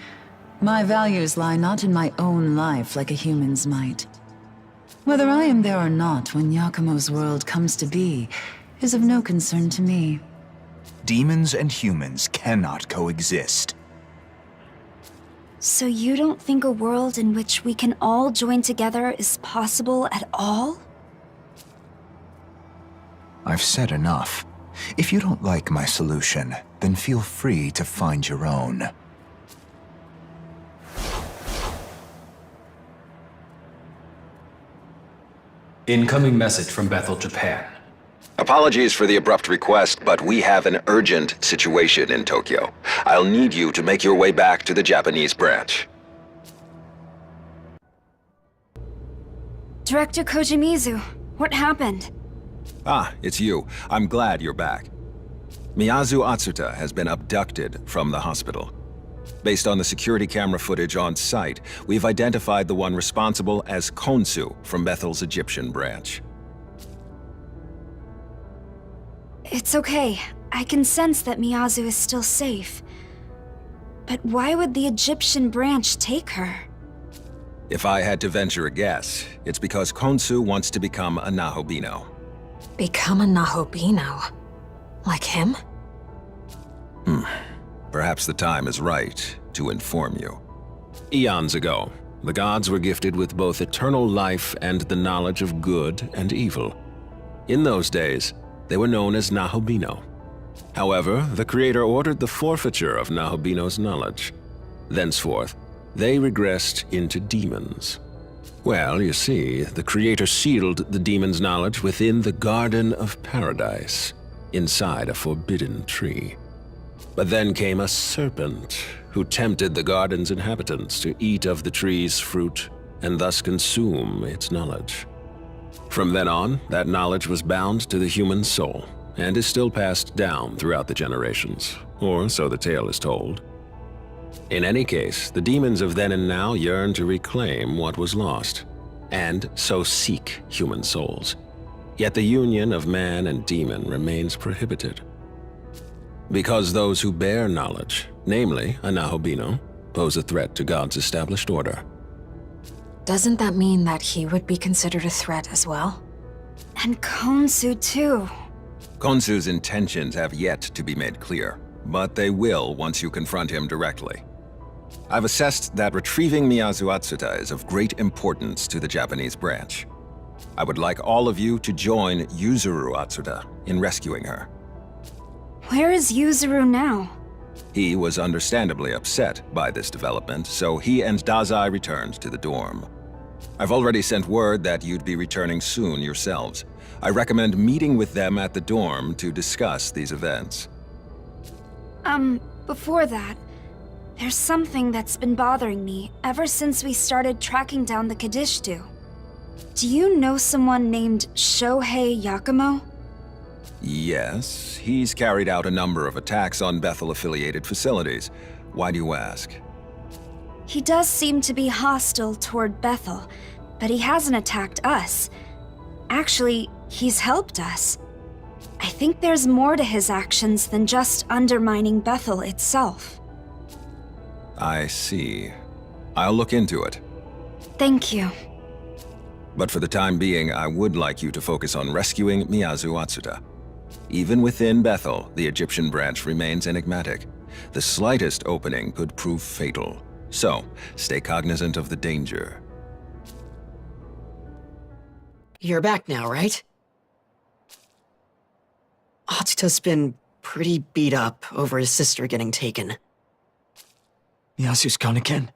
My values lie not in my own life like a human's might. Whether I am there or not when Yakumo's world comes to be is of no concern to me. Demons and humans cannot coexist. So you don't think a world in which we can all join together is possible at all? I've said enough. If you don't like my solution, then feel free to find your own. Incoming message from Bethel, Japan. Apologies for the abrupt request, but we have an urgent situation in Tokyo. I'll need you to make your way back to the Japanese branch. Director Kojimizu, what happened? Ah, it's you. I'm glad you're back. Miyazu Atsuta has been abducted from the hospital. Based on the security camera footage on site, we've identified the one responsible as Konsu from Bethel's Egyptian branch. It's okay. I can sense that Miyazu is still safe. But why would the Egyptian branch take her? If I had to venture a guess, it's because Konsu wants to become a Nahobino. Become a Nahobino? Like him? Perhaps the time is right to inform you. Eons ago, the gods were gifted with both eternal life and the knowledge of good and evil. In those days, they were known as Nahobino. However, the Creator ordered the forfeiture of Nahobino's knowledge. Thenceforth, they regressed into demons. Well, you see, the Creator sealed the demons' knowledge within the Garden of Paradise, inside a forbidden tree. But then came a serpent, who tempted the garden's inhabitants to eat of the tree's fruit and thus consume its knowledge. From then on, that knowledge was bound to the human soul, and is still passed down throughout the generations, or so the tale is told. In any case, the demons of then and now yearn to reclaim what was lost, and so seek human souls. Yet the union of man and demon remains prohibited. Because those who bear knowledge, namely a Nahobino, pose a threat to God's established order. Doesn't that mean that he would be considered a threat as well? And Konsu too. Konsu's intentions have yet to be made clear, but they will once you confront him directly. I've assessed that retrieving Miyazu Atsuta is of great importance to the Japanese branch. I would like all of you to join Yuzuru Atsuta in rescuing her. Where is Yuzuru now? He was understandably upset by this development, so he and Dazai returned to the dorm. I've already sent word that you'd be returning soon yourselves. I recommend meeting with them at the dorm to discuss these events. Before that, there's something that's been bothering me ever since we started tracking down the Kadishtu. Do you know someone named Shohei Yakumo? Yes, he's carried out a number of attacks on Bethel-affiliated facilities. Why do you ask? He does seem to be hostile toward Bethel, but he hasn't attacked us. Actually, he's helped us. I think there's more to his actions than just undermining Bethel itself. I see. I'll look into it. Thank you. But for the time being, I would like you to focus on rescuing Miyazu Atsuta. Even within Bethel, the Egyptian branch remains enigmatic. The slightest opening could prove fatal. So, stay cognizant of the danger. You're back now, right? Atsuta's been pretty beat up over his sister getting taken. Miyasu's gone again.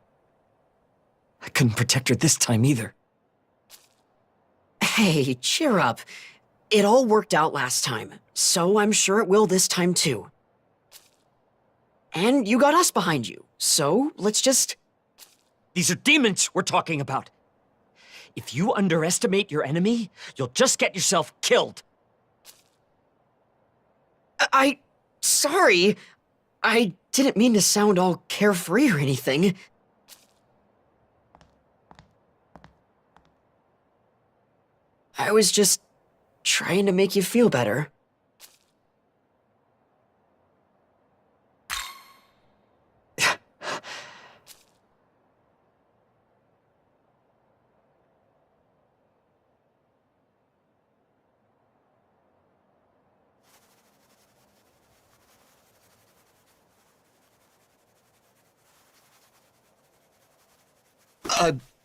I couldn't protect her this time either. Hey, cheer up. It all worked out last time, so I'm sure it will this time too. And you got us behind you. So, let's just... These are demons we're talking about. If you underestimate your enemy, you'll just get yourself killed. Sorry. I didn't mean to sound all carefree or anything. I was just trying to make you feel better.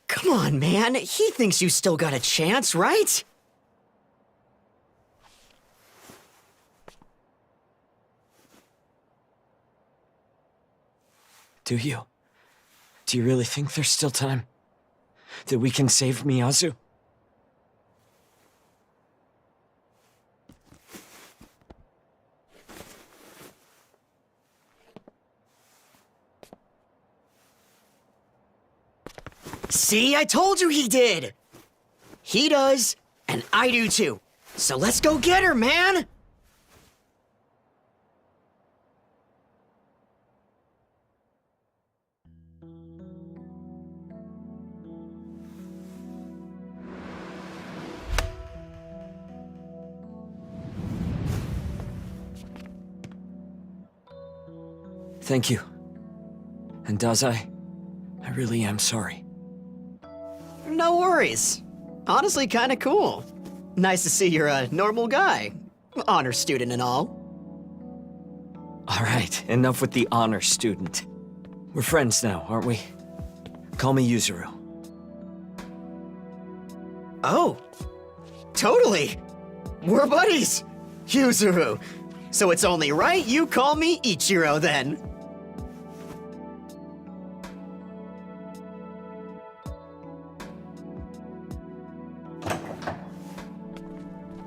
Come on, man. He thinks you still got a chance, right? Do you? Do you really think there's still time? That we can save Miyazu? See, I told you he did! He does, and I do too. So let's go get her, man! Thank you. And Dazai, I really am sorry. No worries. Honestly, kinda cool. Nice to see you're a normal guy. Honor student and all. All right, enough with the honor student. We're friends now, aren't we? Call me Yuzuru. Oh, totally. We're buddies. Yuzuru. So it's only right you call me Ichiro then.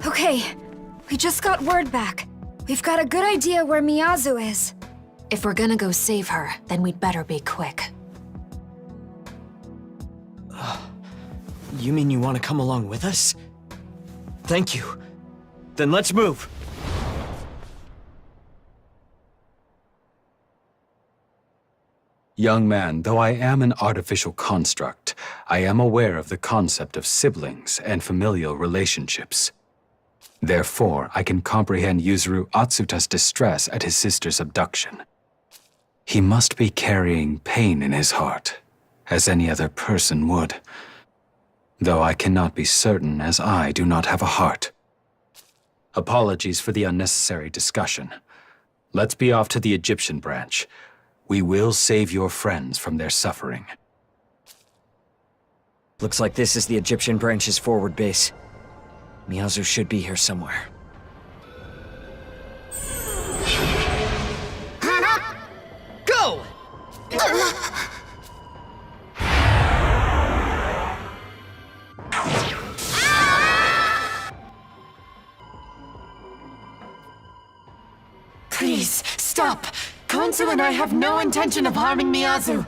Okay, we just got word back. We've got a good idea where Miyazu is. If we're gonna go save her, then we'd better be quick. You mean you want to come along with us? Thank you. Then let's move. Young man, though I am an artificial construct, I am aware of the concept of siblings and familial relationships. Therefore, I can comprehend Yuzuru Atsuta's distress at his sister's abduction. He must be carrying pain in his heart, as any other person would. Though I cannot be certain, as I do not have a heart. Apologies for the unnecessary discussion. Let's be off to the Egyptian branch. We will save your friends from their suffering. Looks like this is the Egyptian branch's forward base. Miyazu should be here somewhere. Go! Please, stop! Konsu and I have no intention of harming Miyazu!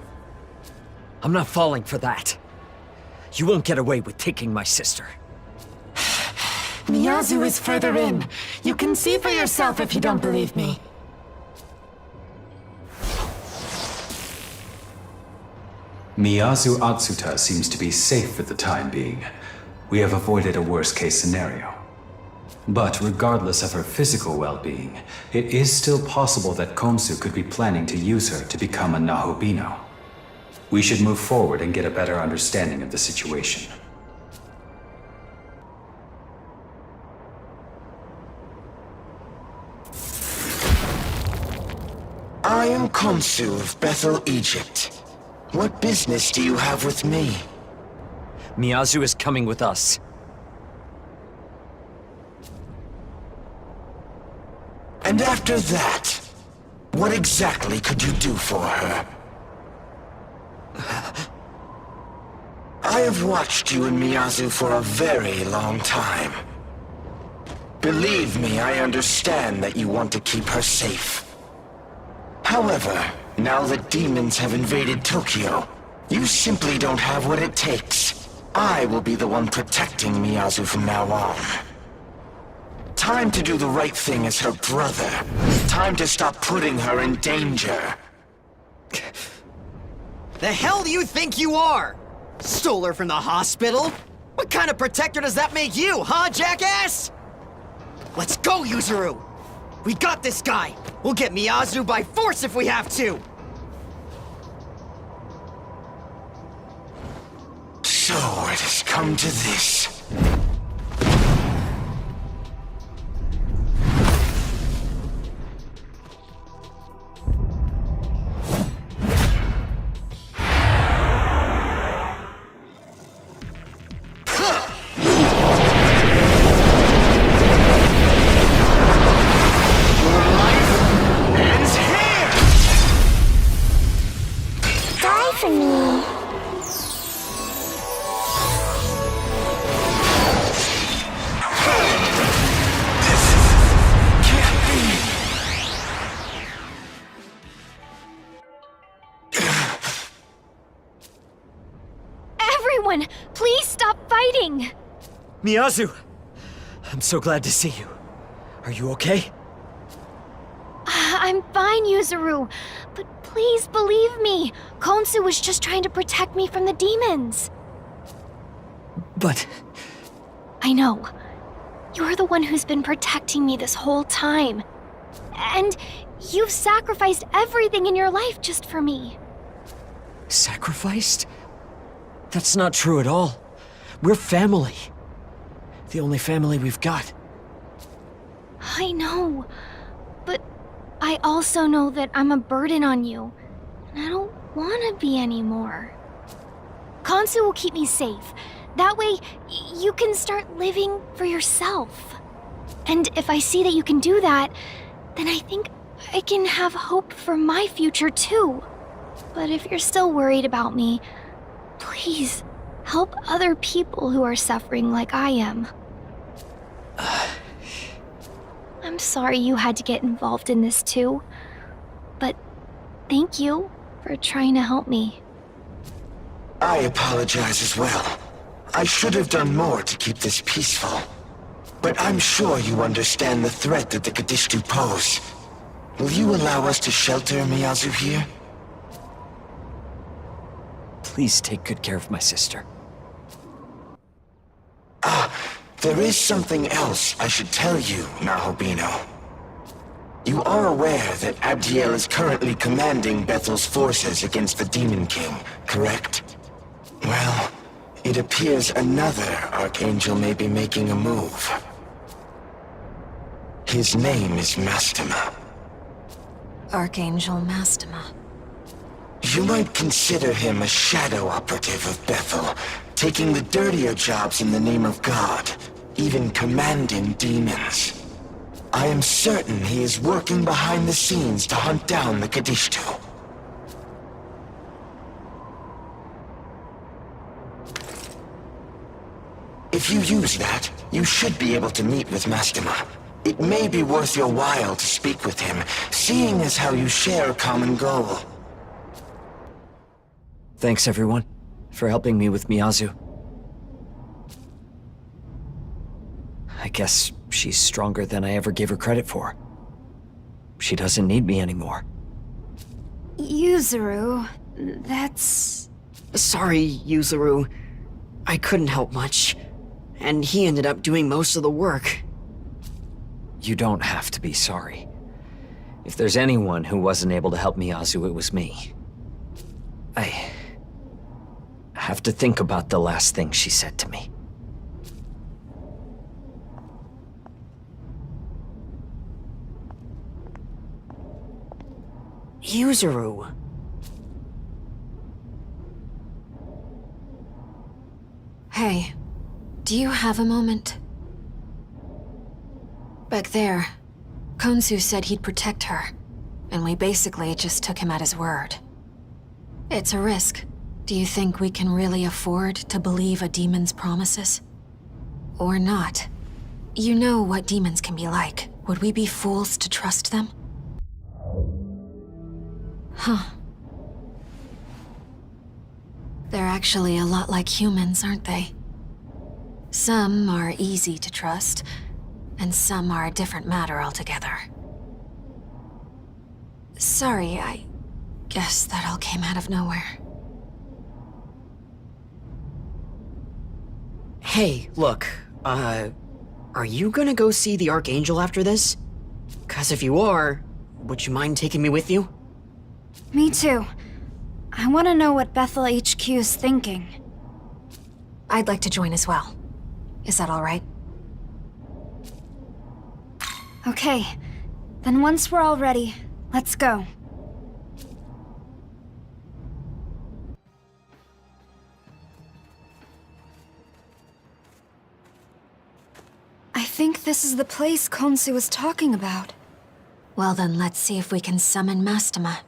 I'm not falling for that. You won't get away with taking my sister. Miyazu is further in. You can see for yourself if you don't believe me. Miyazu Atsuta seems to be safe for the time being. We have avoided a worst-case scenario. But regardless of her physical well-being, it is still possible that Konsu could be planning to use her to become a Nahobino. We should move forward and get a better understanding of the situation. I am Konsu of Bethel, Egypt. What business do you have with me? Miyazu is coming with us. And after that, what exactly could you do for her? I have watched you and Miyazu for a very long time. Believe me, I understand that you want to keep her safe. However, now that demons have invaded Tokyo, you simply don't have what it takes. I will be the one protecting Miyazu from now on. Time to do the right thing as her brother. Time to stop putting her in danger. The hell do you think you are? Stole her from the hospital? What kind of protector does that make you, huh, jackass? Let's go, Yuzuru! We got this guy! We'll get Miyazu by force if we have to! So it has come to this. Everyone, please stop fighting! Miyazu! I'm so glad to see you. Are you okay? I'm fine, Yuzuru. But please believe me. Konsu was just trying to protect me from the demons. But... I know. You're the one who's been protecting me this whole time. And you've sacrificed everything in your life just for me. Sacrificed? That's not true at all. We're family. The only family we've got. I know. But I also know that I'm a burden on you. And I don't want to be anymore. Konsu will keep me safe. That way, you can start living for yourself. And if I see that you can do that, then I think I can have hope for my future too. But if you're still worried about me, please help other people who are suffering like I am. I'm sorry you had to get involved in this too. But thank you for trying to help me. I apologize as well. I should have done more to keep this peaceful. But I'm sure you understand the threat that the Kadishtu pose. Will you allow us to shelter Miyazu here? Please take good care of my sister. There is something else I should tell you, Nahobino. You are aware that Abdiel is currently commanding Bethel's forces against the Demon King, correct? Well, it appears another Archangel may be making a move. His name is Mastema. Archangel Mastema. You might consider him a shadow operative of Bethel, taking the dirtier jobs in the name of God, even commanding demons. I am certain he is working behind the scenes to hunt down the Kadishtu. If you use that, you should be able to meet with Mastema. It may be worth your while to speak with him, seeing as how you share a common goal. Thanks, everyone, for helping me with Miyazu. I guess she's stronger than I ever gave her credit for. She doesn't need me anymore. Yuzuru, that's... Sorry, Yuzuru. I couldn't help much. And he ended up doing most of the work. You don't have to be sorry. If there's anyone who wasn't able to help Miyazu, it was me. I have to think about the last thing she said to me. Yuzuru. Hey, do you have a moment? Back there, Konsu said he'd protect her, and we basically just took him at his word. It's a risk. Do you think we can really afford to believe a demon's promises? Or not? You know what demons can be like. Would we be fools to trust them? Huh. They're actually a lot like humans, aren't they? Some are easy to trust, and some are a different matter altogether. Sorry, I guess that all came out of nowhere. Hey, look, are you gonna go see the Archangel after this? 'Cause if you are, would you mind taking me with you? Me too. I want to know what Bethel HQ's thinking. I'd like to join as well. Is that all right? Okay, then once we're all ready, let's go. I think this is the place Khonsu was talking about. Well then, let's see if we can summon Mastema.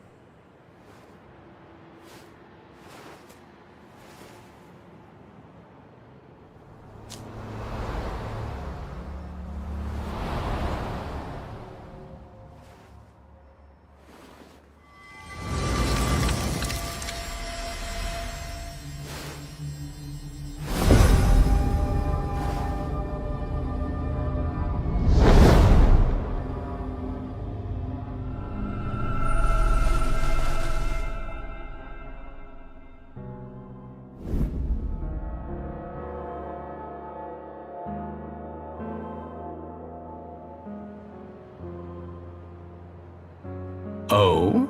Oh?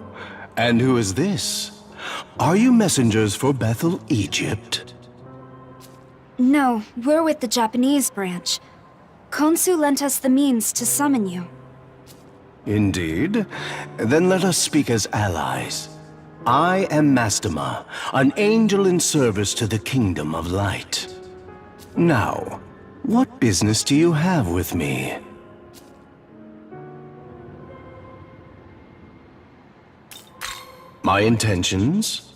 And who is this? Are you messengers for Bethel, Egypt? No, we're with the Japanese branch. Khonsu lent us the means to summon you. Indeed. Then let us speak as allies. I am Mastema, an angel in service to the Kingdom of Light. Now, what business do you have with me? My intentions?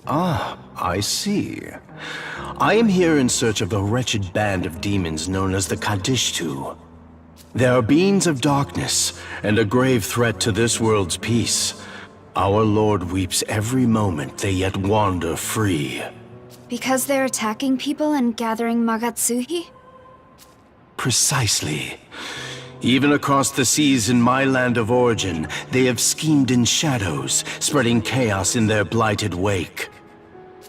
Ah, I see. I am here in search of a wretched band of demons known as the Kadishtu. They are beings of darkness and a grave threat to this world's peace. Our Lord weeps every moment they yet wander free. Because they're attacking people and gathering Magatsuhi? Precisely. Even across the seas in my land of origin, they have schemed in shadows, spreading chaos in their blighted wake.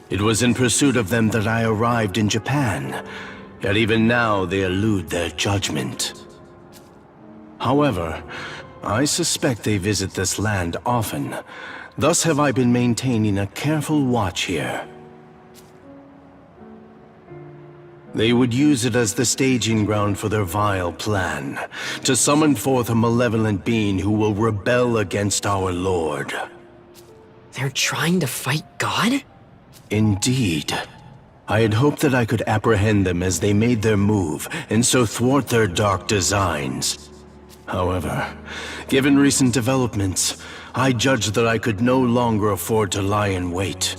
It was in pursuit of them that I arrived in Japan, yet even now they elude their judgment. However, I suspect they visit this land often. Thus have I been maintaining a careful watch here. They would use it as the staging ground for their vile plan, to summon forth a malevolent being who will rebel against our Lord. They're trying to fight God? Indeed. I had hoped that I could apprehend them as they made their move, and so thwart their dark designs. However, given recent developments, I judged that I could no longer afford to lie in wait.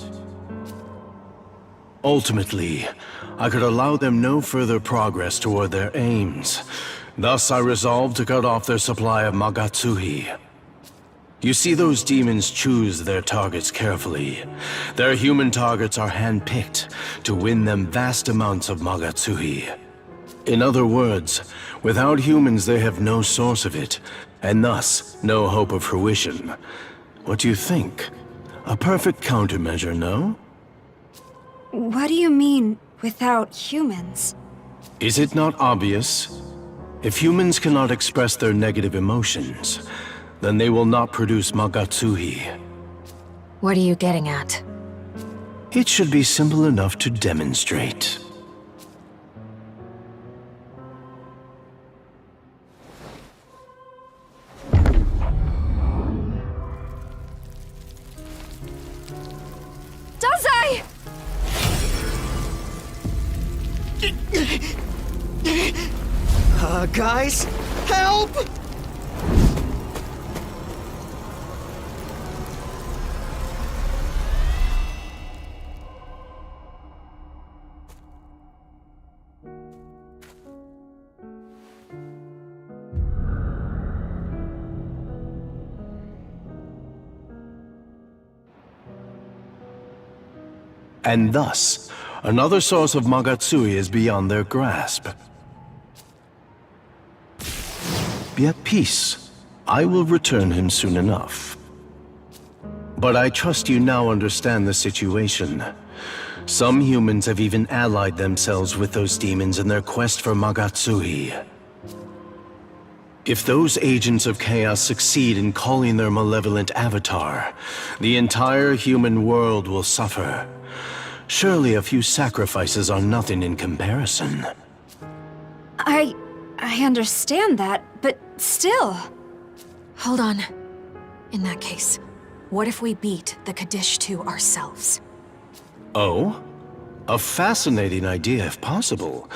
Ultimately, I could allow them no further progress toward their aims. Thus, I resolved to cut off their supply of Magatsuhi. You see, those demons choose their targets carefully. Their human targets are handpicked to win them vast amounts of Magatsuhi. In other words, without humans they have no source of it, and thus no hope of fruition. What do you think? A perfect countermeasure, no? What do you mean, without humans? Is it not obvious? If humans cannot express their negative emotions, then they will not produce Magatsuhi. What are you getting at? It should be simple enough to demonstrate. Dazai! Guys, help! And thus, another source of Magatsui is beyond their grasp. Be at peace. I will return him soon enough. But I trust you now understand the situation. Some humans have even allied themselves with those demons in their quest for Magatsui. If those agents of chaos succeed in calling their malevolent avatar, the entire human world will suffer. Surely a few sacrifices are nothing in comparison. I understand that, but still... Hold on. In that case, what if we beat the Kaddish 2 ourselves? Oh? A fascinating idea if possible.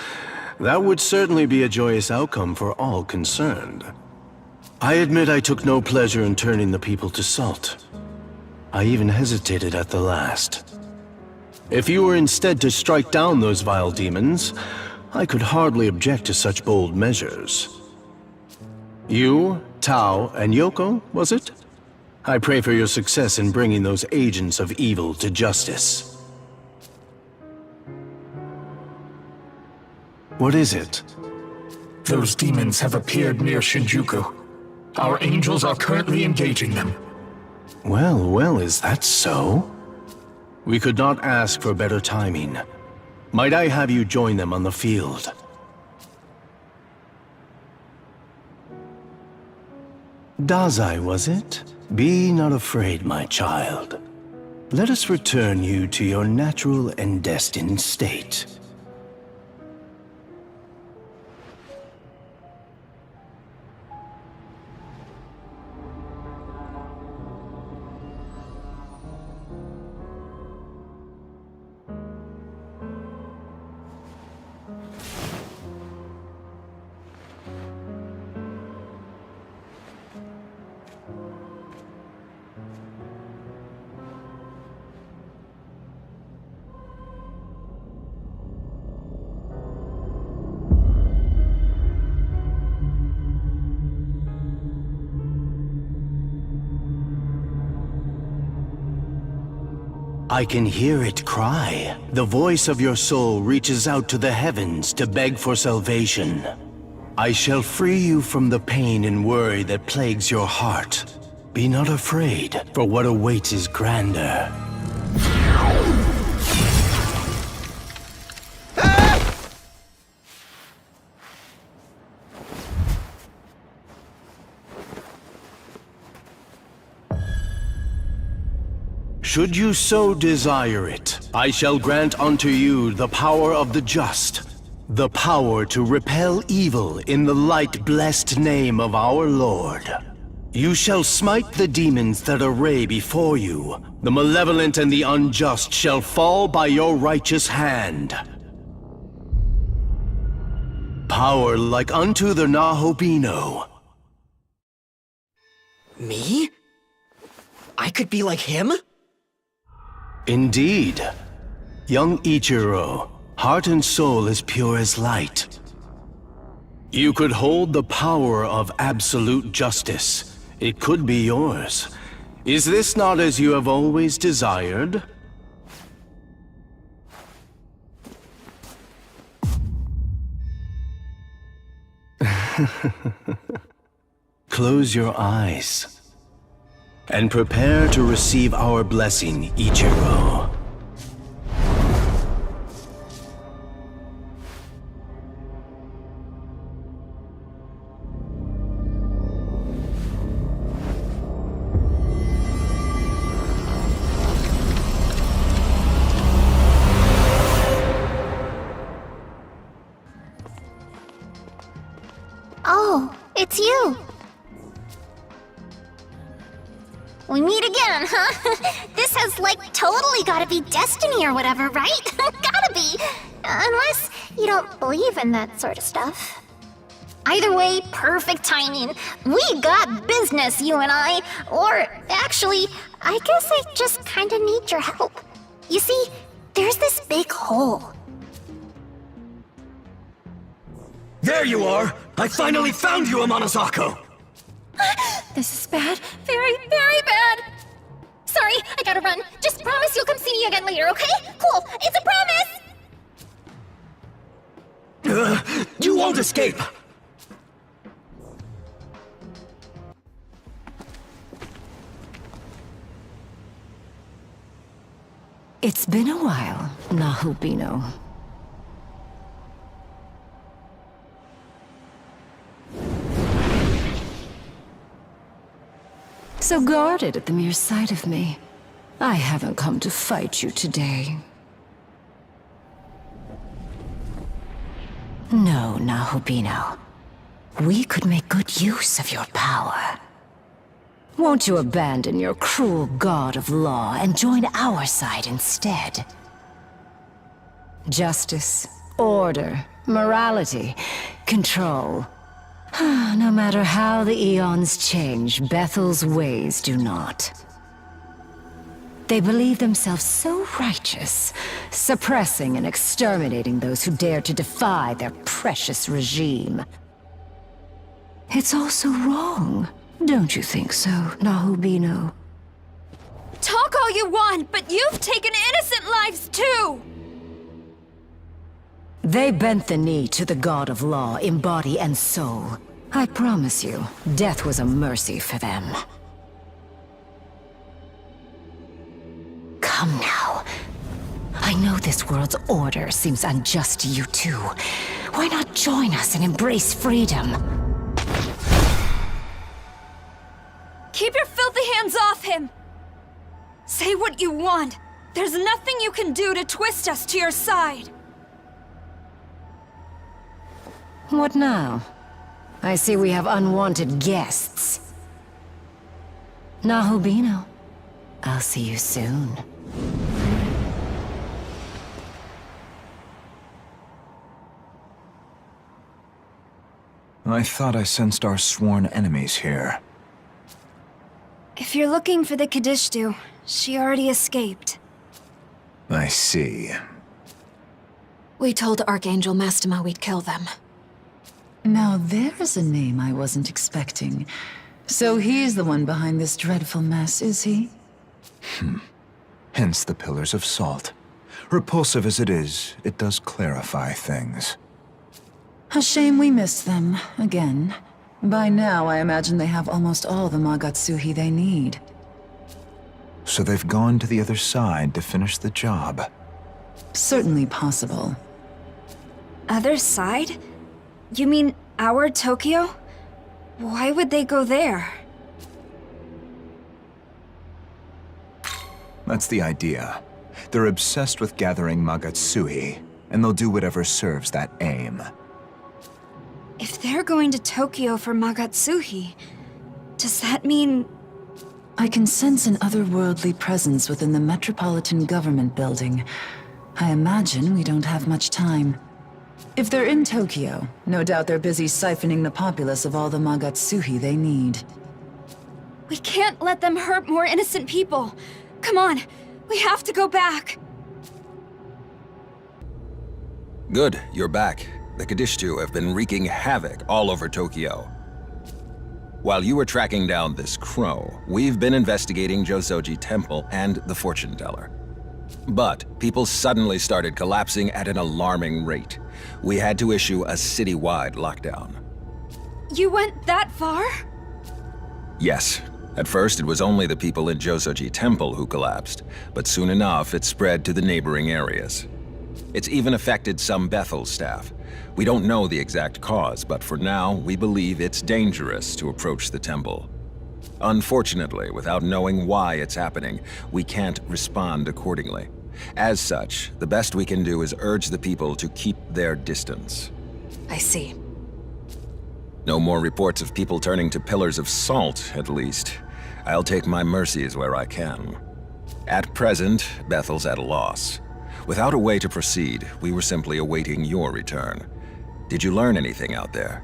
That would certainly be a joyous outcome for all concerned. I admit I took no pleasure in turning the people to salt. I even hesitated at the last. If you were instead to strike down those vile demons, I could hardly object to such bold measures. You, Tao, and Yoko, was it? I pray for your success in bringing those agents of evil to justice. What is it? Those demons have appeared near Shinjuku. Our angels are currently engaging them. Well, is that so? We could not ask for better timing. Might I have you join them on the field? Dazai, was it? Be not afraid, my child. Let us return you to your natural and destined state. I can hear it cry. The voice of your soul reaches out to the heavens to beg for salvation. I shall free you from the pain and worry that plagues your heart. Be not afraid, for what awaits is grander. Should you so desire it, I shall grant unto you the power of the just, the power to repel evil in the light-blessed name of our Lord. You shall smite the demons that array before you. The malevolent and the unjust shall fall by your righteous hand. Power like unto the Nahobino. Me? I could be like him? Indeed. Young Ichiro, heart and soul as pure as light. You could hold the power of absolute justice. It could be yours. Is this not as you have always desired? Close your eyes. And prepare to receive our blessing, Ichiro. Oh, it's you! We meet again, huh? This has, like, totally gotta be destiny or whatever, right? Gotta be! Unless you don't believe in that sort of stuff. Either way, perfect timing. We got business, you and I. Or, actually, I guess I just kinda need your help. You see, there's this big hole. There you are! I finally found you, Amanazako! This is bad. Very, very bad. Sorry, I gotta run. Just promise you'll come see me again later, okay? Cool, it's a promise! You won't escape! It's been a while, Nahubino. So guarded at the mere sight of me. I haven't come to fight you today. No, Nahubino. We could make good use of your power. Won't you abandon your cruel god of law and join our side instead? Justice, order, morality, control. No matter how the eons change, Bethel's ways do not. They believe themselves so righteous, suppressing and exterminating those who dare to defy their precious regime. It's also wrong. Don't you think so, Nahubino? Talk all you want, but you've taken innocent lives too! They bent the knee to the god of law in body and soul. I promise you, death was a mercy for them. Come now. I know this world's order seems unjust to you too. Why not join us and embrace freedom? Keep your filthy hands off him! Say what you want. There's nothing you can do to twist us to your side. What now? I see we have unwanted guests. Nahubino, I'll see you soon. I thought I sensed our sworn enemies here. If you're looking for the Kadishtu, she already escaped. I see. We told Archangel Mastema we'd kill them. Now there's a name I wasn't expecting. So he's the one behind this dreadful mess, is he? Hence the Pillars of Salt. Repulsive as it is, it does clarify things. A shame we missed them, again. By now, I imagine they have almost all the Magatsuhi they need. So they've gone to the other side to finish the job. Certainly possible. Other side? You mean our Tokyo? Why would they go there? That's the idea. They're obsessed with gathering Magatsuhi, and they'll do whatever serves that aim. If they're going to Tokyo for Magatsuhi, does that mean... I can sense an otherworldly presence within the Metropolitan Government Building. I imagine we don't have much time. If they're in Tokyo, no doubt they're busy siphoning the populace of all the Magatsuhi they need. We can't let them hurt more innocent people. Come on, we have to go back. Good, you're back. The Kadishtu have been wreaking havoc all over Tokyo. While you were tracking down this crow, we've been investigating Josoji Temple and the Fortune Teller. But people suddenly started collapsing at an alarming rate. We had to issue a citywide lockdown. You went that far? Yes. At first, it was only the people in Josoji Temple who collapsed, but soon enough, it spread to the neighboring areas. It's even affected some Bethel staff. We don't know the exact cause, but for now, we believe it's dangerous to approach the temple. Unfortunately, without knowing why it's happening, we can't respond accordingly. As such, the best we can do is urge the people to keep their distance. I see. No more reports of people turning to Pillars of Salt, at least. I'll take my mercies where I can. At present, Bethel's at a loss. Without a way to proceed, we were simply awaiting your return. Did you learn anything out there?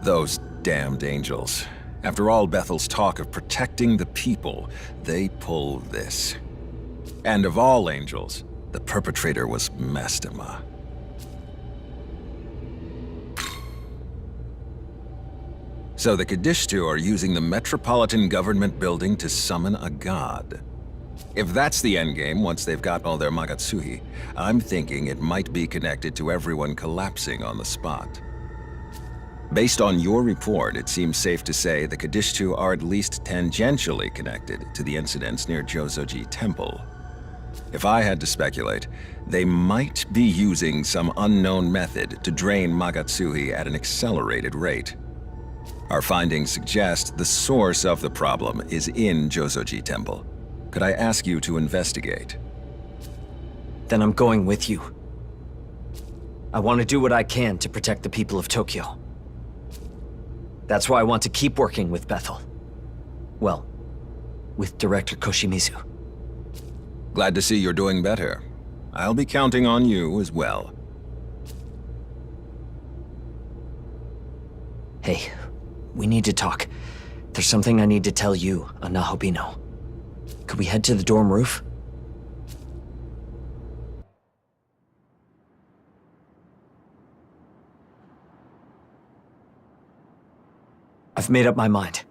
Those damned angels. After all Bethel's talk of protecting the people, they pull this. And of all angels, the perpetrator was Mastema. So the Kadishtu are using the Metropolitan Government building to summon a god. If that's the endgame once they've got all their Magatsuhi, I'm thinking it might be connected to everyone collapsing on the spot. Based on your report, it seems safe to say the Kadishtu are at least tangentially connected to the incidents near Jozoji Temple. If I had to speculate, they might be using some unknown method to drain Magatsuhi at an accelerated rate. Our findings suggest the source of the problem is in Jozoji Temple. Could I ask you to investigate? Then I'm going with you. I want to do what I can to protect the people of Tokyo. That's why I want to keep working with Bethel. Well, with Director Koshimizu. Glad to see you're doing better. I'll be counting on you as well. Hey, we need to talk. There's something I need to tell you, Nahobino. Could we head to the dorm roof? I've made up my mind,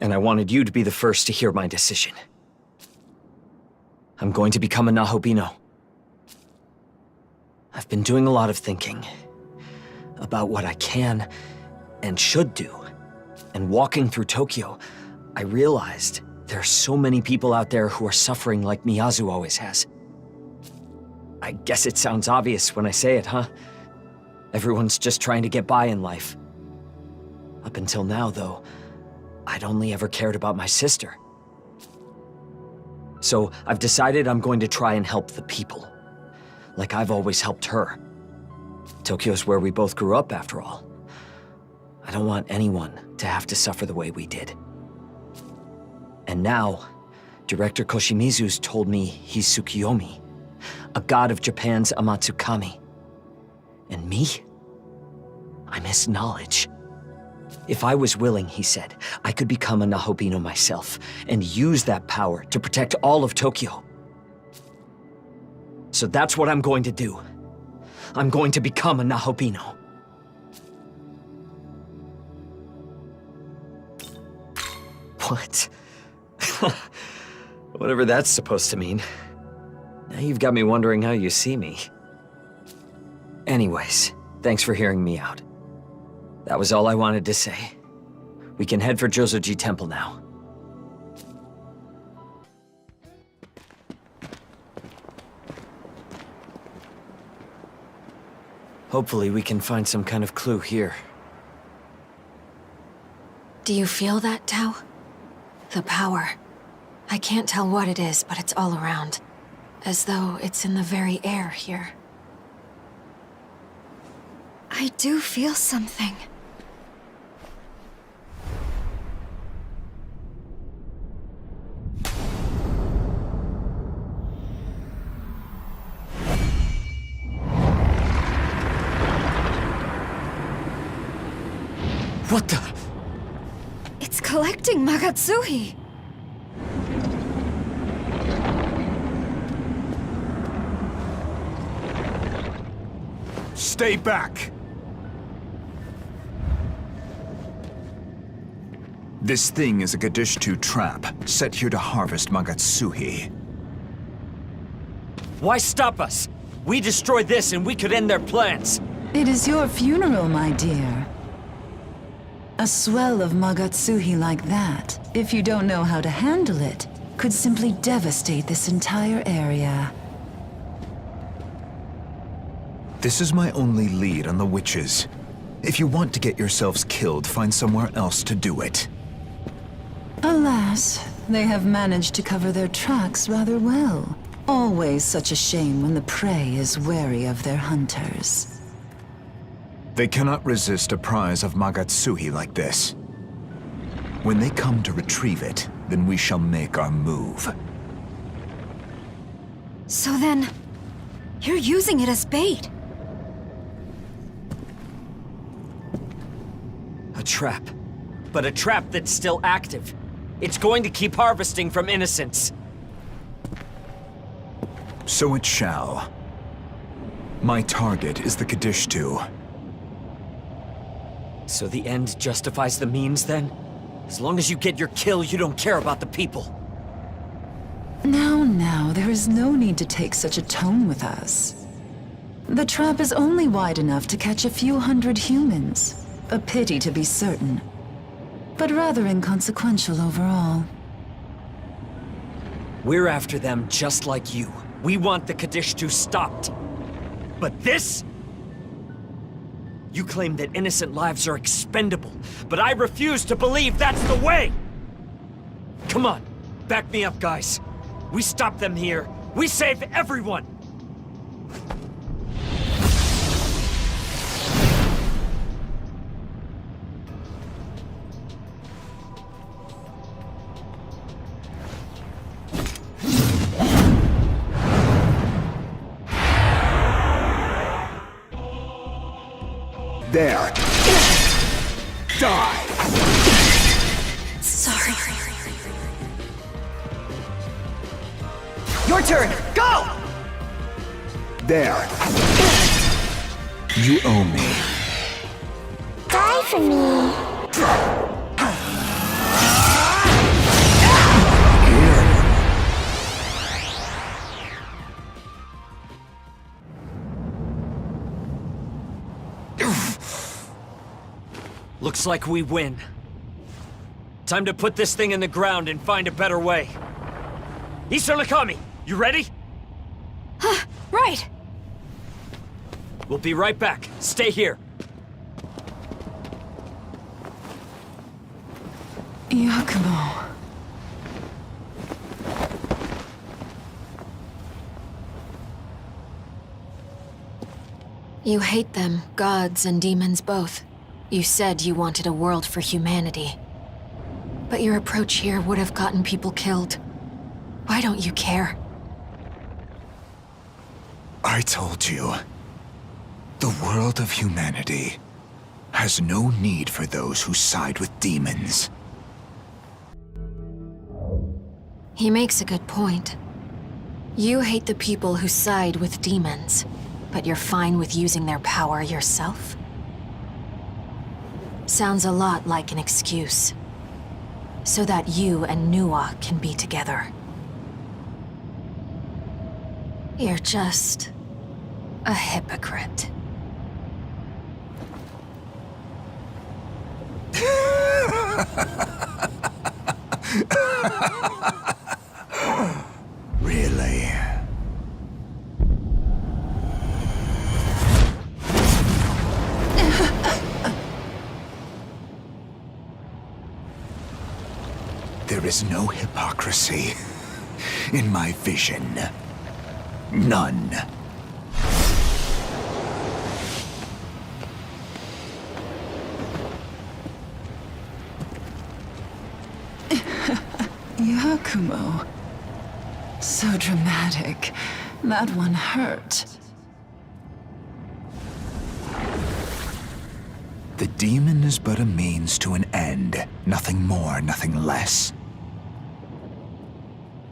and I wanted you to be the first to hear my decision. I'm going to become a Nahobino. I've been doing a lot of thinking about what I can and should do, and walking through Tokyo, I realized there are so many people out there who are suffering like Miyazu always has. I guess it sounds obvious when I say it, huh? Everyone's just trying to get by in life. Up until now, though, I'd only ever cared about my sister. So I've decided I'm going to try and help the people, like I've always helped her. Tokyo's where we both grew up, after all. I don't want anyone to have to suffer the way we did. And now, Director Koshimizu's told me he's Tsukiyomi, a god of Japan's Amatsukami. And me? I'm his knowledge. If I was willing, he said, I could become a Nahobino myself and use that power to protect all of Tokyo. So that's what I'm going to do. I'm going to become a Nahobino. What? Whatever that's supposed to mean. Now you've got me wondering how you see me. Anyways, thanks for hearing me out. That was all I wanted to say. We can head for Jozoji Temple now. Hopefully we can find some kind of clue here. Do you feel that, Tao? The power. I can't tell what it is, but it's all around. As though it's in the very air here. I do feel something. What the? It's collecting Magatsuhi. Stay back! This thing is a Kadishtu trap, set here to harvest Magatsuhi. Why stop us? We destroy this and we could end their plans. It is your funeral, my dear. A swell of Magatsuhi like that, if you don't know how to handle it, could simply devastate this entire area. This is my only lead on the witches. If you want to get yourselves killed, find somewhere else to do it. Alas, they have managed to cover their tracks rather well. Always such a shame when the prey is wary of their hunters. They cannot resist a prize of Magatsuhi like this. When they come to retrieve it, then we shall make our move. So then, you're using it as bait. A trap. But a trap that's still active. It's going to keep harvesting from innocents. So it shall. My target is the Kadishtu. So the end justifies the means, then? As long as you get your kill, you don't care about the people. Now, there is no need to take such a tone with us. The trap is only wide enough to catch a few hundred humans. A pity to be certain, but rather inconsequential overall. We're after them just like you. We want the Kadishtu stopped. But this? You claim that innocent lives are expendable, but I refuse to believe that's the way! Come on, back me up, guys. We stop them here. We save everyone! There. Die! Sorry. Your turn! Go! There. You owe me. Die for me. Looks like we win. Time to put this thing in the ground and find a better way. Nakami, you ready? Right! We'll be right back. Stay here. Yakumo. You hate them, gods and demons both. You said you wanted a world for humanity. But your approach here would have gotten people killed. Why don't you care? I told you. The world of humanity has no need for those who side with demons. He makes a good point. You hate the people who side with demons, but you're fine with using their power yourself? Sounds a lot like an excuse. So that you and Nuwa can be together. You're just a hypocrite. Really? There is no hypocrisy in my vision. None. Yakumo. So dramatic. That one hurt. The demon is but a means to an end. Nothing more, nothing less.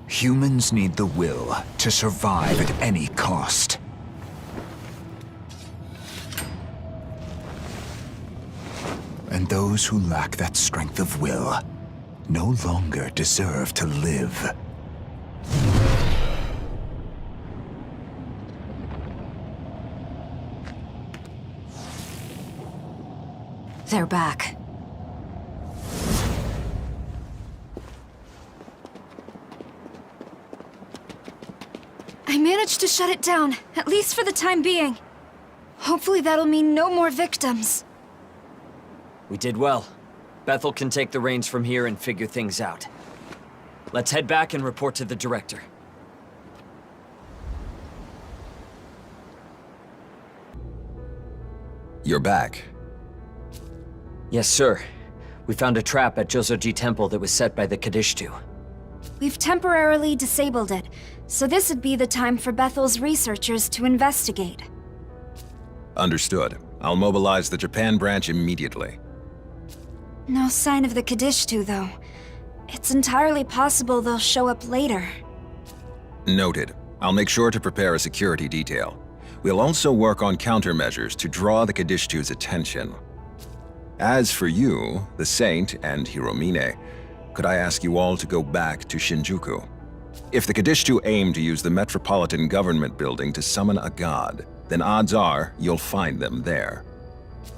Humans need the will to survive at any cost. And those who lack that strength of will no longer deserve to live. They're back. I managed to shut it down, at least for the time being. Hopefully that'll mean no more victims. We did well. Bethel can take the reins from here and figure things out. Let's head back and report to the director. You're back. Yes, sir. We found a trap at Jozoji Temple that was set by the Kadishtu. We've temporarily disabled it, so this would be the time for Bethel's researchers to investigate. Understood. I'll mobilize the Japan branch immediately. No sign of the Kadishtu, though. It's entirely possible they'll show up later. Noted. I'll make sure to prepare a security detail. We'll also work on countermeasures to draw the Kadishtu's attention. As for you, the Saint, and Hiromine, could I ask you all to go back to Shinjuku? If the Kadishtu aim to use the Metropolitan Government Building to summon a god, then odds are you'll find them there.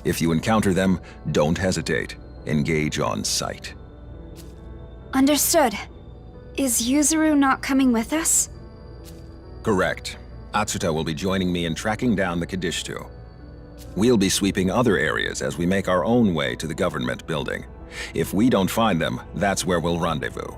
If you encounter them, don't hesitate. Engage on sight. Understood. Is Yuzuru not coming with us? Correct. Atsuta will be joining me in tracking down the Kadishtu. We'll be sweeping other areas as we make our own way to the government building. If we don't find them, that's where we'll rendezvous.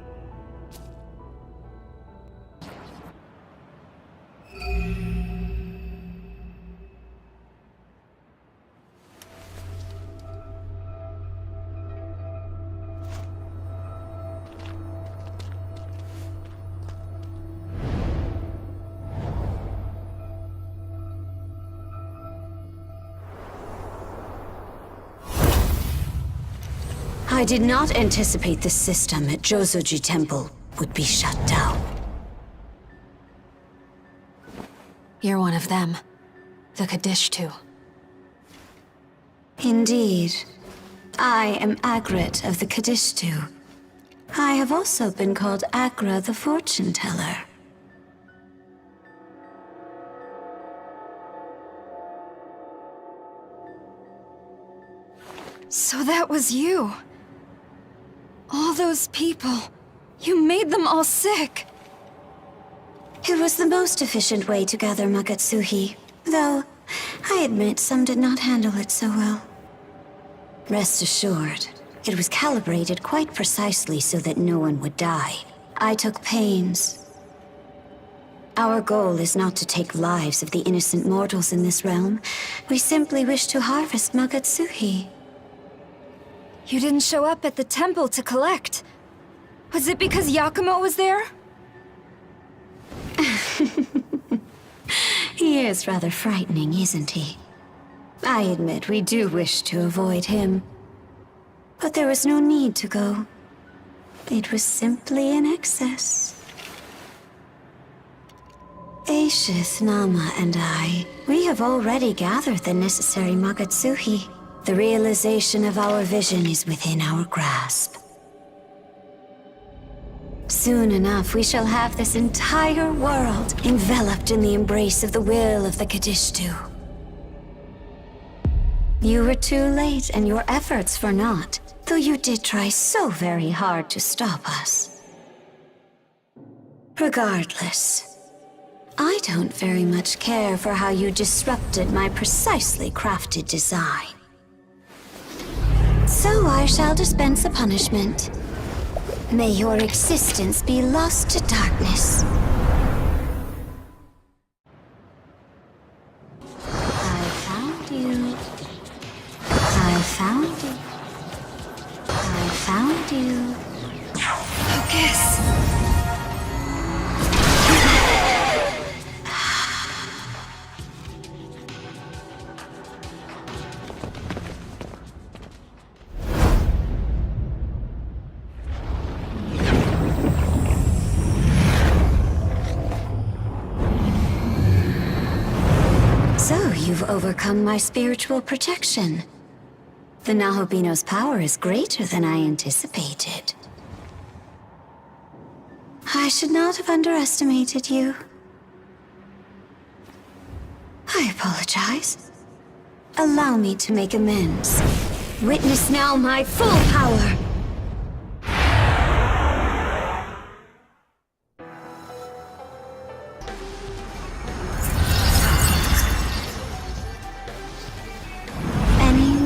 I did not anticipate the system at Jozoji Temple would be shut down. You're one of them. The Kadishtu. Indeed. I am Agrit of the Kadishtu. I have also been called Agra the Fortune Teller. So that was you. All those people. You made them all sick. It was the most efficient way to gather Magatsuhi, though I admit some did not handle it so well. Rest assured, it was calibrated quite precisely so that no one would die. I took pains. Our goal is not to take lives of the innocent mortals in this realm. We simply wish to harvest Magatsuhi. You didn't show up at the temple to collect. Was it because Yakumo was there? He is rather frightening, isn't he? I admit we do wish to avoid him. But there was no need to go. It was simply an excess. Aishith, Nama, and I, we have already gathered the necessary Magatsuhi. The realization of our vision is within our grasp. Soon enough, we shall have this entire world enveloped in the embrace of the will of the Kadishtu. You were too late, and your efforts for naught, though you did try so very hard to stop us. Regardless, I don't very much care for how you disrupted my precisely crafted design. So I shall dispense a punishment. May your existence be lost to darkness. I found you. I found you. I found you. Focus. You've overcome my spiritual protection. The Nahobino's power is greater than I anticipated. I should not have underestimated you. I apologize. Allow me to make amends. Witness now my full power!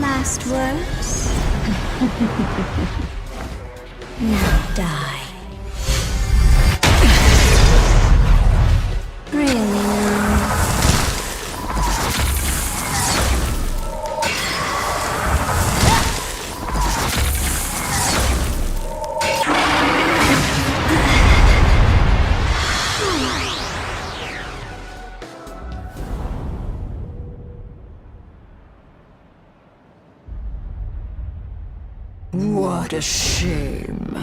Last words? Now die. Really now? What a shame.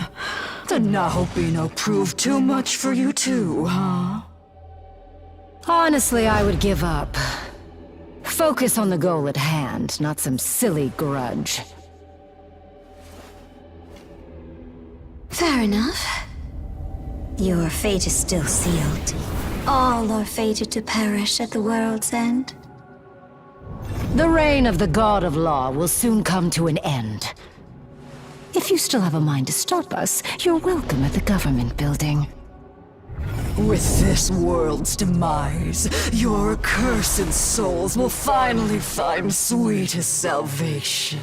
The Nahobino proved too much for you too, huh? Honestly, I would give up. Focus on the goal at hand, not some silly grudge. Fair enough. Your fate is still sealed. All are fated to perish at the world's end. The reign of the God of Law will soon come to an end. If you still have a mind to stop us, you're welcome at the government building. With this world's demise, your accursed souls will finally find sweetest salvation.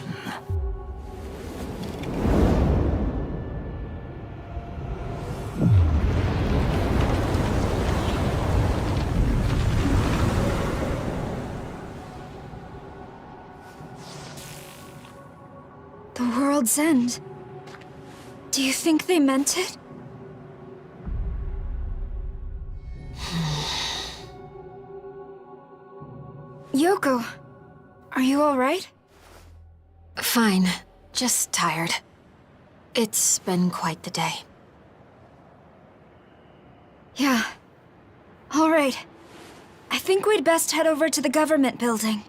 The world's end. Do you think they meant it? Yoko, are you alright? Fine. Just tired. It's been quite the day. Yeah. Alright. I think we'd best head over to the government building.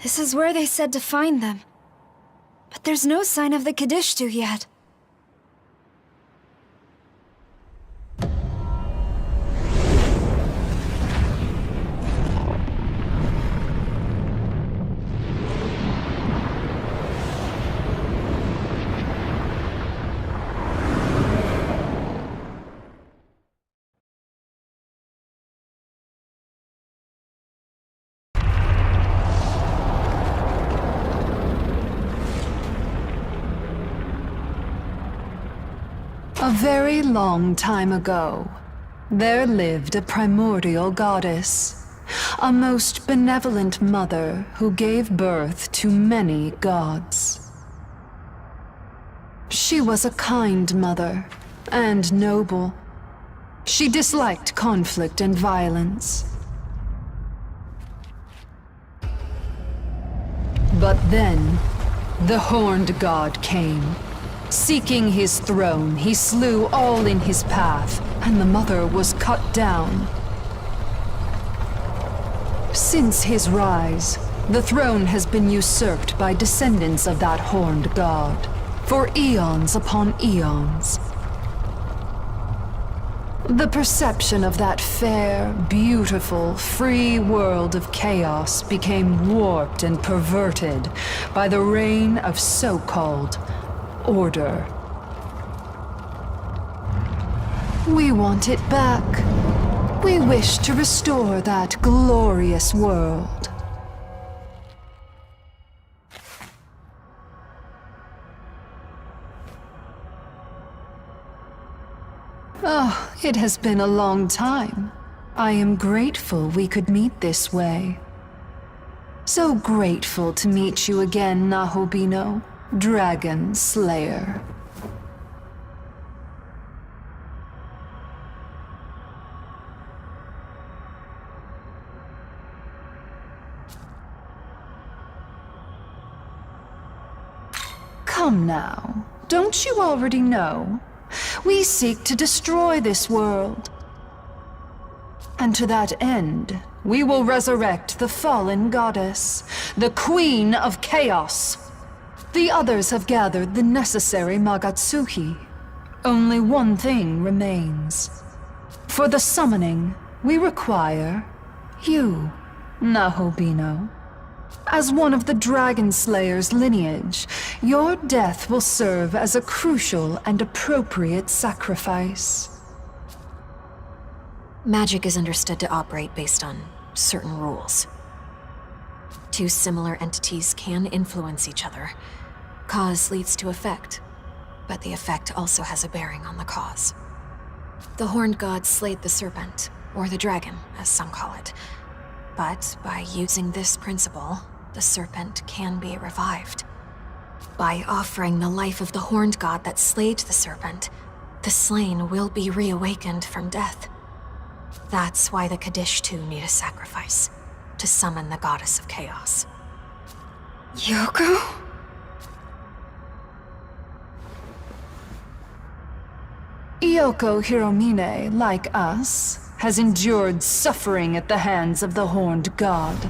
This is where they said to find them. But there's no sign of the Kadishtu yet. A very long time ago, there lived a primordial goddess, a most benevolent mother who gave birth to many gods. She was a kind mother and noble. She disliked conflict and violence. But then, the Horned God came. Seeking his throne, he slew all in his path, and the mother was cut down. Since his rise, the throne has been usurped by descendants of that Horned God, for eons upon eons. The perception of that fair, beautiful, free world of chaos became warped and perverted by the reign of so-called order. We want it back. We wish to restore that glorious world. Oh, it has been a long time. I am grateful we could meet this way. So grateful to meet you again, Nahobino. Dragon Slayer. Come now, don't you already know? We seek to destroy this world. And to that end, we will resurrect the fallen goddess, the Queen of Chaos. The others have gathered the necessary Magatsuki. Only one thing remains. For the summoning, we require you, Nahobino. As one of the Dragon Slayer's lineage, your death will serve as a crucial and appropriate sacrifice. Magic is understood to operate based on certain rules. Two similar entities can influence each other. Cause leads to effect, but the effect also has a bearing on the cause. The Horned God slayed the serpent, or the dragon, as some call it. But by using this principle, the serpent can be revived. By offering the life of the Horned God that slayed the serpent, The slain will be reawakened from death. That's why the Kaddish too need a sacrifice, to summon the goddess of chaos. Yoko? Yoko Hiromine, like us, has endured suffering at the hands of the Horned God.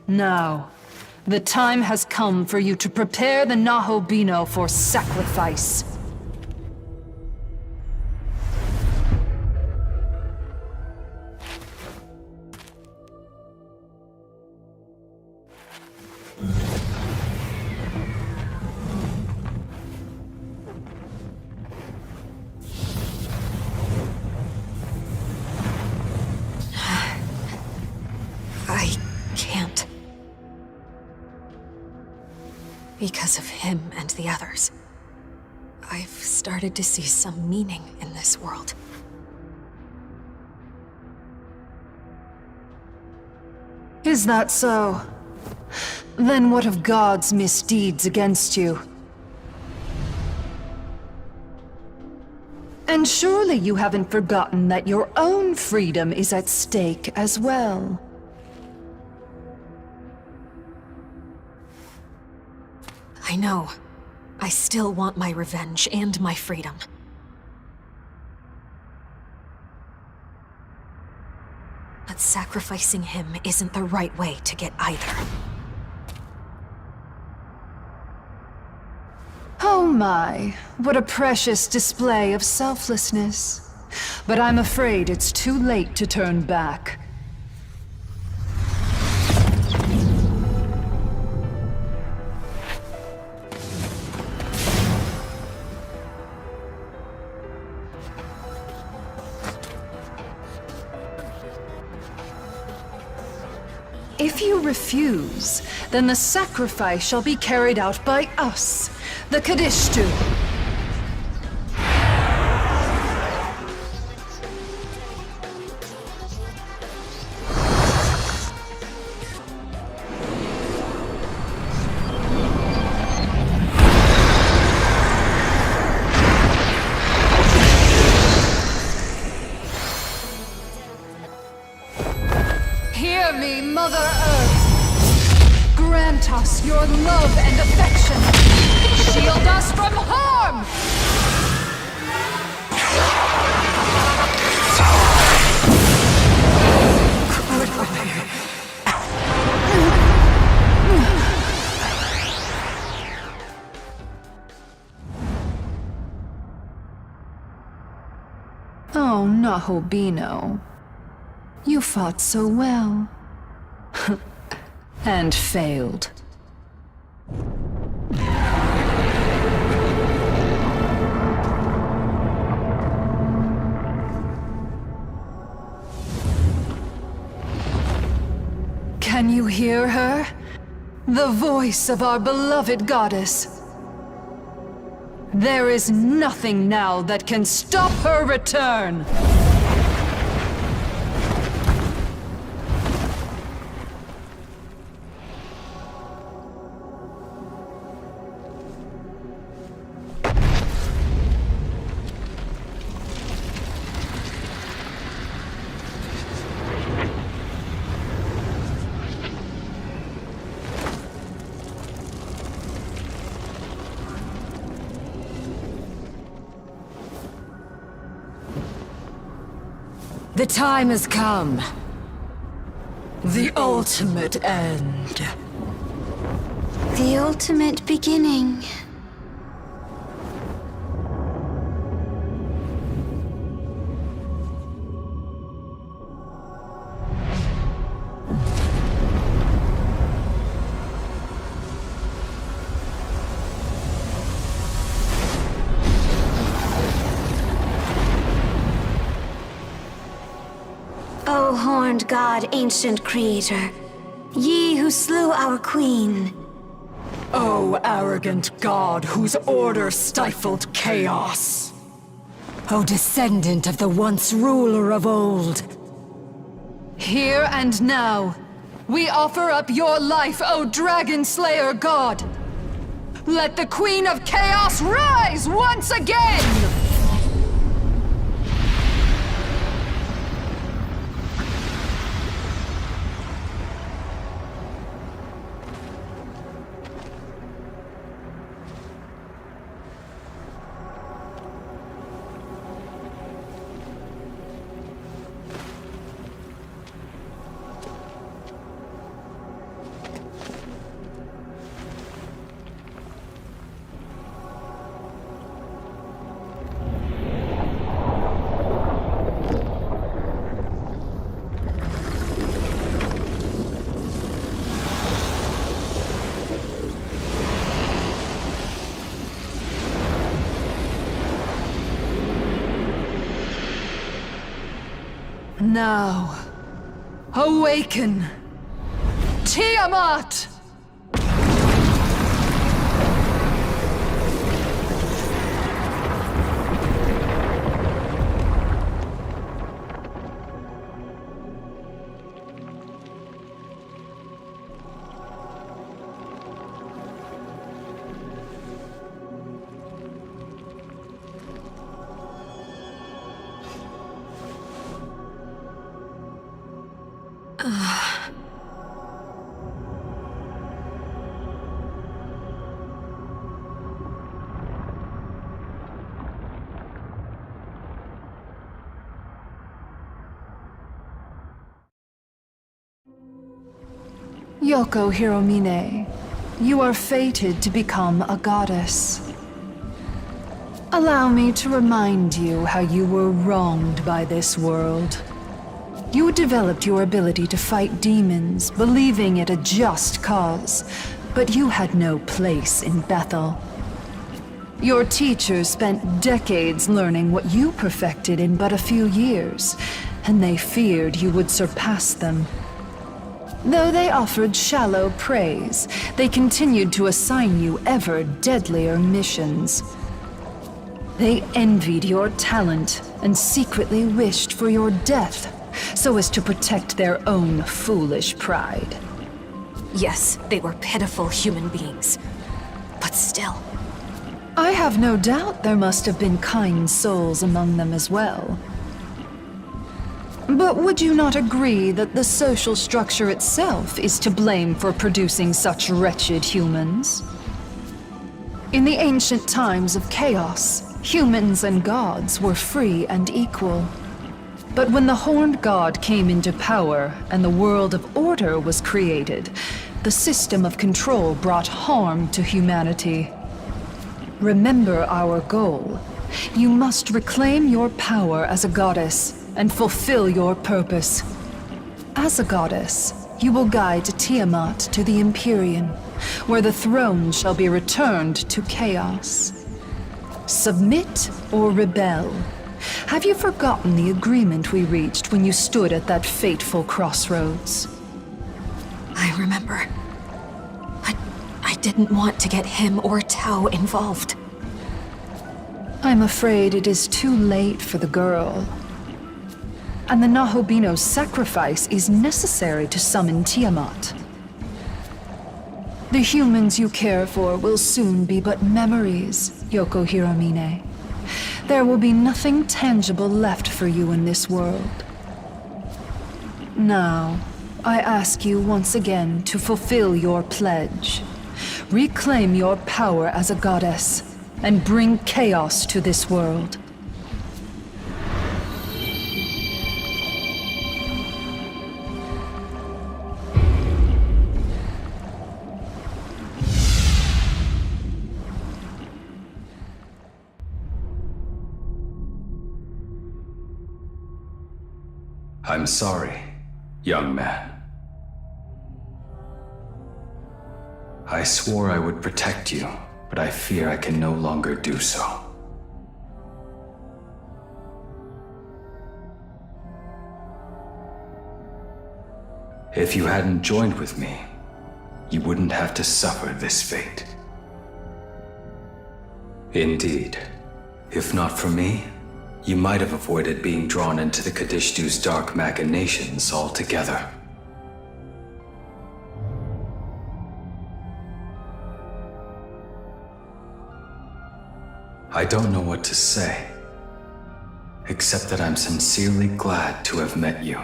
Now, the time has come for you to prepare the Nahobino for sacrifice. I can't. Because of him and the others, I've started to see some meaning in this world. Is that so? Then what of God's misdeeds against you? And surely you haven't forgotten that your own freedom is at stake as well. I know. I still want my revenge and my freedom. But sacrificing him isn't the right way to get either. Oh my, what a precious display of selflessness. But I'm afraid it's too late to turn back. If you refuse, then the sacrifice shall be carried out by us, the Kadishtu. Hear me, Mother Earth! Grant us your love and affection! Shield us from harm! Oh, Nahobino. You fought so well. And failed. Can you hear her? The voice of our beloved goddess. There is nothing now that can stop her return. The time has come. The ultimate end. The ultimate beginning. O horned god, ancient creator, ye who slew our queen. O arrogant god whose order stifled chaos. O descendant of the once ruler of old. Here and now, we offer up your life, O Dragon Slayer God! Let the Queen of Chaos rise once again! Now, awaken, Tiamat! Yoko Hiromine, you are fated to become a goddess. Allow me to remind you how you were wronged by this world. You developed your ability to fight demons, believing it a just cause, but you had no place in Bethel. Your teachers spent decades learning what you perfected in but a few years, and they feared you would surpass them. Though they offered shallow praise, they continued to assign you ever deadlier missions. They envied your talent and secretly wished for your death, so as to protect their own foolish pride. Yes, they were pitiful human beings. But still. I have no doubt there must have been kind souls among them as well. But would you not agree that the social structure itself is to blame for producing such wretched humans? In the ancient times of chaos, humans and gods were free and equal. But when the Horned God came into power and the world of order was created, the system of control brought harm to humanity. Remember our goal. You must reclaim your power as a goddess and fulfill your purpose. As a goddess, you will guide Tiamat to the Empyrean, where the throne shall be returned to chaos. Submit or rebel. Have you forgotten the agreement we reached when you stood at that fateful crossroads? I remember. I didn't want to get him or Tao involved. I'm afraid it is too late for the girl. And the Nahobino's sacrifice is necessary to summon Tiamat. The humans you care for will soon be but memories, Yoko Hiromine. There will be nothing tangible left for you in this world. Now, I ask you once again to fulfill your pledge. Reclaim your power as a goddess, and bring chaos to this world. I'm sorry, young man. I swore I would protect you, but I fear I can no longer do so. If you hadn't joined with me, you wouldn't have to suffer this fate. Indeed, if not for me, You might have avoided being drawn into the Kadishtu's dark machinations altogether. I don't know what to say, except that I'm sincerely glad to have met you.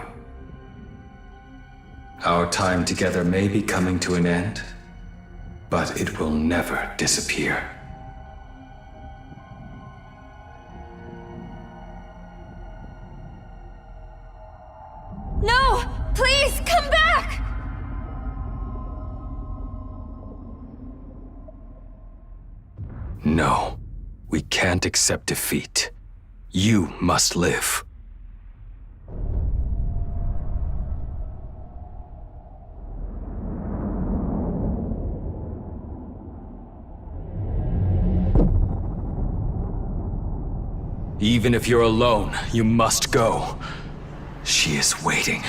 Our time together may be coming to an end, but it will never disappear. No! Please, come back! No, we can't accept defeat. You must live. Even if you're alone, you must go. She is waiting.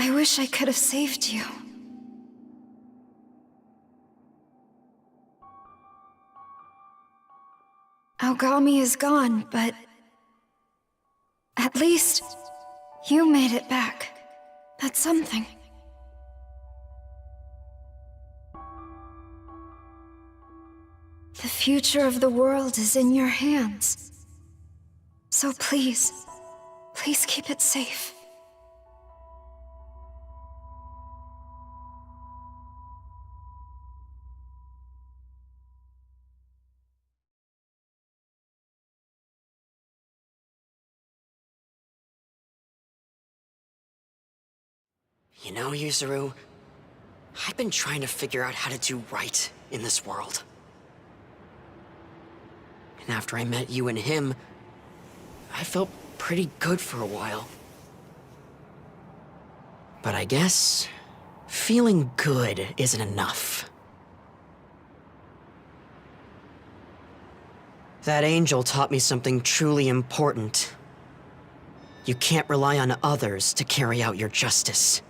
I wish I could have saved you. Aogami is gone, but at least you made it back. That's something. The future of the world is in your hands. So please, please keep it safe. You know, Yuzuru, I've been trying to figure out how to do right in this world. And after I met you and him, I felt pretty good for a while. But I guess feeling good isn't enough. That angel taught me something truly important. You can't rely on others to carry out your justice.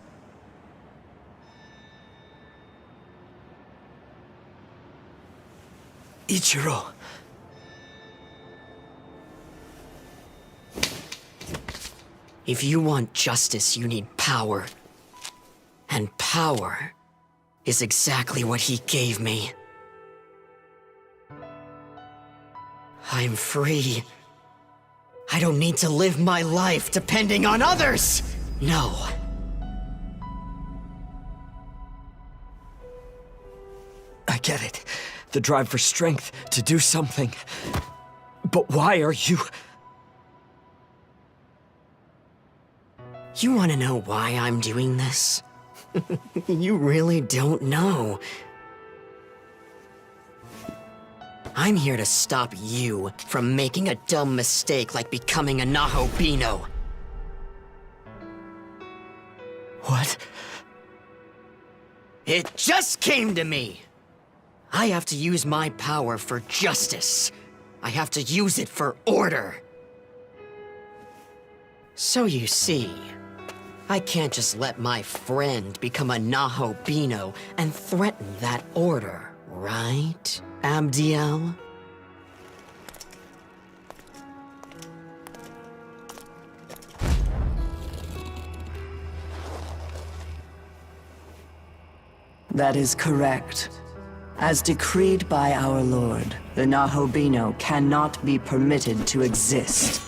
Ichiro. If you want justice, you need power. And power is exactly what he gave me. I'm free. I don't need to live my life depending on others! No. I get it. The drive for strength to do something. But why are you... You want to know why I'm doing this? You really don't know. I'm here to stop you from making a dumb mistake like becoming a Nahobino. What? It just came to me! I have to use my power for justice. I have to use it for order. So you see, I can't just let my friend become a Nahobino and threaten that order, right, Abdiel? That is correct. As decreed by our Lord, the Nahobino cannot be permitted to exist.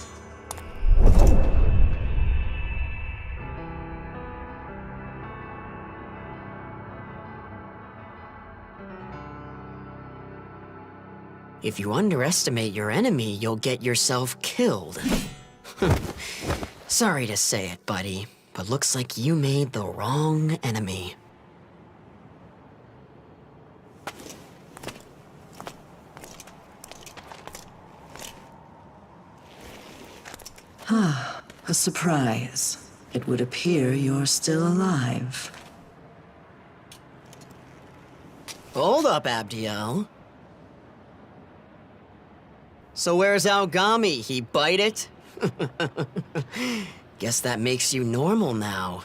If you underestimate your enemy, you'll get yourself killed. Sorry to say it, buddy, but looks like you made the wrong enemy. Ah, a surprise. It would appear you're still alive. Hold up, Abdiel. So where's Aogami? He bite it? Guess that makes you normal now.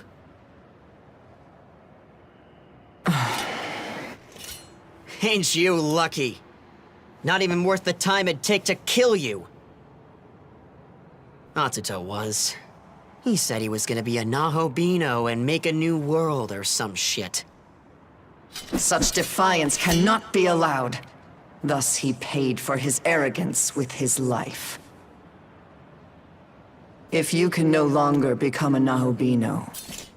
Ain't you lucky? Not even worth the time it'd take to kill you. Atsuto was. He said he was gonna be a Nahobino and make a new world or some shit. Such defiance cannot be allowed. Thus he paid for his arrogance with his life. If you can no longer become a Nahobino,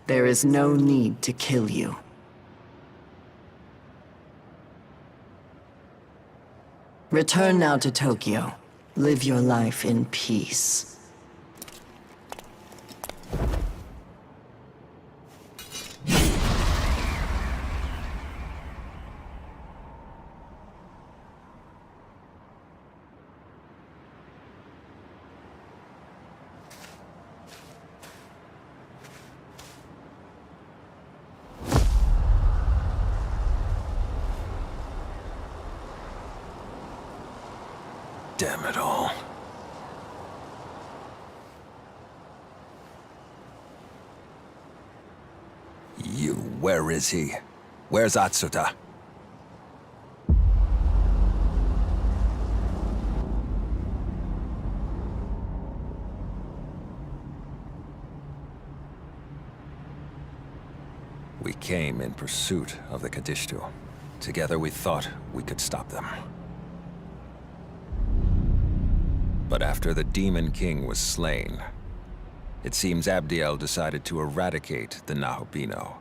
there is no need to kill you. Return now to Tokyo. Live your life in peace. Damn it all. Where is he? Where's Atsuta? We came in pursuit of the Kadishtu. Together we thought we could stop them. But after the Demon King was slain, it seems Abdiel decided to eradicate the Nahobino.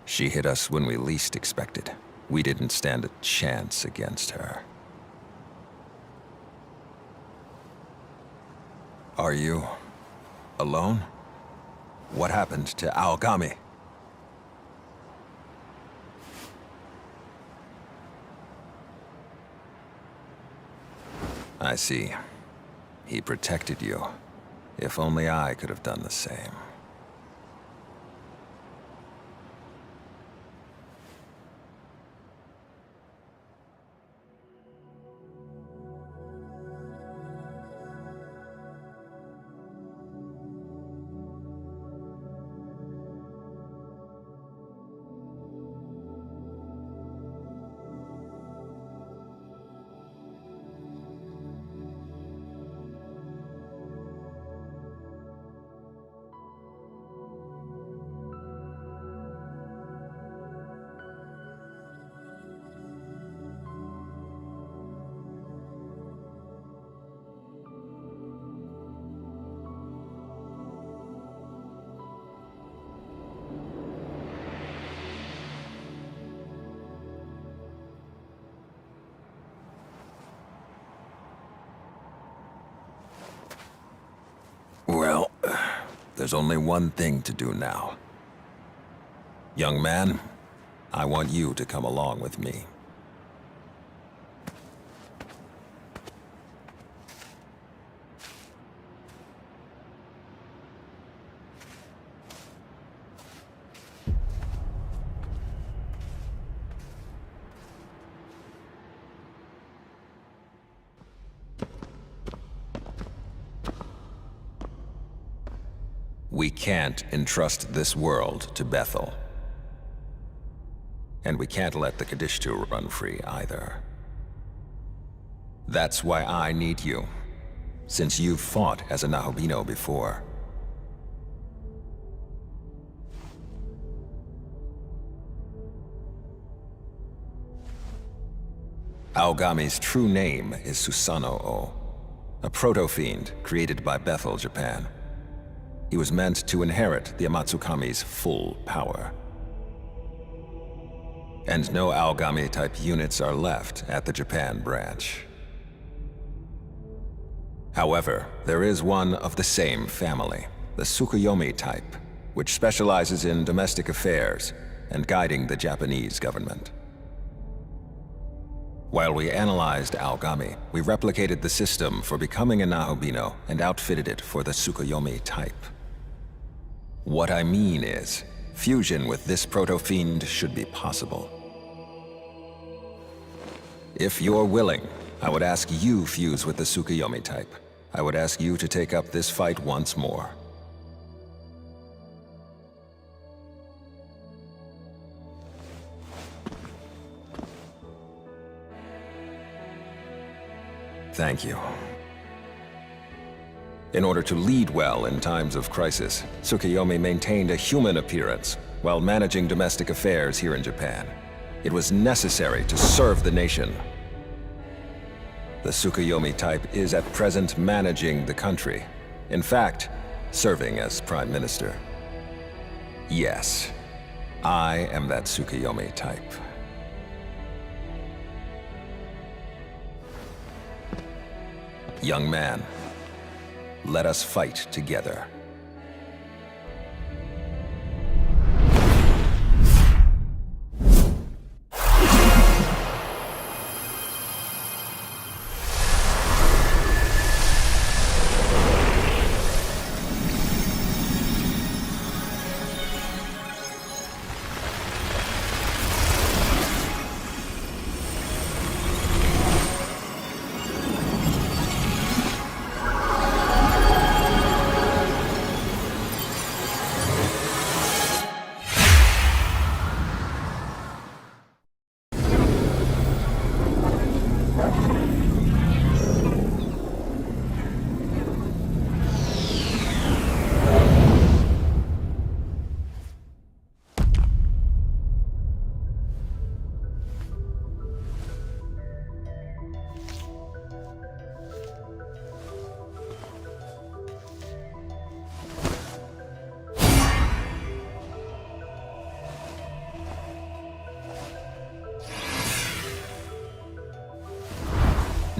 She hit us when we least expected. We didn't stand a chance against her. Are you alone? What happened to Aogami? I see. He protected you. If only I could have done the same. Well, there's only one thing to do now. Young man, I want you to come along with me. We can't entrust this world to Bethel. And we can't let the Kadishtu run free either. That's why I need you, since you've fought as a Nahobino before. Aogami's true name is Susanoo, a proto-fiend created by Bethel, Japan. He was meant to inherit the Amatsukami's full power. And no Aogami-type units are left at the Japan branch. However, there is one of the same family, the Tsukuyomi type, which specializes in domestic affairs and guiding the Japanese government. While we analyzed Aogami, we replicated the system for becoming a Nahobino and outfitted it for the Tsukuyomi type. What I mean is, fusion with this proto-fiend should be possible. If you're willing, I would ask you fuse with the Tsukuyomi type. I would ask you to take up this fight once more. Thank you. In order to lead well in times of crisis, Tsukuyomi maintained a human appearance while managing domestic affairs here in Japan. It was necessary to serve the nation. The Tsukuyomi type is at present managing the country. In fact, serving as Prime Minister. Yes, I am that Tsukuyomi type. Young man, let us fight together.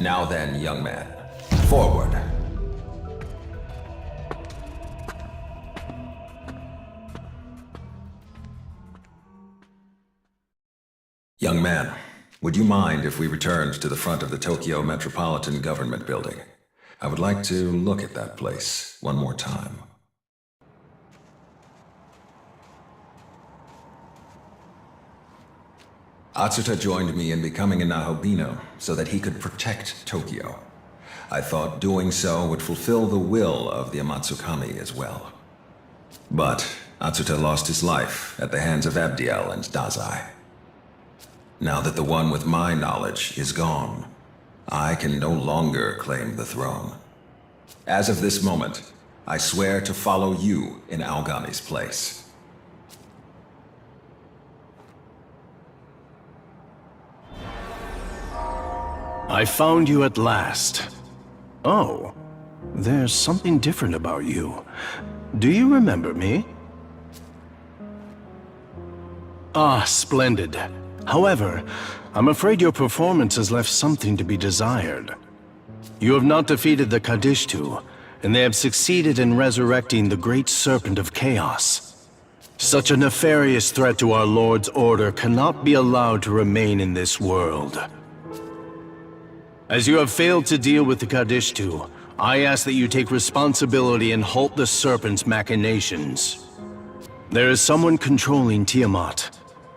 Now then, young man, forward. Young man, would you mind if we returned to the front of the Tokyo Metropolitan Government Building? I would like to look at that place one more time. Atsuta joined me in becoming a Nahobino so that he could protect Tokyo. I thought doing so would fulfill the will of the Amatsukami as well. But Atsuta lost his life at the hands of Abdiel and Dazai. Now that the one with my knowledge is gone, I can no longer claim the throne. As of this moment, I swear to follow you in Aogami's place. I found you at last. Oh, there's something different about you. Do you remember me? Ah, splendid. However, I'm afraid your performance has left something to be desired. You have not defeated the Kadishtu, and they have succeeded in resurrecting the Great Serpent of Chaos. Such a nefarious threat to our Lord's order cannot be allowed to remain in this world. As you have failed to deal with the Kadishtu, I ask that you take responsibility and halt the Serpent's machinations. There is someone controlling Tiamat.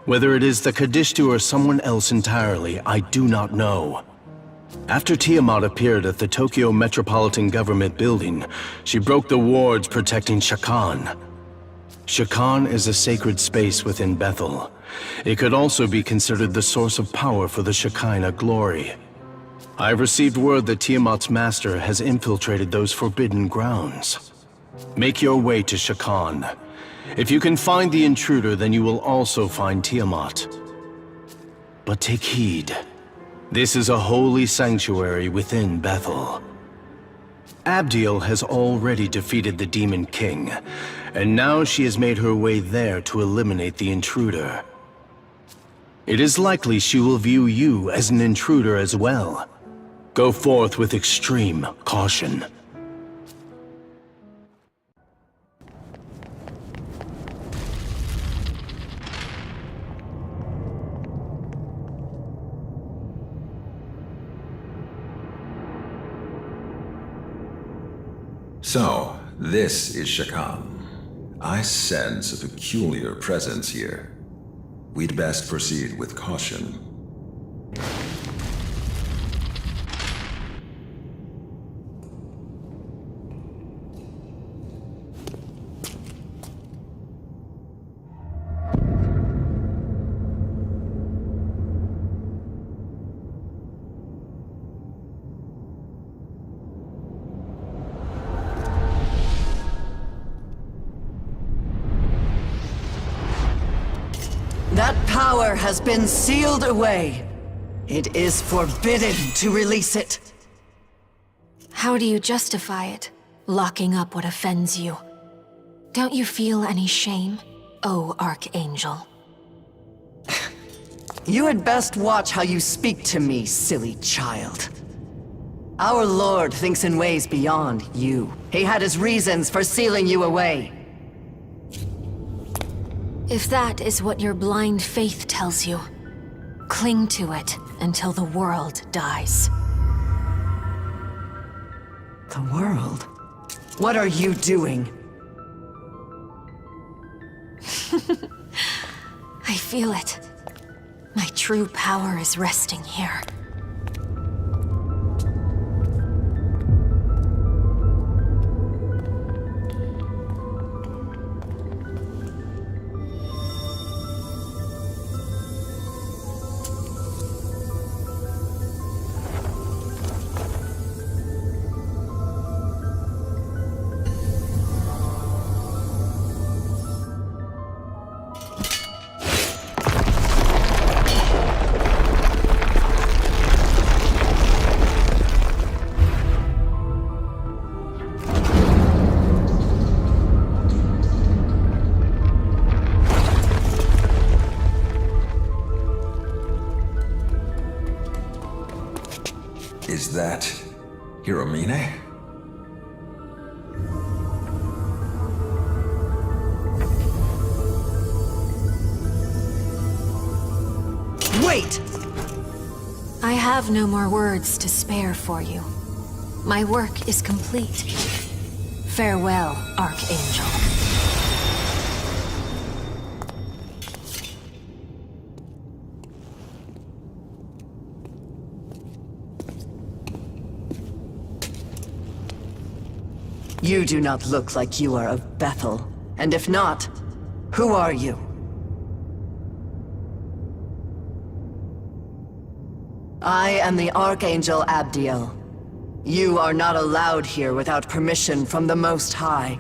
Whether it is the Kadishtu or someone else entirely, I do not know. After Tiamat appeared at the Tokyo Metropolitan Government Building, she broke the wards protecting Shakan. Shakan is a sacred space within Bethel. It could also be considered the source of power for the Shekinah glory. I have received word that Tiamat's master has infiltrated those forbidden grounds. Make your way to Shakan. If you can find the intruder, then you will also find Tiamat. But take heed. This is a holy sanctuary within Bethel. Abdiel has already defeated the Demon King, and now she has made her way there to eliminate the intruder. It is likely she will view you as an intruder as well. Go forth with extreme caution. So, this is Shakan. I sense a peculiar presence here. We'd best proceed with caution. That power has been sealed away. It is forbidden to release it. How do you justify it? Locking up what offends you? Don't you feel any shame, oh Archangel? You had best watch how you speak to me, silly child. Our Lord thinks in ways beyond you. He had his reasons for sealing you away. If that is what your blind faith tells you, cling to it until the world dies. The world? What are you doing? I feel it. My true power is resting here. Hiromine? Wait! I have no more words to spare for you. My work is complete. Farewell, Archangel. You do not look like you are of Bethel. And if not, who are you? I am the Archangel Abdiel. You are not allowed here without permission from the Most High.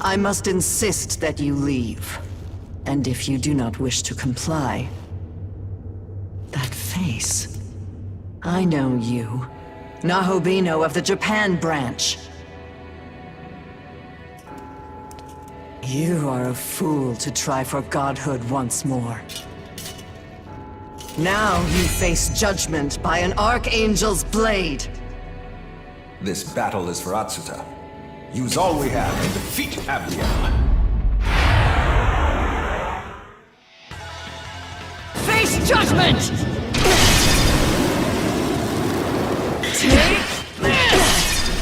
I must insist that you leave. And if you do not wish to comply... That face... I know you. Nahobino of the Japan branch. You are a fool to try for godhood once more. Now you face judgment by an Archangel's blade. This battle is for Atsuta. Use all we have and defeat Abdiel. Face judgment! Take this!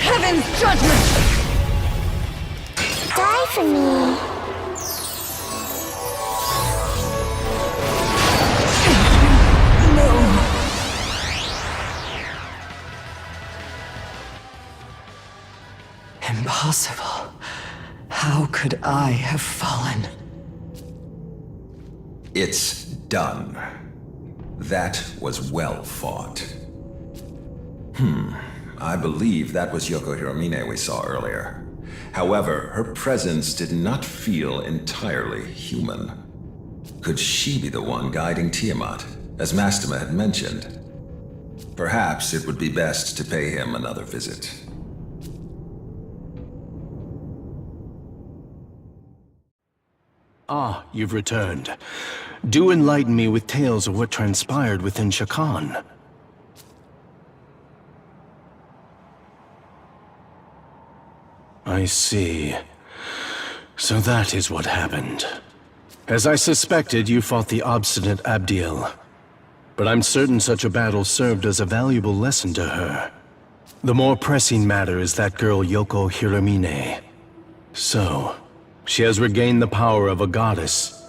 Heaven's judgment! Die for me. Impossible. How could I have fallen? It's done. That was well fought. I believe that was Yoko Hiromine we saw earlier. However, her presence did not feel entirely human. Could she be the one guiding Tiamat, as Mastema had mentioned? Perhaps it would be best to pay him another visit. Ah, you've returned. Do enlighten me with tales of what transpired within Shakan. I see. So that is what happened. As I suspected, you fought the obstinate Abdiel. But I'm certain such a battle served as a valuable lesson to her. The more pressing matter is that girl Yoko Hiromine. So, she has regained the power of a goddess.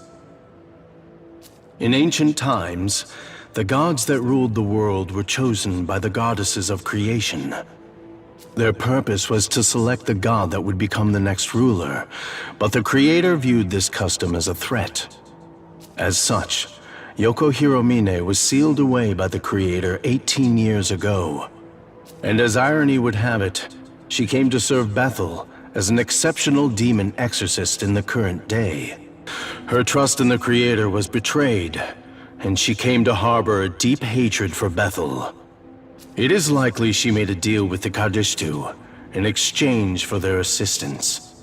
In ancient times, the gods that ruled the world were chosen by the goddesses of creation. Their purpose was to select the god that would become the next ruler, but the Creator viewed this custom as a threat. As such, Yoko Hiromine was sealed away by the Creator 18 years ago. And as irony would have it, she came to serve Bethel as an exceptional demon exorcist in the current day. Her trust in the Creator was betrayed, and she came to harbor a deep hatred for Bethel. It is likely she made a deal with the Kadishtu in exchange for their assistance.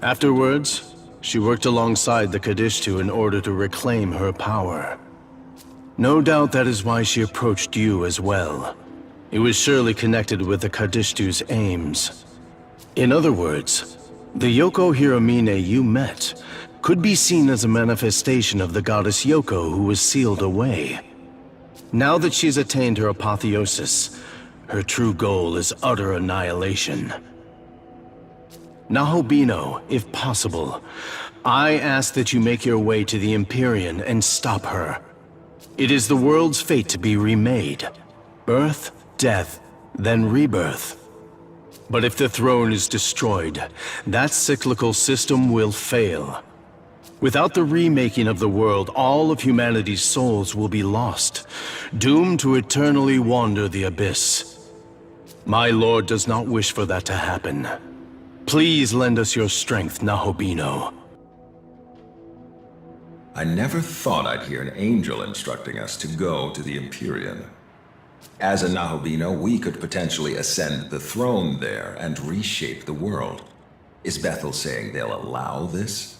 Afterwards, she worked alongside the Kadishtu in order to reclaim her power. No doubt that is why she approached you as well. It was surely connected with the Kadishtu's aims. In other words, the Yoko Hiromine you met could be seen as a manifestation of the goddess Yoko who was sealed away. Now that she's attained her apotheosis, her true goal is utter annihilation. Nahobino, if possible, I ask that you make your way to the Empyrean and stop her. It is the world's fate to be remade. Birth, death, then rebirth. But if the throne is destroyed, that cyclical system will fail. Without the remaking of the world, all of humanity's souls will be lost, doomed to eternally wander the abyss. My lord does not wish for that to happen. Please lend us your strength, Nahobino. I never thought I'd hear an angel instructing us to go to the Empyrean. As a Nahobino, we could potentially ascend the throne there and reshape the world. Is Bethel saying they'll allow this?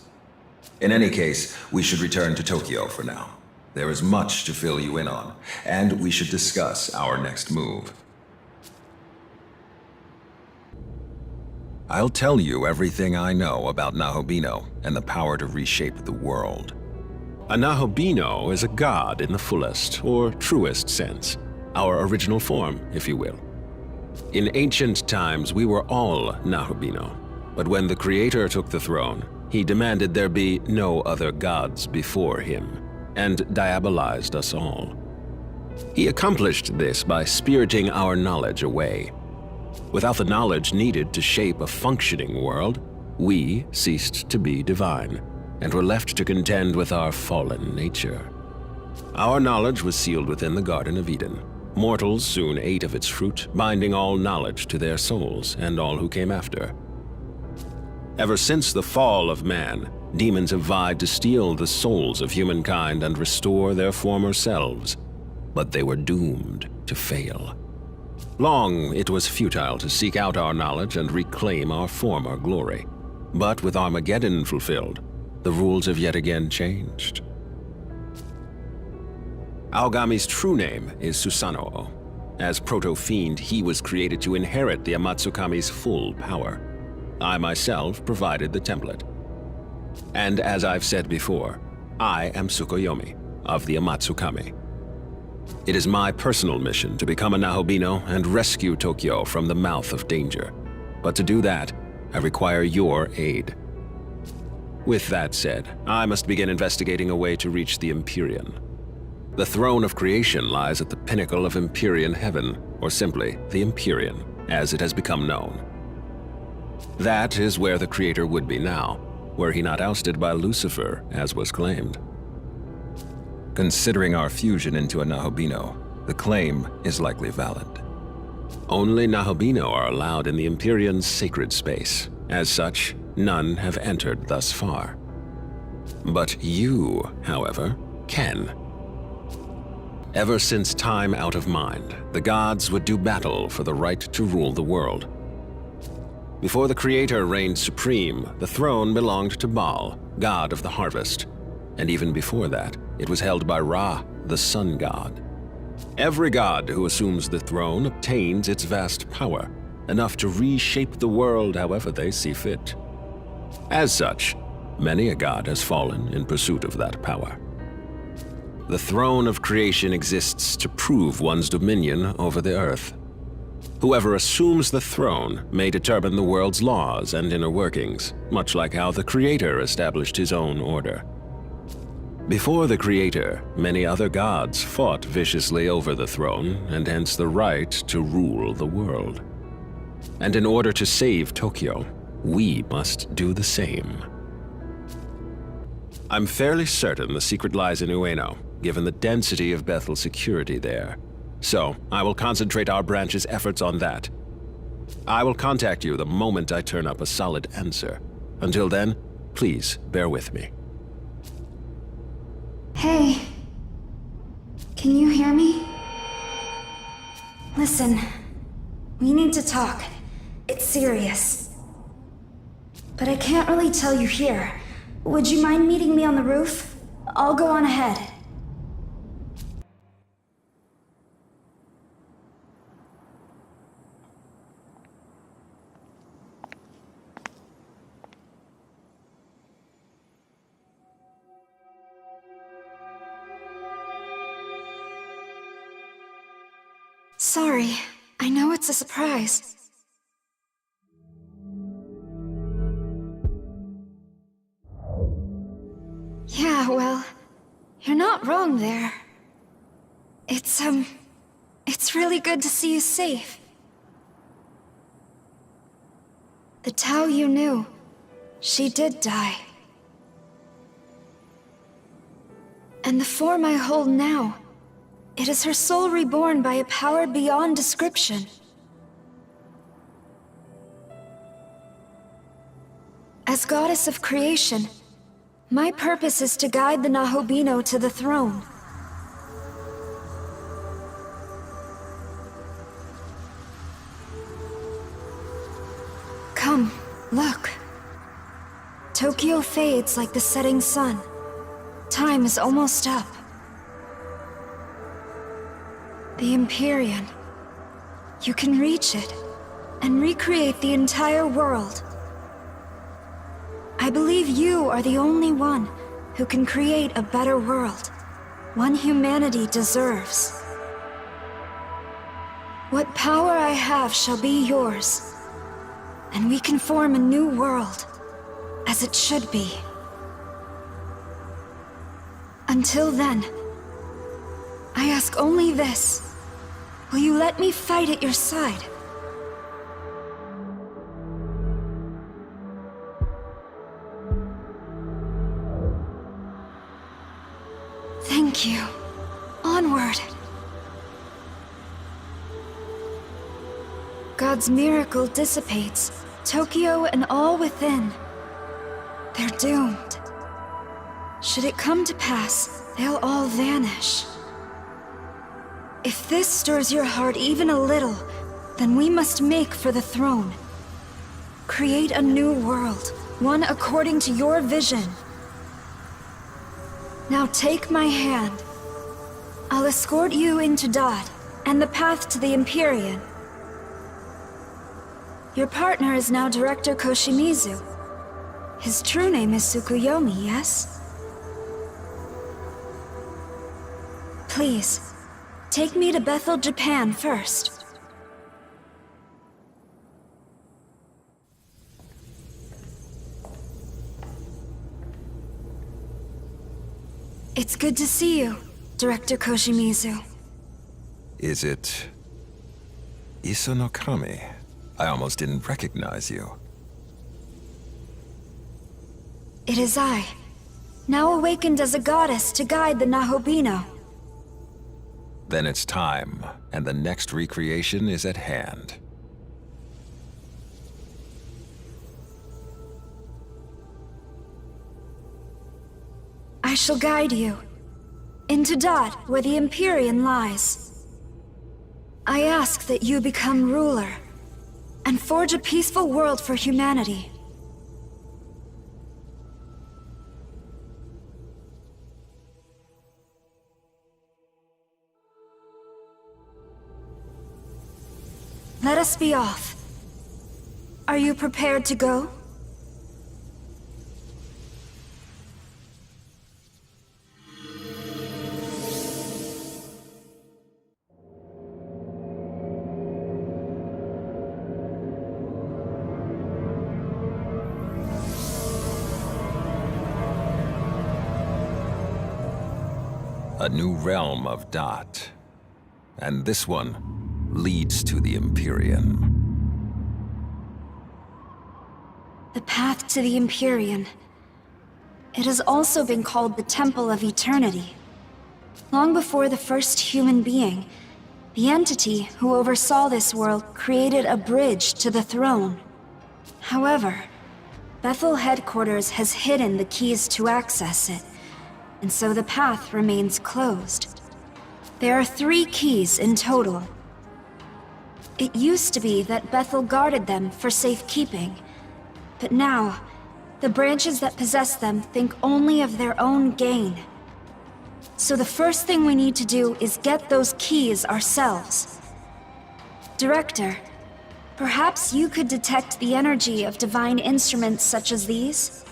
In any case, we should return to Tokyo for now. There is much to fill you in on, and we should discuss our next move. I'll tell you everything I know about Nahobino and the power to reshape the world. A Nahobino is a god in the fullest, or truest sense. Our original form, if you will. In ancient times, we were all Nahobino. But when the Creator took the throne, he demanded there be no other gods before him, and diabolized us all. He accomplished this by spiriting our knowledge away. Without the knowledge needed to shape a functioning world, we ceased to be divine, and were left to contend with our fallen nature. Our knowledge was sealed within the Garden of Eden. Mortals soon ate of its fruit, binding all knowledge to their souls and all who came after. Ever since the fall of man, demons have vied to steal the souls of humankind and restore their former selves, but they were doomed to fail. Long it was futile to seek out our knowledge and reclaim our former glory. But with Armageddon fulfilled, the rules have yet again changed. Aogami's true name is Susanoo. As Proto-Fiend, he was created to inherit the Amatsukami's full power. I myself provided the template. And as I've said before, I am Tsukuyomi of the Amatsukami. It is my personal mission to become a Nahobino and rescue Tokyo from the mouth of danger. But to do that, I require your aid. With that said, I must begin investigating a way to reach the Empyrean. The throne of creation lies at the pinnacle of Empyrean heaven, or simply the Empyrean, as it has become known. That is where the Creator would be now, were he not ousted by Lucifer, as was claimed. Considering our fusion into a Nahobino, the claim is likely valid. Only Nahobino are allowed in the Empyrean's sacred space. As such, none have entered thus far. But you, however, can. Ever since time out of mind, the gods would do battle for the right to rule the world. Before the Creator reigned supreme, the throne belonged to Baal, god of the harvest. And even before that, it was held by Ra, the sun god. Every god who assumes the throne obtains its vast power, enough to reshape the world however they see fit. As such, many a god has fallen in pursuit of that power. The throne of creation exists to prove one's dominion over the earth. Whoever assumes the throne may determine the world's laws and inner workings, much like how the Creator established his own order. Before the Creator, many other gods fought viciously over the throne, and hence the right to rule the world. And in order to save Tokyo, we must do the same. I'm fairly certain the secret lies in Ueno, given the density of Bethel's security there. So, I will concentrate our branch's efforts on that. I will contact you the moment I turn up a solid answer. Until then, please bear with me. Hey. Can you hear me? Listen. We need to talk. It's serious. But I can't really tell you here. Would you mind meeting me on the roof? I'll go on ahead. Sorry, I know it's a surprise. Yeah, well, you're not wrong there. It's really good to see you safe. The Tao you knew, she did die. And the form I hold now, it is her soul reborn by a power beyond description. As goddess of creation, my purpose is to guide the Nahobino to the throne. Come, look. Tokyo fades like the setting sun. Time is almost up. The Empyrean. You can reach it and recreate the entire world. I believe you are the only one who can create a better world, one humanity deserves. What power I have shall be yours, and we can form a new world, as it should be. Until then, I ask only this. Will you let me fight at your side? Thank you. Onward. God's miracle dissipates, Tokyo and all within. They're doomed. Should it come to pass, they'll all vanish. If this stirs your heart even a little, then we must make for the throne. Create a new world, one according to your vision. Now take my hand. I'll escort you into Dot, and the path to the Empyrean. Your partner is now Director Koshimizu. His true name is Tsukuyomi, yes? Please, take me to Bethel, Japan first. It's good to see you, Director Koshimizu. Is it... Isanokami? I almost didn't recognize you. It is I, now awakened as a goddess to guide the Nahobino. Then it's time, and the next recreation is at hand. I shall guide you into Dot, where the Empyrean lies. I ask that you become ruler and forge a peaceful world for humanity. Let us be off. Are you prepared to go? A new realm of Dot. And this one leads to the Empyrean. The path to the Empyrean. It has also been called the Temple of Eternity. Long before the first human being, the entity who oversaw this world created a bridge to the throne. However, Bethel headquarters has hidden the keys to access it, and so the path remains closed. There are 3 keys in total. It used to be that Bethel guarded them for safekeeping, but now, the branches that possess them think only of their own gain. So the first thing we need to do is get those keys ourselves. Director, perhaps you could detect the energy of divine instruments such as these?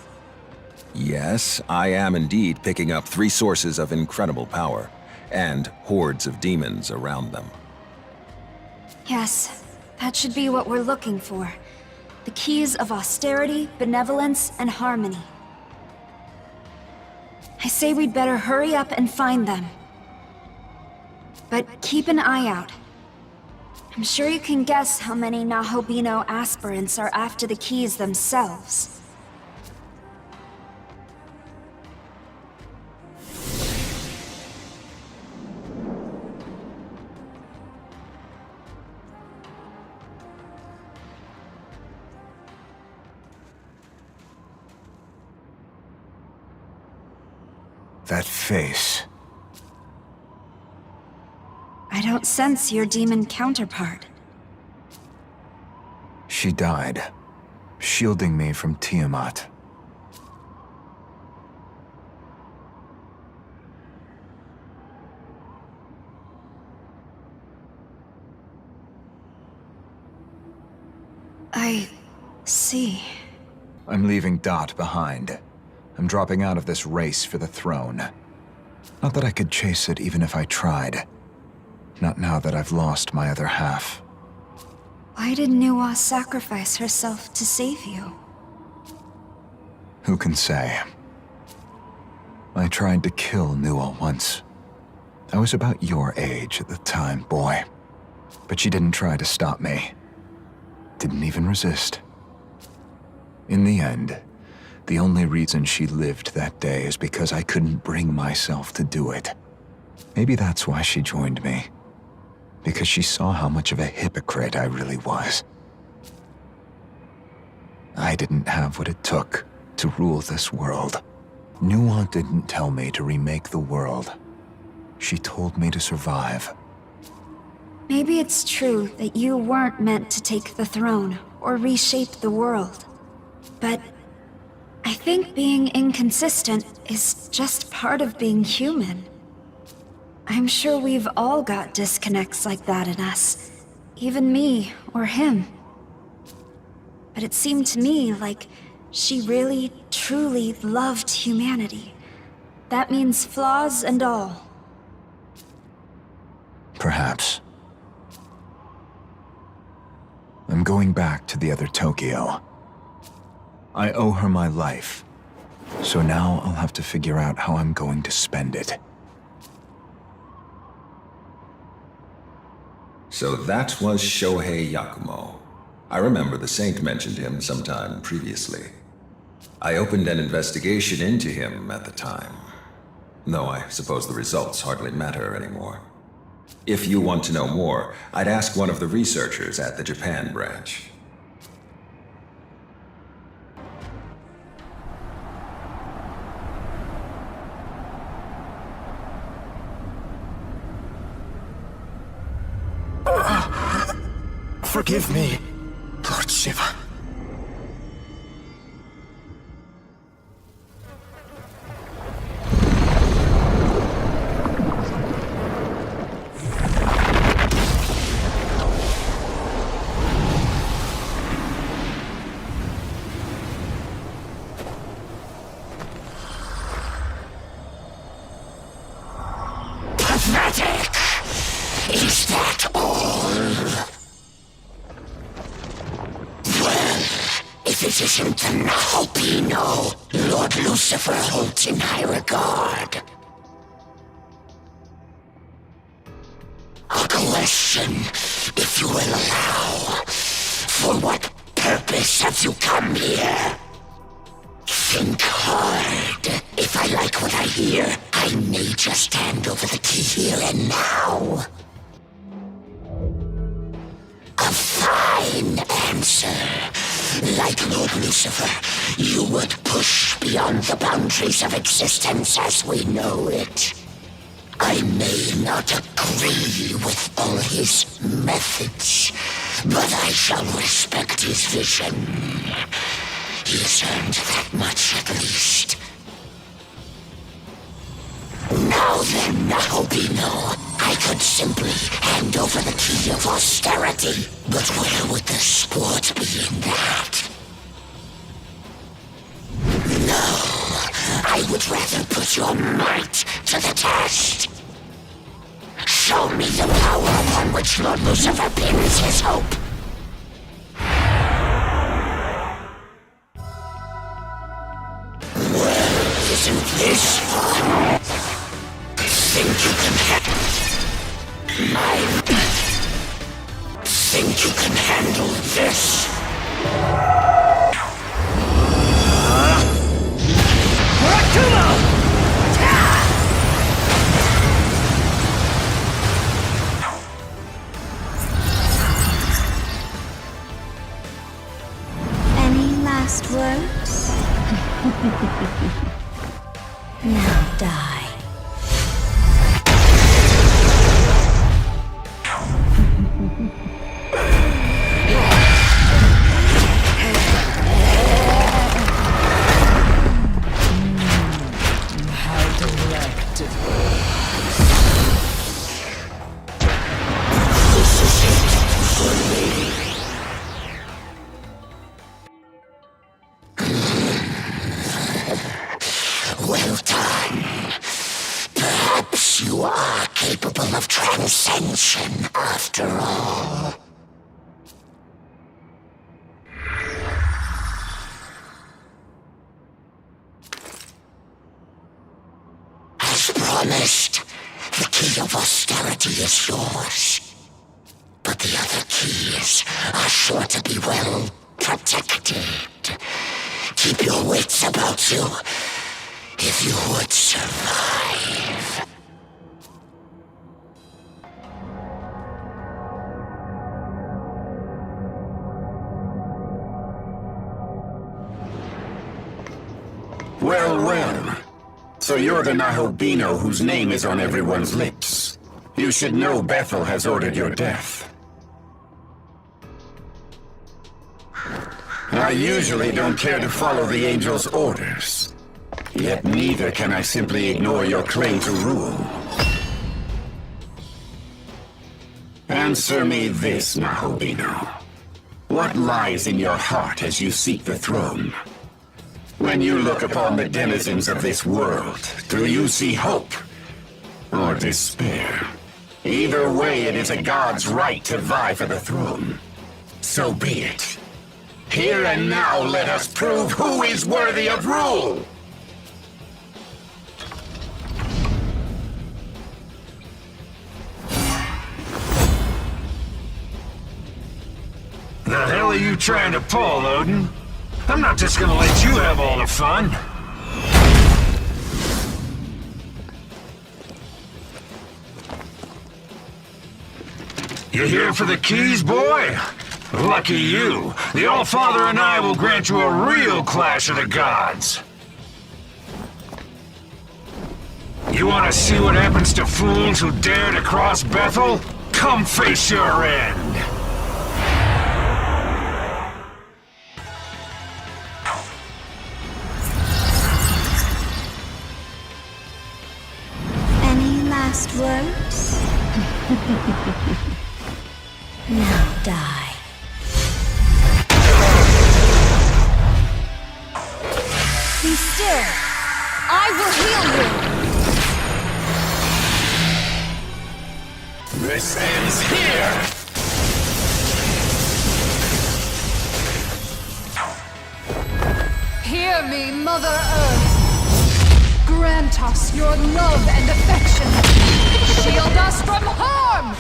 Yes, I am indeed picking up 3 sources of incredible power, and hordes of demons around them. Yes, that should be what we're looking for. The keys of austerity, benevolence, and harmony. I say we'd better hurry up and find them. But keep an eye out. I'm sure you can guess how many Nahobino aspirants are after the keys themselves. That face. I don't sense your demon counterpart. She died, shielding me from Tiamat. I see. I'm leaving Dot behind. I'm dropping out of this race for the throne. Not that I could chase it even if I tried. Not now that I've lost my other half. Why did Nuwa sacrifice herself to save you? Who can say? I tried to kill Nuwa once. I was about your age at the time, boy. But she didn't try to stop me. Didn't even resist. In the end, the only reason she lived that day is because I couldn't bring myself to do it. Maybe that's why she joined me. Because she saw how much of a hypocrite I really was. I didn't have what it took to rule this world. Nuwa didn't tell me to remake the world. She told me to survive. Maybe it's true that you weren't meant to take the throne or reshape the world. But I think being inconsistent is just part of being human. I'm sure we've all got disconnects like that in us. Even me or him. But it seemed to me like she really, truly loved humanity. That means flaws and all. Perhaps. I'm going back to the other Tokyo. I owe her my life. So now I'll have to figure out how I'm going to spend it. So that was Shohei Yakumo. I remember the Saint mentioned him sometime previously. I opened an investigation into him at the time. Though I suppose the results hardly matter anymore. If you want to know more, I'd ask one of the researchers at the Japan branch. Forgive me, Lord Shiva. Pathetic! Is that all? If it isn't the Nahopino, Lord Lucifer holds in high regard. A question, if you will allow. For what purpose have you come here? Think hard. If I like what I hear, I may just hand over the key here and now. A fine answer. Like Lord Lucifer, you would push beyond the boundaries of existence as we know it. I may not agree with all his methods, but I shall respect his vision. He has earned that much at least. Now then, Nahobino, I could simply hand over the key of austerity, but where would the sport be in that? No, I would rather put your might to the test. Show me the power upon which Lord Lucifer pins his hope. Well, isn't this fun? Think you can think you can handle this? Any last words? Now die. Temple of Transcension, after all. As promised, the key of austerity is yours. But the other keys are sure to be well protected. Keep your wits about you if you would survive. Well, well. So you're the Nahobino whose name is on everyone's lips. You should know Bethel has ordered your death. I usually don't care to follow the Angel's orders. Yet neither can I simply ignore your claim to rule. Answer me this, Nahobino. What lies in your heart as you seek the throne? When you look upon the denizens of this world, do you see hope or despair? Either way, it is a god's right to vie for the throne. So be it. Here and now, let us prove who is worthy of rule! The hell are you trying to pull, Odin? I'm not just gonna let you have all the fun. You here for the keys, boy? Lucky you. The All-Father and I will grant you a real clash of the gods. You want to see what happens to fools who dare to cross Bethel? Come face your end. Any last words? Now die. Be still. I will heal you. This ends here! Hear me, Mother Earth. Grant us your love and affection. Shield us from harm!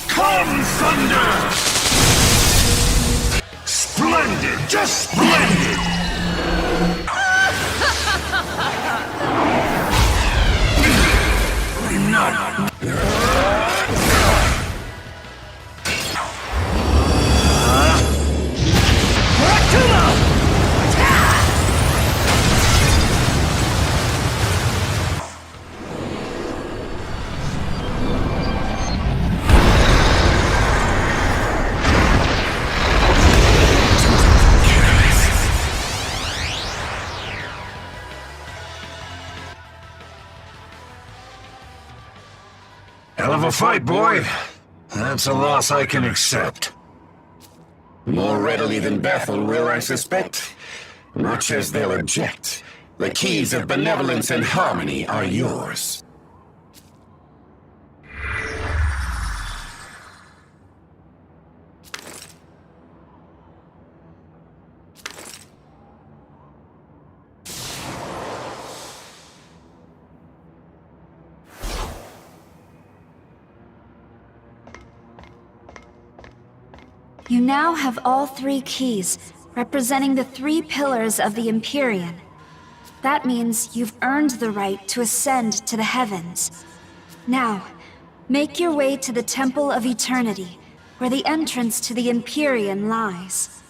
Come, Thunder! Splendid! Just splendid! Not... Hell of a fight, boy. That's a loss I can accept. More readily than Bethel will, I suspect. Much as they'll object, the keys of benevolence and harmony are yours. You now have all three keys, representing the three pillars of the Empyrean. That means you've earned the right to ascend to the heavens. Now, make your way to the Temple of Eternity, where the entrance to the Empyrean lies.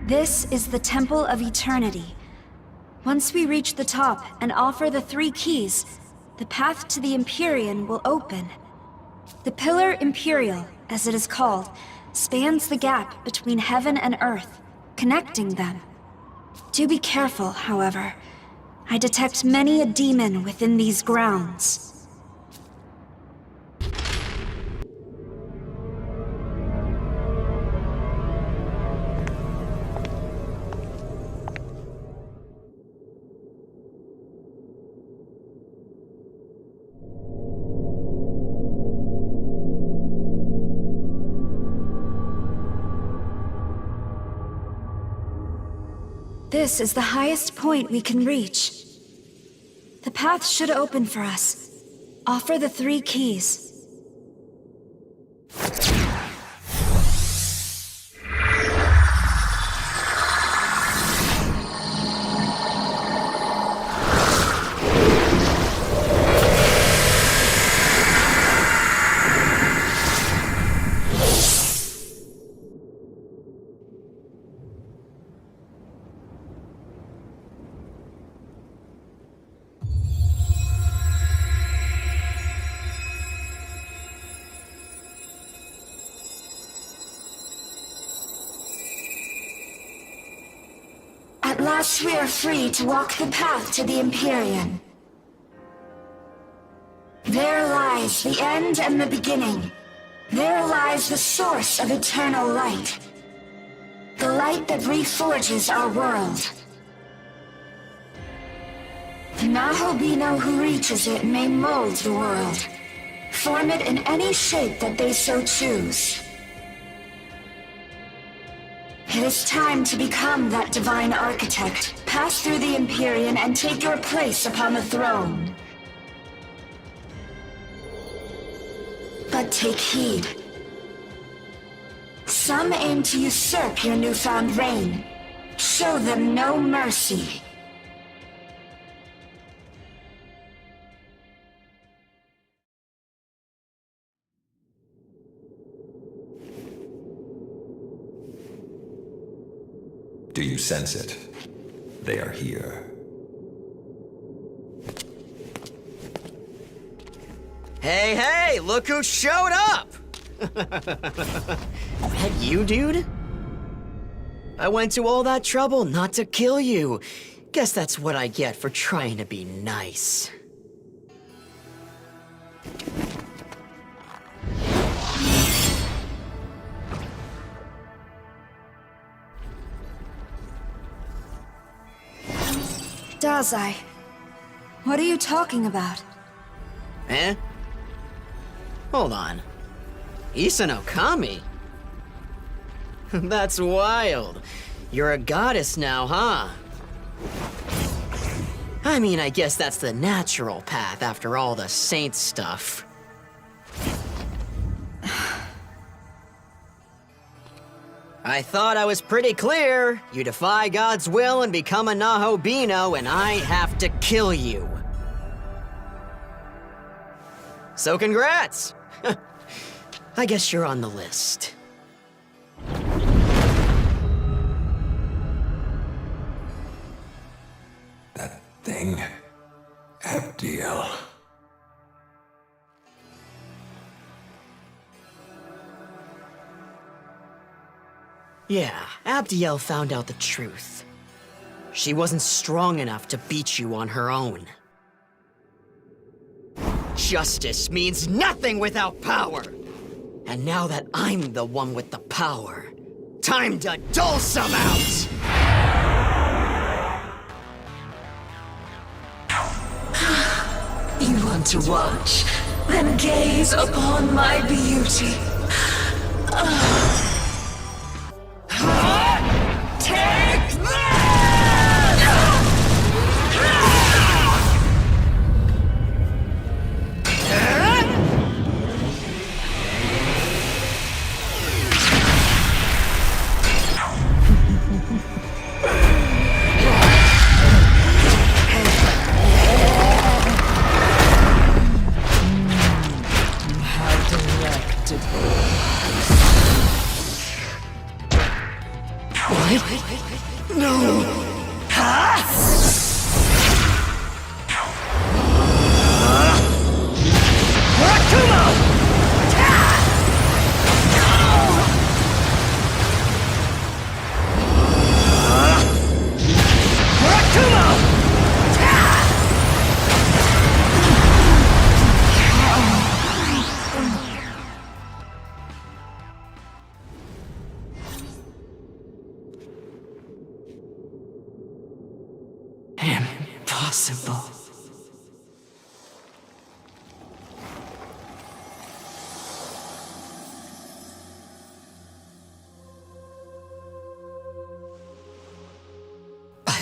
This is the Temple of Eternity. Once we reach the top and offer the three keys, the path to the Empyrean will open. The Pillar Imperial, as it is called, spans the gap between heaven and earth, connecting them. Do be careful, however. I detect many a demon within these grounds. This is the highest point we can reach. The path should open for us. Offer the 3 keys. At last we are free to walk the path to the Empyrean. There lies the end and the beginning. There lies the source of eternal light. The light that reforges our world. The Nahobino who reaches it may mold the world. Form it in any shape that they so choose. It is time to become that divine architect, pass through the Empyrean and take your place upon the throne. But take heed. Some aim to usurp your newfound reign. Show them no mercy. Do you sense it? They are here. Hey, hey! Look who showed up! That you, dude? I went to all that trouble not to kill you. Guess that's what I get for trying to be nice. Dazai, what are you talking about? Eh? Hold on. Issa Kami? That's wild. You're a goddess now, huh? I mean, I guess that's the natural path after all the saint stuff. I thought I was pretty clear. You defy God's will and become a Nahobino, and I have to kill you. So congrats! I guess you're on the list. That thing. Abdiel. Yeah, Abdiel found out the truth. She wasn't strong enough to beat you on her own. Justice means nothing without power! And now that I'm the one with the power, time to dole some out! You want to watch? Then gaze upon my beauty. Take Impossible.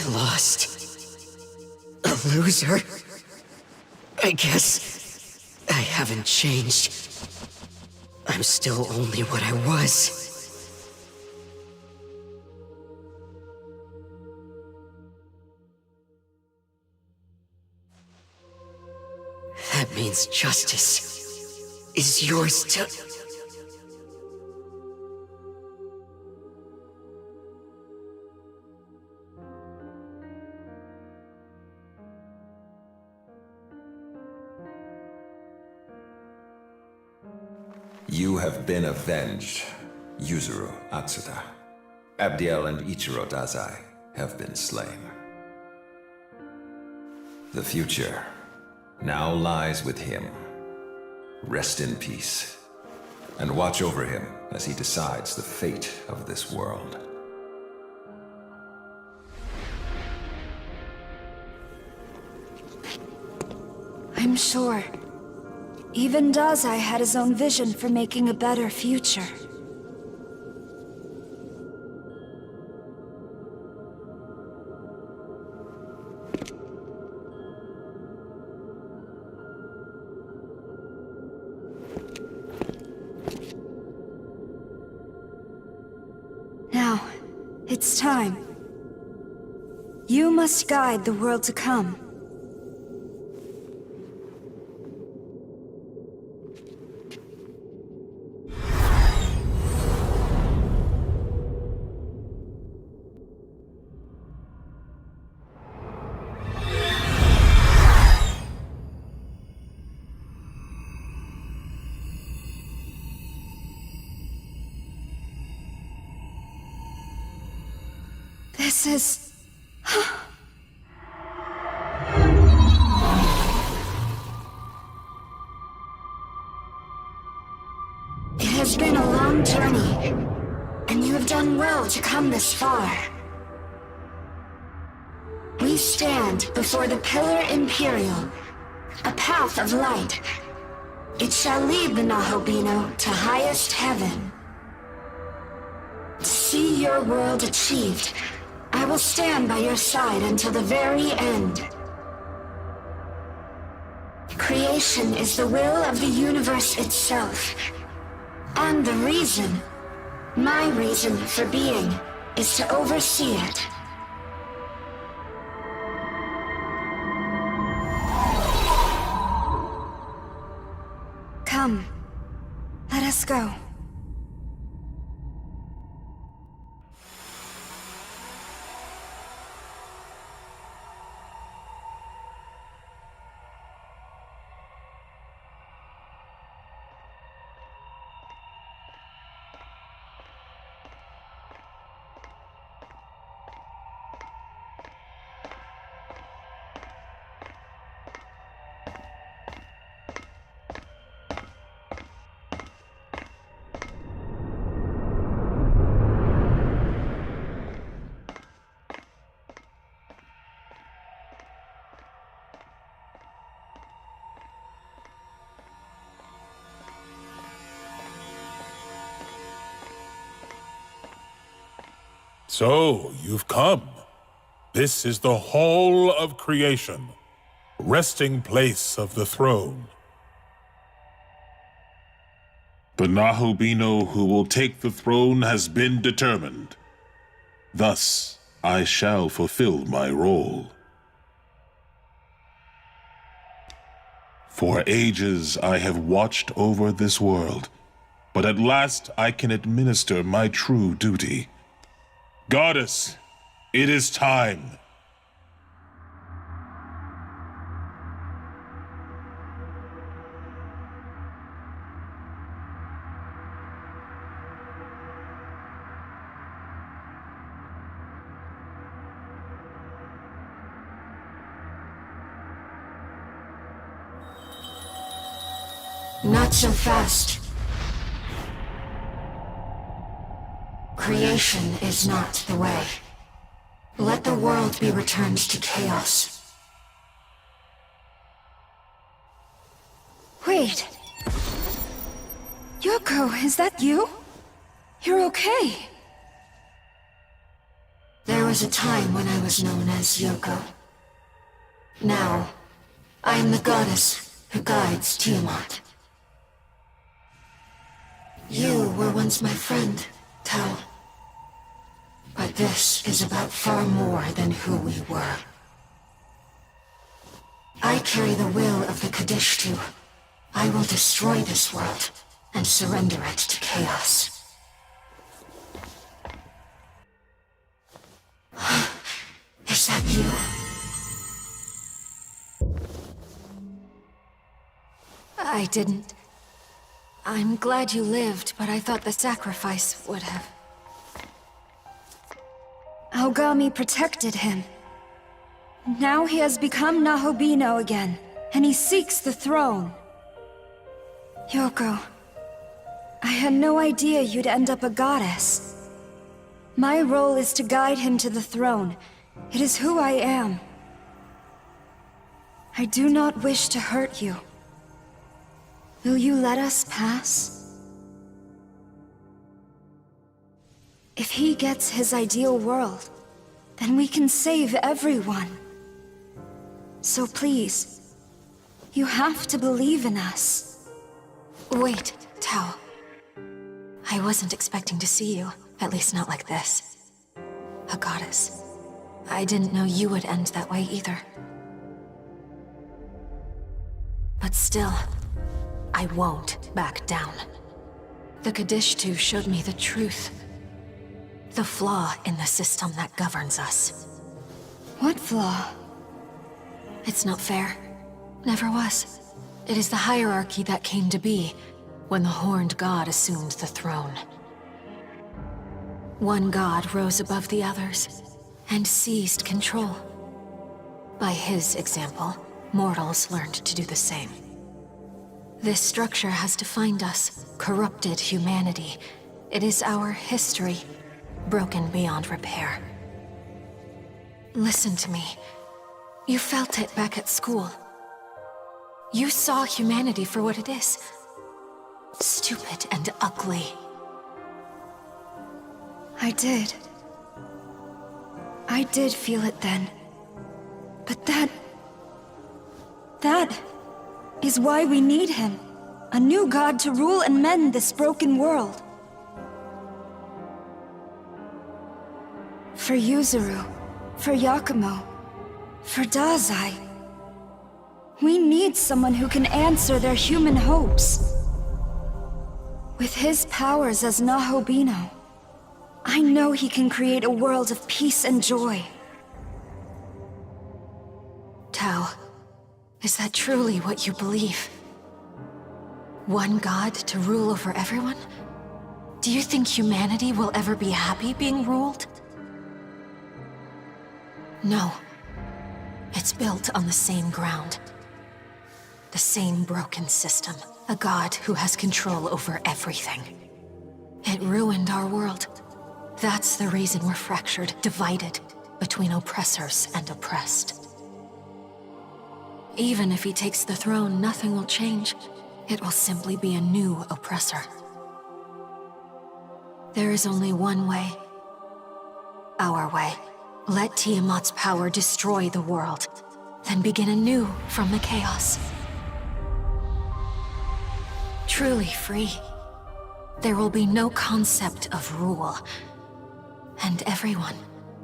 lost. A loser? I guess I haven't changed. I'm still only what I was. That means justice is yours to... You have been avenged, Yuzuru Atsuta. Abdiel and Ichiro Dazai have been slain. The future now lies with him. Rest in peace, and watch over him as he decides the fate of this world. I'm sure. Even Dazai had his own vision for making a better future. Now, it's time. You must guide the world to come. This is... It has been a long journey, and you have done well to come this far. We stand before the Pillar Imperial, a path of light. It shall lead the Nahobino to highest heaven. To see your world achieved, I will stand by your side until the very end. Creation is the will of the universe itself. And the reason, my reason for being, is to oversee it. Come, let us go. So, you've come. This is the Hall of Creation, resting place of the throne. The Nahobino who will take the throne has been determined. Thus, I shall fulfill my role. For ages I have watched over this world, but at last I can administer my true duty. Goddess, it is time. Not so fast. Creation is not the way. Let the world be returned to chaos. Wait. Yoko, is that you? You're okay. There was a time when I was known as Yoko. Now, I am the goddess who guides Tiamat. You were once my friend, Tao. But this is about far more than who we were. I carry the will of the Kadishtu. I will destroy this world and surrender it to chaos. Is that you? I didn't. I'm glad you lived, but I thought the sacrifice would have. Aogami protected him. Now he has become Nahobino again, and he seeks the throne. Yoko, I had no idea you'd end up a goddess. My role is to guide him to the throne. It is who I am. I do not wish to hurt you. Will you let us pass? If he gets his ideal world, then we can save everyone. So please, you have to believe in us. Wait, Tao. I wasn't expecting to see you, at least not like this. A goddess. I didn't know you would end that way either. But still, I won't back down. The Kadishtu showed me the truth. The flaw in the system that governs us. What flaw? It's not fair. Never was. It is the hierarchy that came to be when the Horned God assumed the throne. One god rose above the others and seized control. By his example, mortals learned to do the same. This structure has defined us, corrupted humanity. It is our history, broken beyond repair. Listen to me. You felt it back at school. You saw humanity for what it is. Stupid and ugly. I did. I did feel it then. But that is why we need him. A new god to rule and mend this broken world. For Yuzuru, for Yakumo, for Dazai. We need someone who can answer their human hopes. With his powers as Nahobino, I know he can create a world of peace and joy. Tao, is that truly what you believe? One god to rule over everyone? Do you think humanity will ever be happy being ruled? No. It's built on the same ground. The same broken system. A god who has control over everything. It ruined our world. That's the reason we're fractured, divided, between oppressors and oppressed. Even if he takes the throne, nothing will change. It will simply be a new oppressor. There is only one way. Our way. Let Tiamat's power destroy the world, then begin anew from the chaos. Truly free. There will be no concept of rule. And everyone,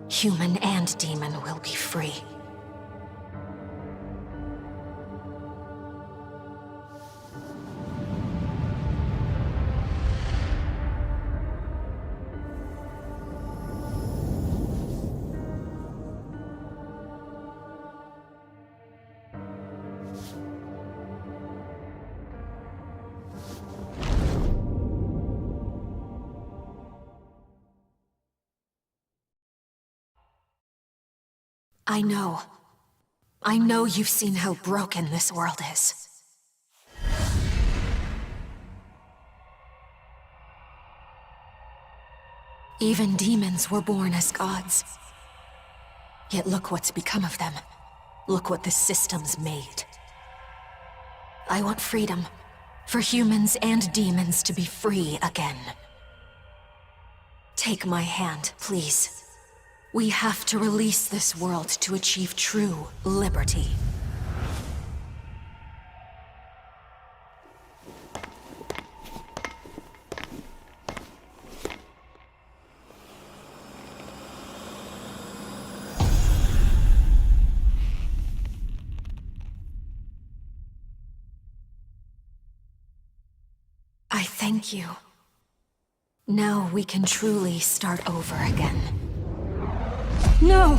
human and demon, will be free. I know you've seen how broken this world is. Even demons were born as gods. Yet look what's become of them. Look what this system's made. I want freedom. For humans and demons to be free again. Take my hand, please. We have to release this world to achieve true liberty. I thank you. Now we can truly start over again. No!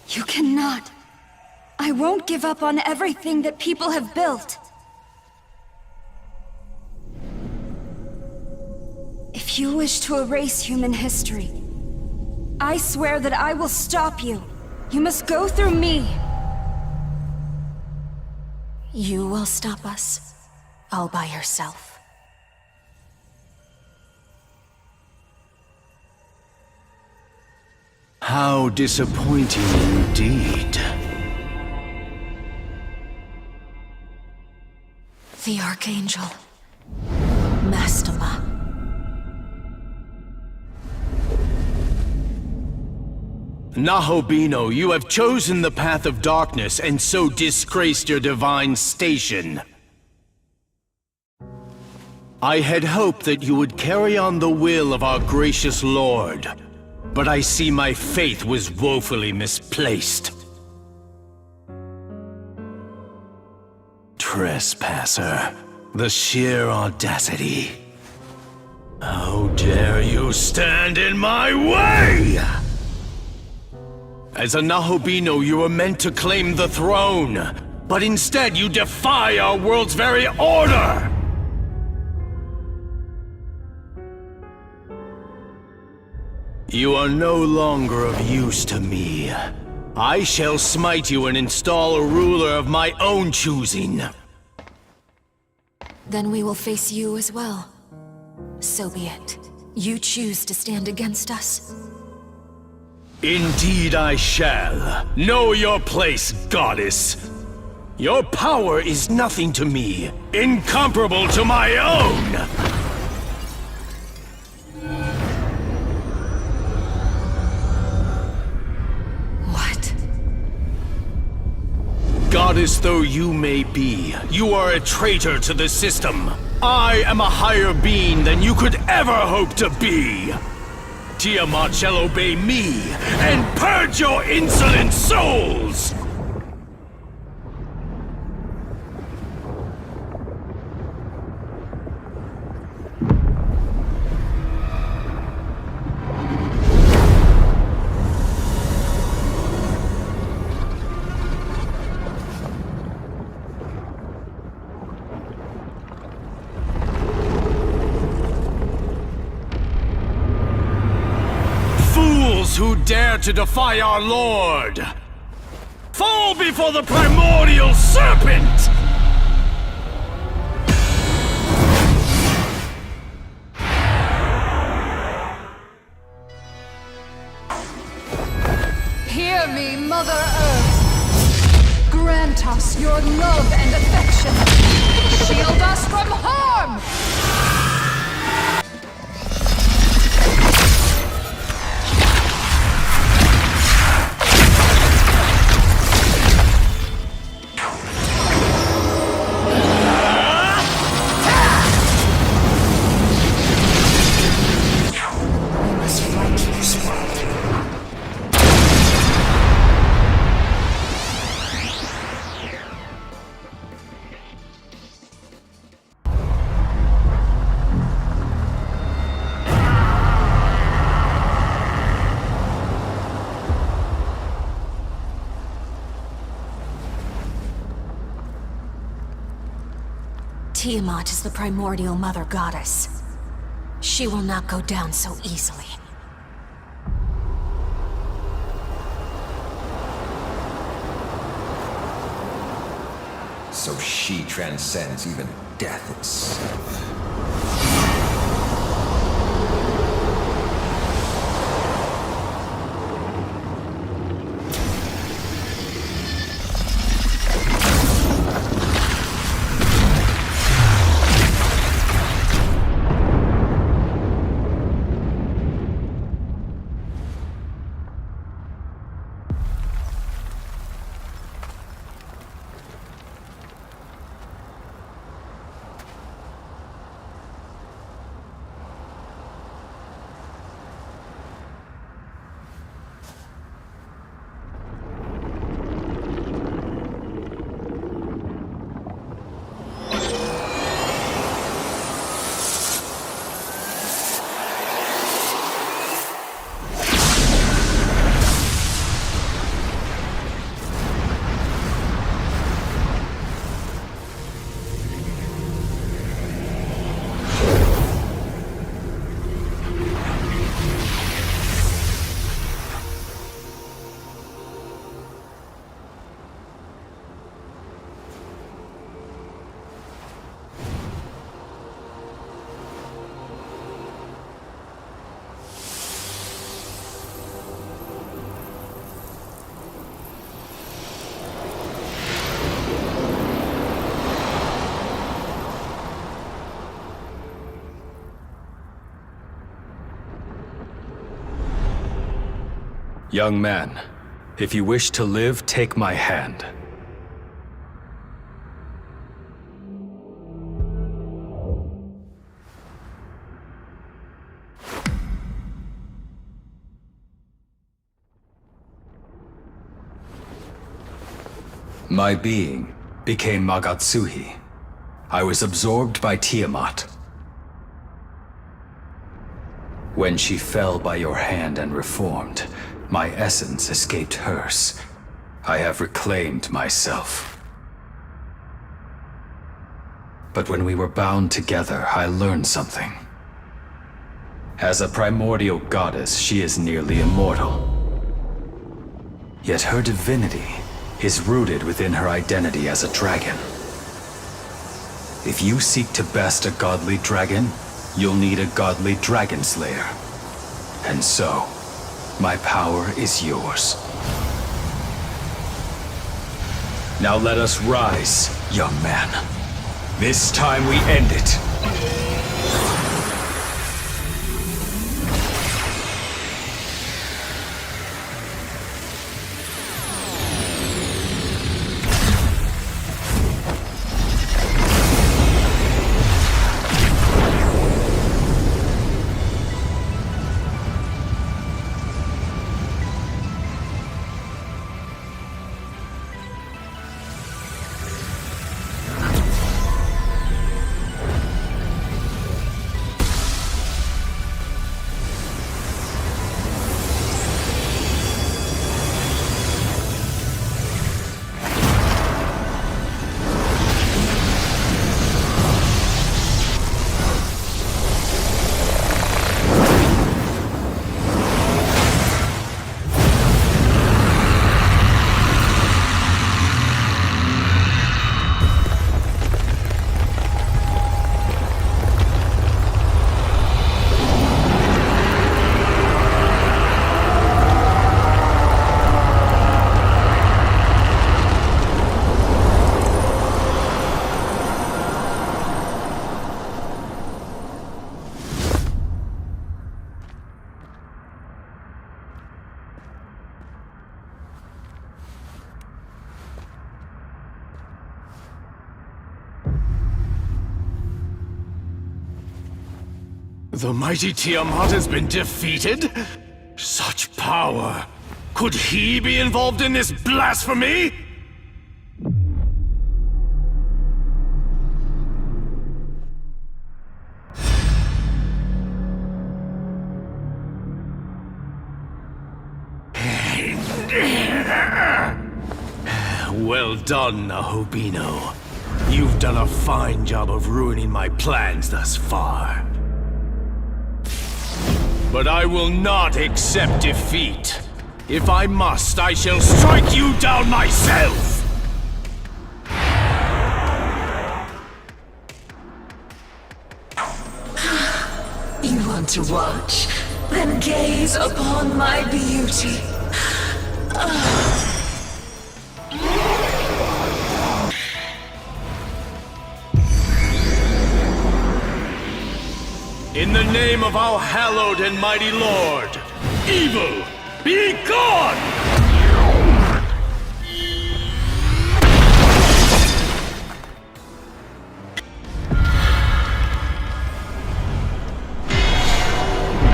You cannot. I won't give up on everything that people have built. If you wish to erase human history, I swear that I will stop you. You must go through me. You will stop us, all by yourself. How disappointing indeed. The Archangel. Mastema. Nahobino, you have chosen the path of darkness and so disgraced your divine station. I had hoped that you would carry on the will of our gracious Lord, but I see my faith was woefully misplaced. Trespasser, the sheer audacity. How dare you stand in my way! As a Nahobino, you were meant to claim the throne, but instead you defy our world's very order! You are no longer of use to me. I shall smite you and install a ruler of my own choosing. Then we will face you as well. So be it. You choose to stand against us. Indeed I shall. Know your place, goddess. Your power is nothing to me, incomparable to my own! What? Goddess though you may be, you are a traitor to the system. I am a higher being than you could ever hope to be. Tiamat shall obey me, and purge your insolent souls! Who dare to defy our Lord! Fall before the primordial serpent! Hear me, Mother Earth! Grant us your love and affection! Shield us from harm! Tiamat is the primordial mother goddess. She will not go down so easily. So she transcends even death itself. Young man, if you wish to live, take my hand. My being became Magatsuhi. I was absorbed by Tiamat. When she fell by your hand and reformed, my essence escaped hers. I have reclaimed myself. But when we were bound together, I learned something. As a primordial goddess, she is nearly immortal. Yet her divinity is rooted within her identity as a dragon. If you seek to best a godly dragon, you'll need a godly dragon slayer. And so, my power is yours. Now let us rise, young man. This time we end it. The mighty Tiamat has been defeated? Such power! Could he be involved in this blasphemy? Well done, Nahobino. You've done a fine job of ruining my plans thus far. But I will not accept defeat. If I must, I shall strike you down myself! You want to watch? Then gaze upon my beauty. In the name of our hallowed and mighty Lord, evil, be gone!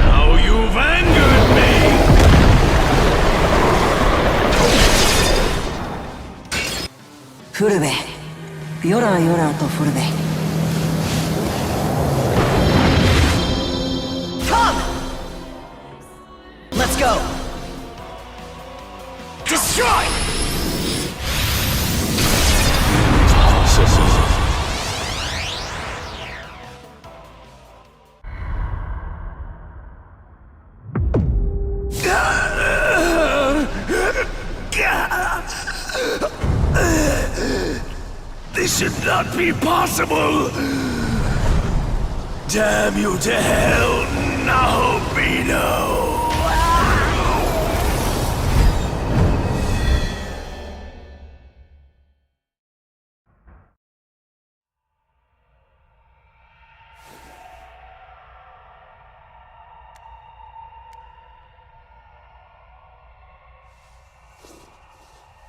Now you've angered me! Furube. Yora yora to furube. Let's go! Destroy! This should not be possible! Damn you to hell, Nahobino!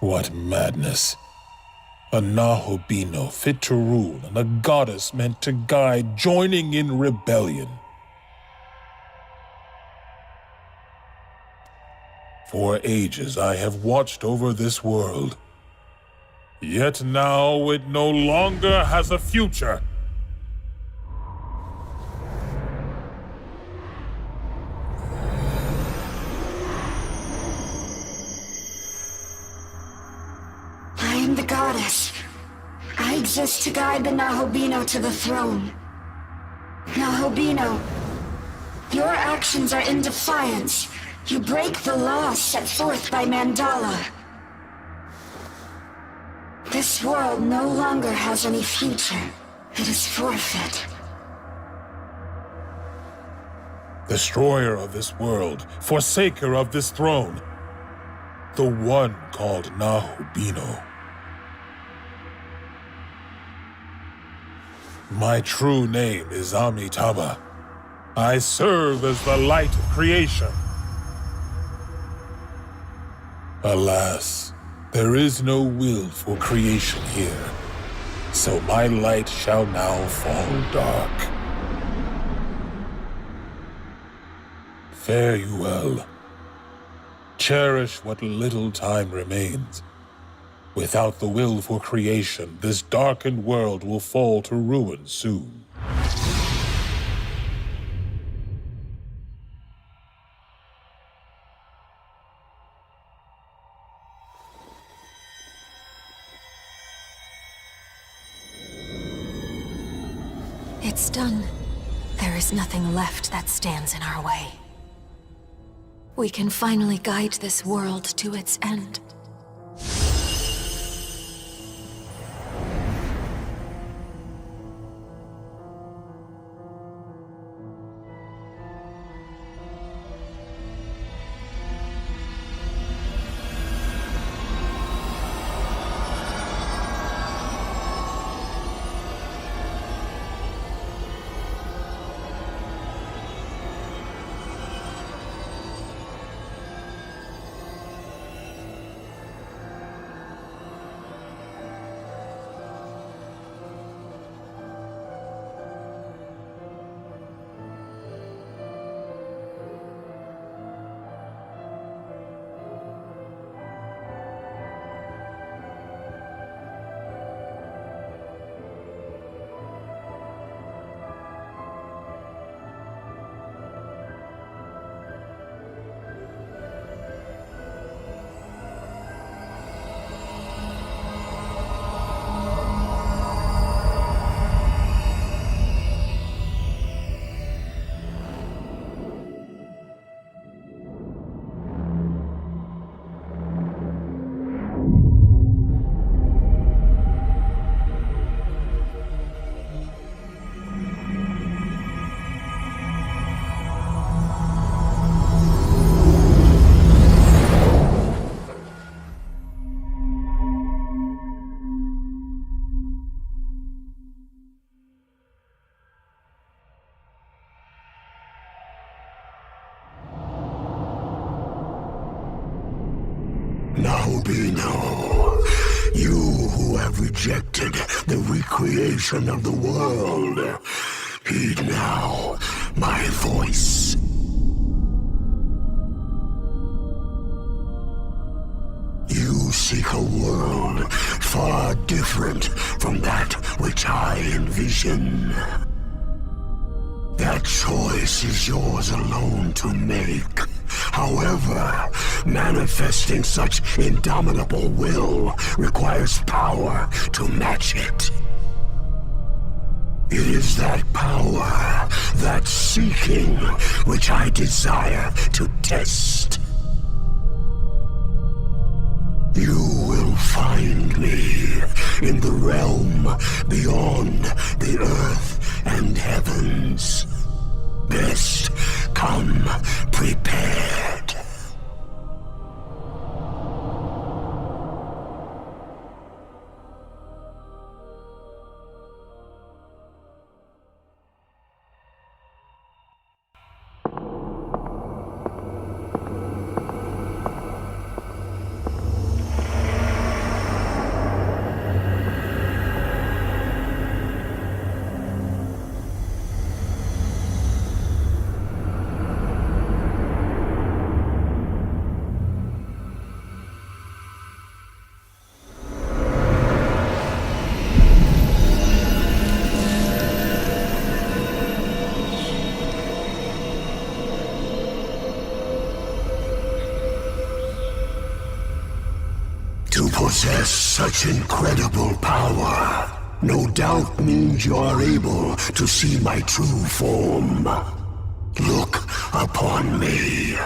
What madness. A Nahobino fit to rule and a goddess meant to guide, joining in rebellion. For ages I have watched over this world. Yet now it no longer has a future. I am the goddess. I exist to guide the Nahobino to the throne. Nahobino, your actions are in defiance. You break the laws set forth by Mandala. This world no longer has any future. It is forfeit. Destroyer of this world, forsaker of this throne. The one called Nahobino. My true name is Amitabha. I serve as the light of creation. Alas, there is no will for creation here, so my light shall now fall dark. Fare you well. Cherish what little time remains. Without the will for creation, this darkened world will fall to ruin soon. It's done. There is nothing left that stands in our way. We can finally guide this world to its end. Nahobino, you who have rejected the recreation of the world, heed now my voice. You seek a world far different from that which I envision. That choice is yours alone to make. However, manifesting such indomitable will requires power to match it. It is that power, that seeking, which I desire to test. You will find me in the realm beyond the earth and heavens. Best come prepared. possess such incredible power. No doubt means you are able to see my true form. Look upon me.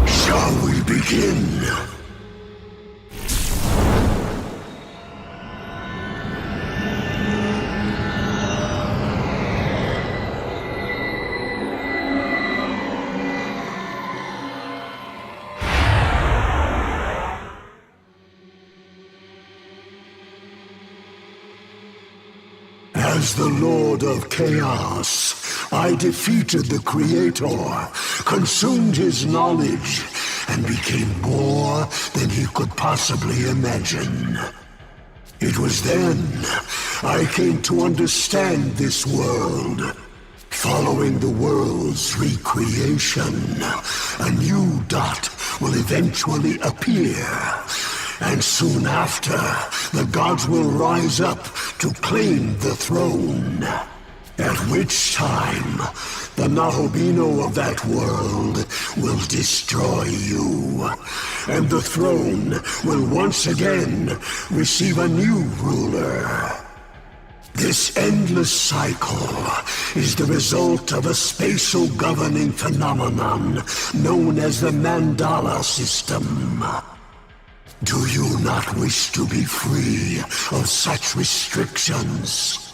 Shall we begin? As the Lord of Chaos, I defeated the Creator, consumed his knowledge, and became more than he could possibly imagine. It was then I came to understand this world. Following the world's recreation, a new dot will eventually appear. And soon after, the gods will rise up to claim the throne. At which time, the Nahobino of that world will destroy you. And the throne will once again receive a new ruler. This endless cycle is the result of a spatial governing phenomenon known as the Mandala system. Do you not wish to be free of such restrictions?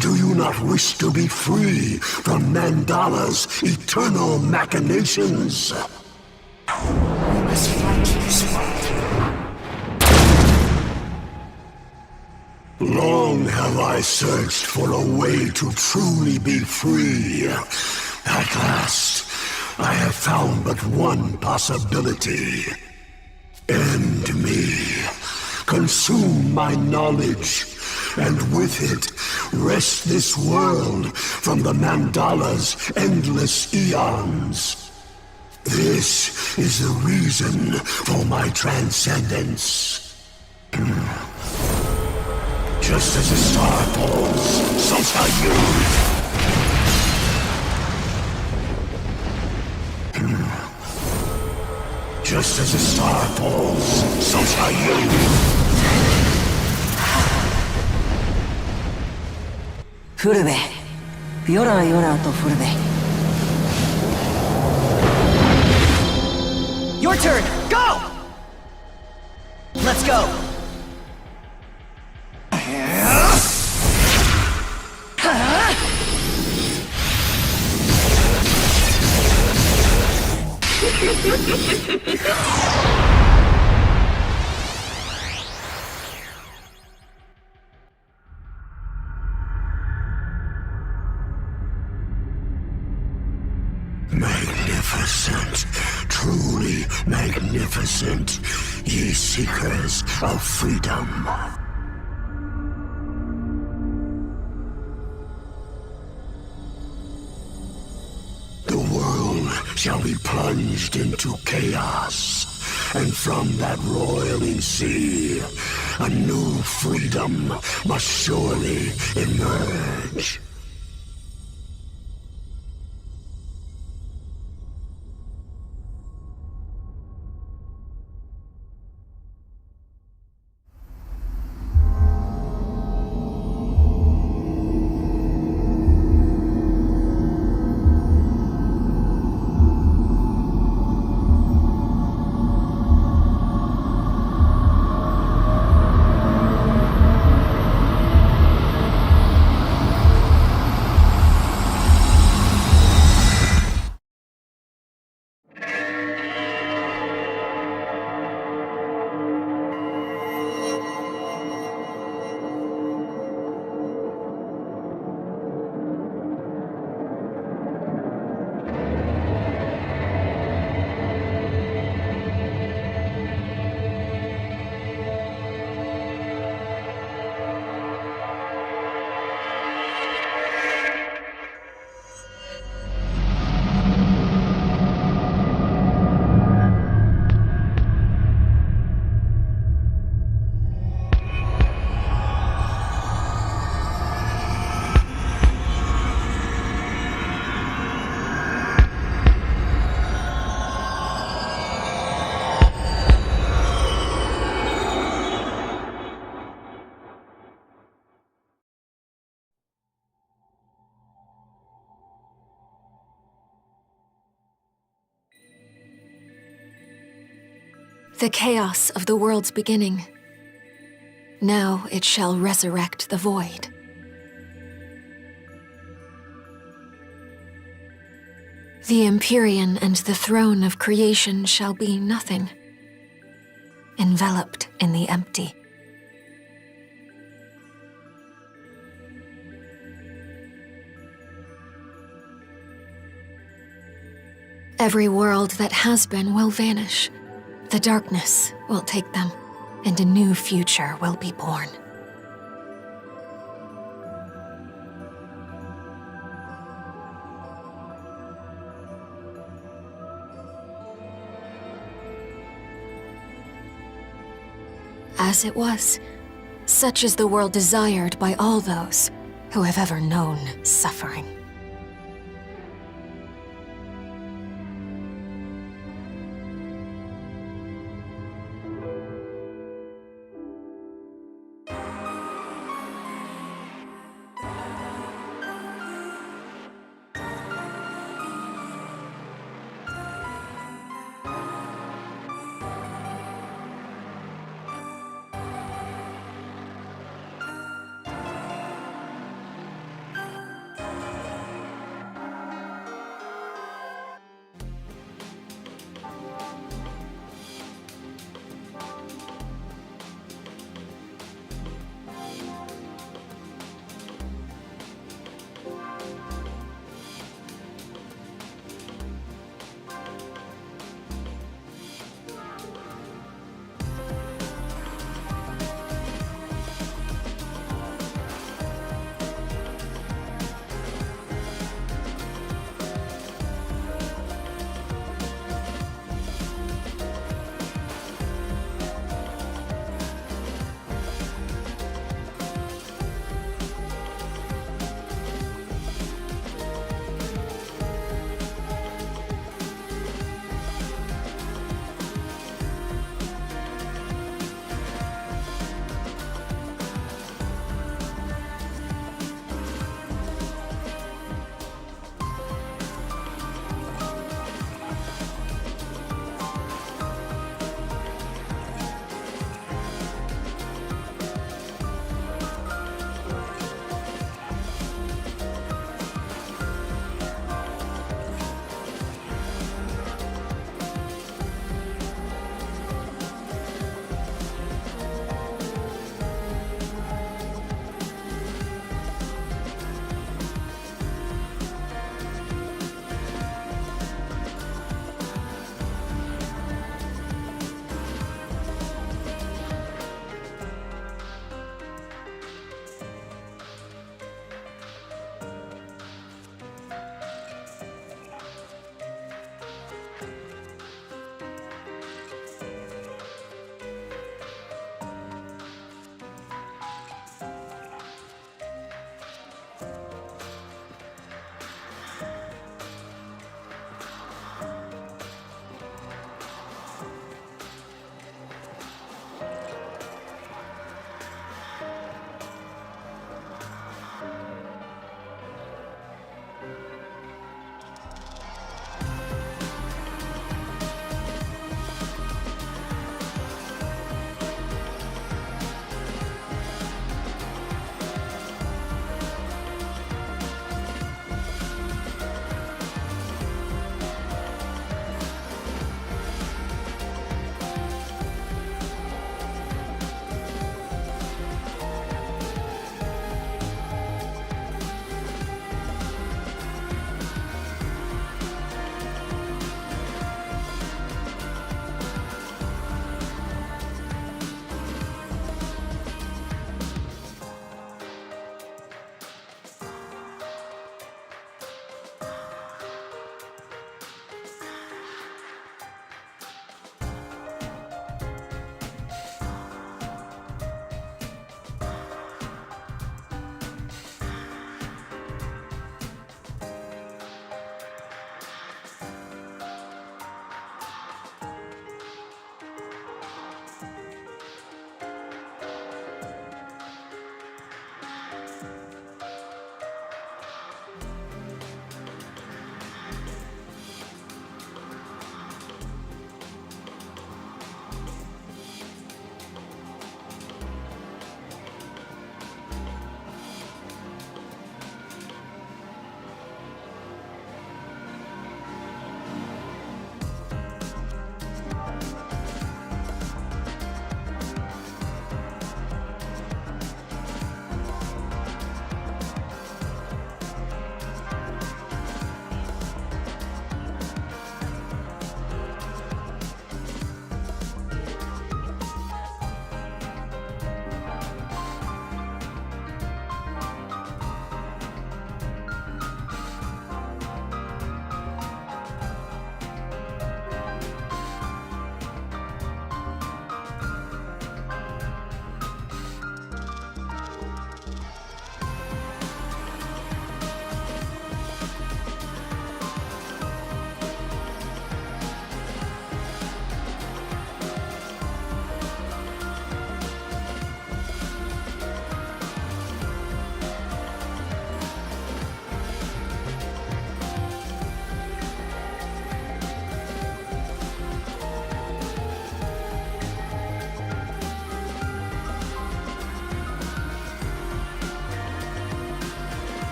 Do you not wish to be free from Mandala's eternal machinations? We must fight this world. Long have I searched for a way to truly be free. At last, I have found but one possibility. End me. Consume my knowledge, and with it, wrest this world from the Mandala's endless eons. This is the reason for my transcendence. Just as a star falls, so shall you. Just as a star falls, so shall you. Furbe. Yora yora to furbe. Your turn! Go! Let's go! Magnificent, truly magnificent, ye seekers of freedom. The world shall be plunged into chaos, and from that roiling sea, a new freedom must surely emerge. The chaos of the world's beginning. Now it shall resurrect the void. The Empyrean and the throne of creation shall be nothing, enveloped in the empty. Every world that has been will vanish. The darkness will take them, and a new future will be born. As it was, such is the world desired by all those who have ever known suffering.